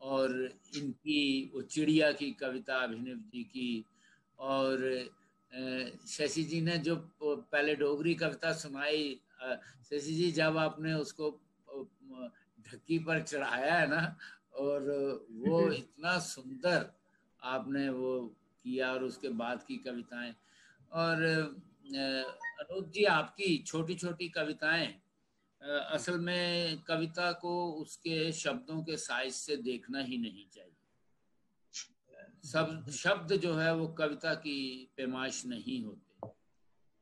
और इनकी वो चिड़िया की कविता अभिनव जी की, और शशि जी ने जो पहले डोगरी कविता सुनाई, शशि जी जब आपने उसको ढक्की पर चढ़ाया है ना, और वो इतना सुंदर आपने वो किया, और उसके बाद की कविताएं। और अनूप जी आपकी छोटी छोटी कविताएं, असल में कविता को उसके शब्दों के साइज से देखना ही नहीं चाहिए। सब शब्द जो है वो कविता की पैमाइश नहीं होते।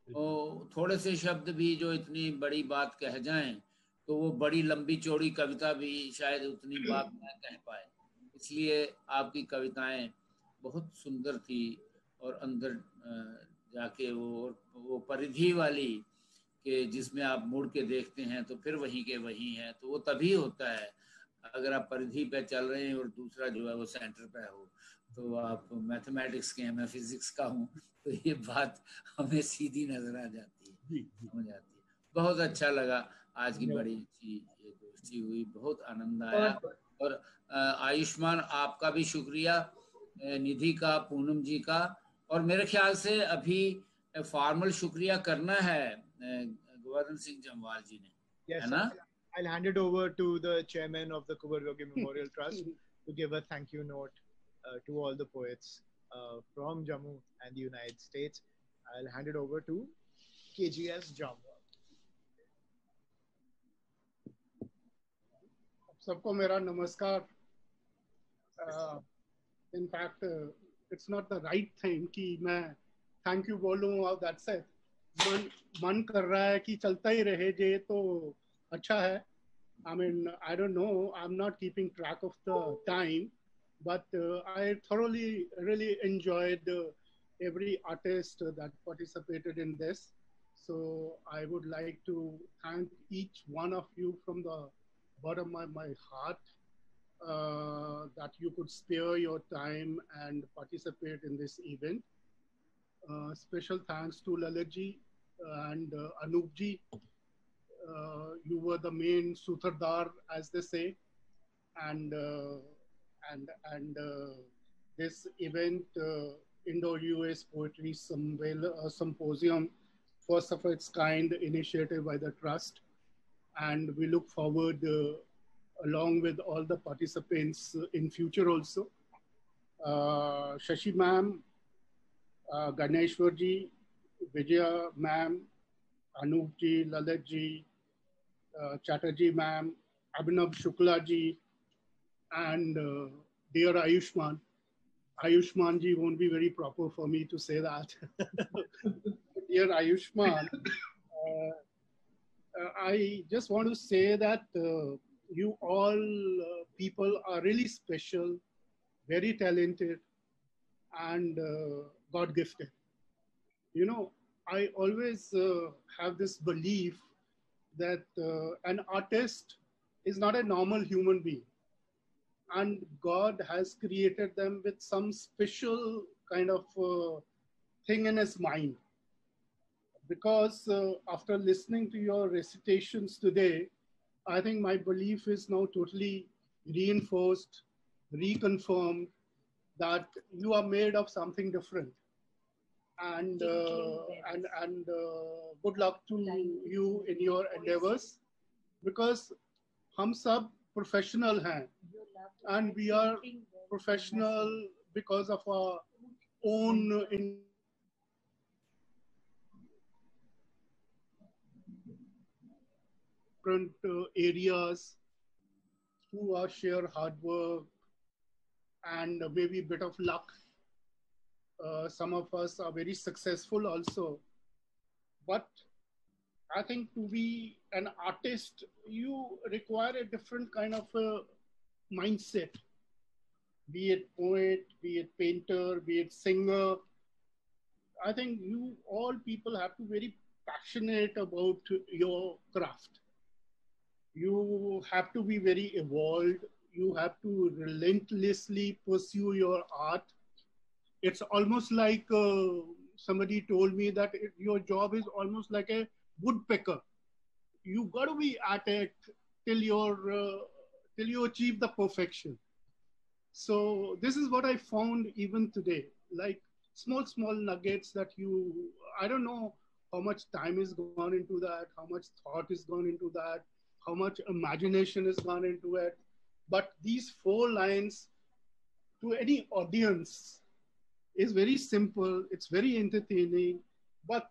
तो थोड़े से शब्द भी जो इतनी बड़ी बात कह जाएं, तो वो बड़ी लंबी चौड़ी कविता भी शायद उतनी बात न कह पाए। इसलिए आपकी कविताएं बहुत सुंदर थी, और अंदर जाके वो परिधि वाली कि जिसमें आप मुड़ के देखते हैं तो फिर वहीं के वहीं है। तो वो तभी होता है अगर आप परिधि पे चल रहे हैं और दूसरा जो है वो सेंटर पे हो। तो आप मैथमेटिक्स के हैं, मैं फिजिक्स का हूँ, तो ये बात हमें सीधी नजर आ जाती है, समझ आती है। बहुत अच्छा लगा, आज की बड़ी अच्छी ये गोष्ठी हुई, बहुत आनंद आया। और आयुष्मान आपका भी शुक्रिया, निधि का, पूनम जी का, और मेरे ख्याल से अभी फॉर्मल शुक्रिया करना है गोवर्धन सिंह जम्वाल जी ने, है ना? I'll hand it over to the chairman of the Kubar Yogi Memorial Trust to give a thank you note to all the poets from Jammu and the United States. I'll hand it over to KGS Jamwal. सबको मेरा नमस्कार। In fact, it's not the right thing कि मैं thank you बोलूँ और that's it. मन कर रहा है कि चलता ही रहे जे तो अच्छा है। I mean, I don't know, I'm not keeping track of the time, but I thoroughly really enjoyed every artist that participated in this. So I would like to thank each one of you from the bottom of my heart that you could spare your time and participate in this event. Special thanks to Lalitji and Anoopji. You were the main sutradar, as they say, and this event, Indo-US Poetry Symposium, first of its kind initiative by the Trust, and we look forward, along with all the participants, in future also. Shashi ma'am, Ganeshwar ji, Vijaya ma'am, Anoop ji, Lalit ji, Chatterjee ma'am, Abhinav Shukla ji, and dear Ayushman. Ayushman ji won't be very proper for me to say that. Dear Ayushman, I just want to say that you all people are really special, very talented, and God-gifted. You know, I always have this belief that an artist is not a normal human being, and God has created them with some special kind of thing in his mind. Because after listening to your recitations today, I think my belief is now totally reinforced, reconfirmed that you are made of something different. And good luck to you in your endeavors, because हम सब professional हैं, and we are professional because of our own different areas, through our sheer hard work and maybe a bit of luck. Some of us are very successful also, but I think to be an artist, you require a different kind of a mindset, be it poet, be it painter, be it singer. I think you all people have to be very passionate about your craft. You have to be very evolved. You have to relentlessly pursue your art. It's almost like somebody told me that your job is almost like a woodpecker. You got to be at it till you achieve the perfection. So this is what I found even today, like small nuggets that I don't know how much time is gone into that, how much thought is gone into that, how much imagination is gone into it. But these 4 lines to any audience is very simple. It's very entertaining. But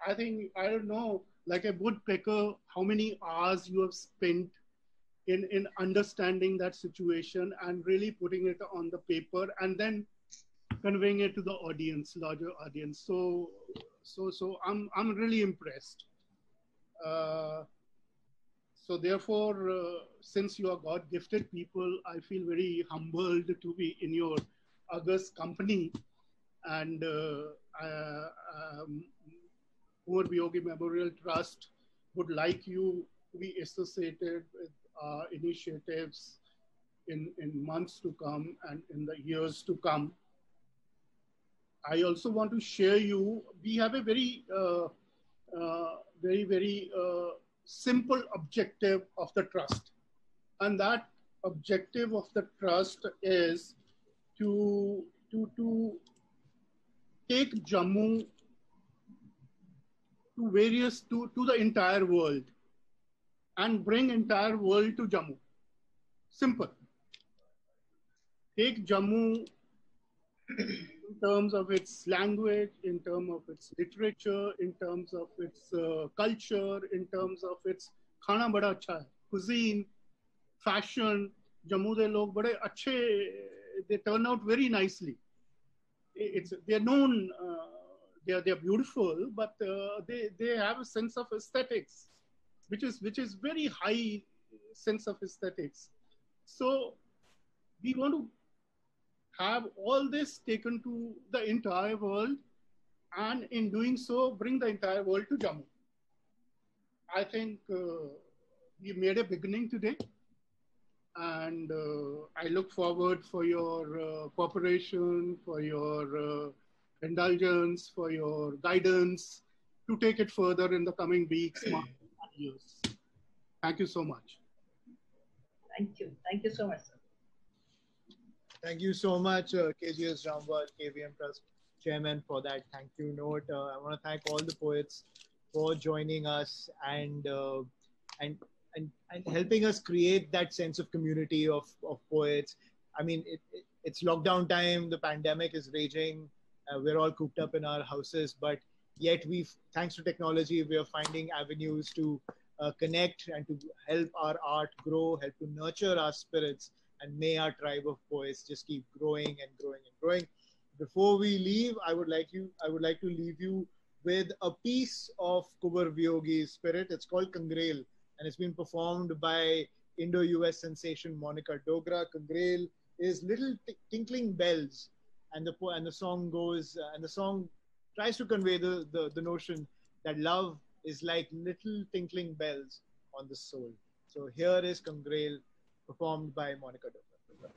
I think, I don't know, like a woodpecker, how many hours you have spent in understanding that situation and really putting it on the paper and then conveying it to the audience, larger audience. So I'm really impressed. So therefore, since you are God-gifted people, I feel very humbled to be in your august company. And Kumarbi Yogi Memorial Trust would like you to be associated with initiatives in months to come and in the years to come. I also want to share you, we have a very very simple objective of the trust. And that objective of the trust is to take Jammu to the entire world and bring entire world to Jammu. Simple. Take Jammu in terms of its language, in terms of its literature, in terms of its culture, in terms of its khana bada acha hai, cuisine, fashion. Jammu de log bade achhe, they turn out very nicely. They're known, they're beautiful, but they have a sense of aesthetics, which is very high sense of aesthetics. So we want to have all this taken to the entire world, and in doing so, bring the entire world to Jammu. I think we made a beginning today, and I look forward for your cooperation, for your indulgence, for your guidance to take it further in the coming weeks, months, and years. Thank you so much. Thank you. Thank you so much, sir. Thank you so much, KGS Ramwat, KVM Trust Chairman, for that thank you note. I want to thank all the poets for joining us and helping us create that sense of community of poets. I mean, it's lockdown time, the pandemic is raging, we're all cooped up in our houses, but yet thanks to technology, we are finding avenues to connect and to help our art grow, help to nurture our spirits, and may our tribe of poets just keep growing and growing and growing. Before we leave, I would like to leave you with a piece of Kunwar Viyogi's spirit. It's called Kangrel, and it's been performed by Indo-US sensation Monica Dogra. Kangrel is little tinkling bells, and the song goes, and the song tries to convey the notion that love is like little tinkling bells on the soul. So here is Kangrel, performed by Monica Dogra.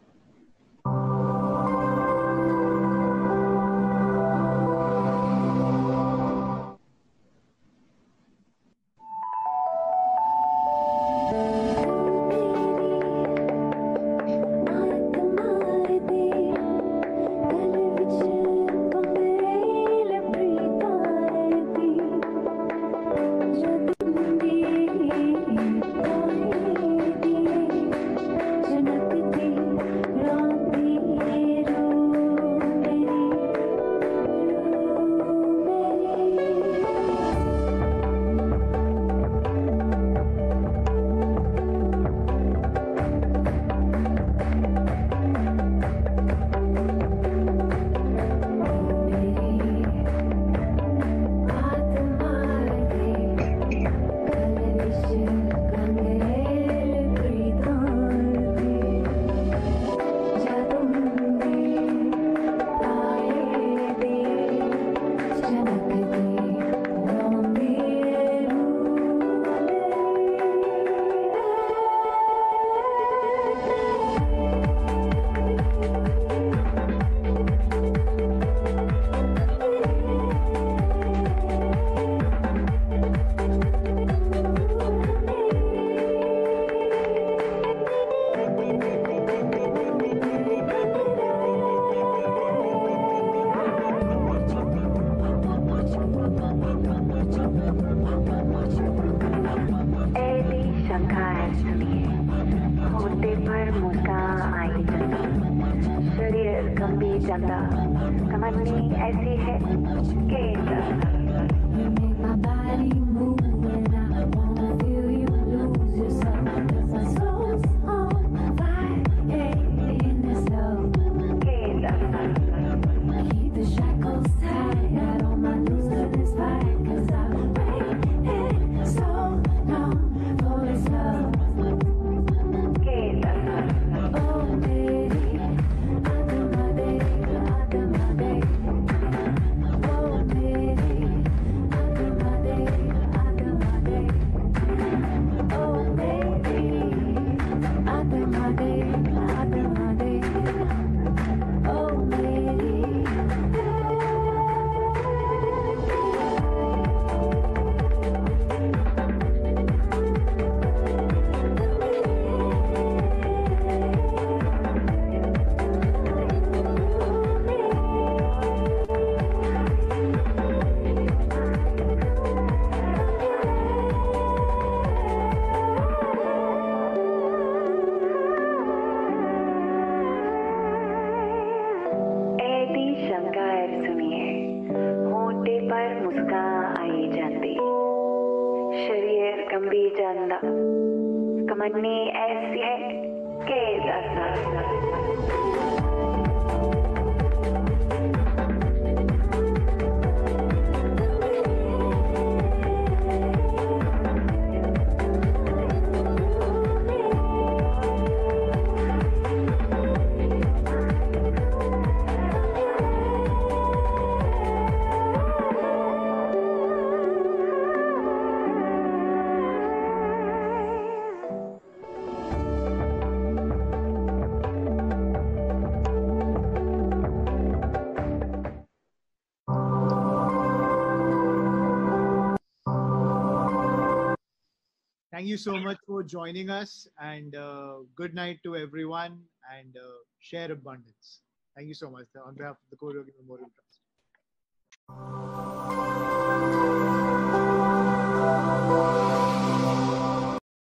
चंदा कमन्नी ऐसी है के Thank you so much for joining us, and good night to everyone, and share abundance. Thank you so much on behalf of the Korea Memorial Trust.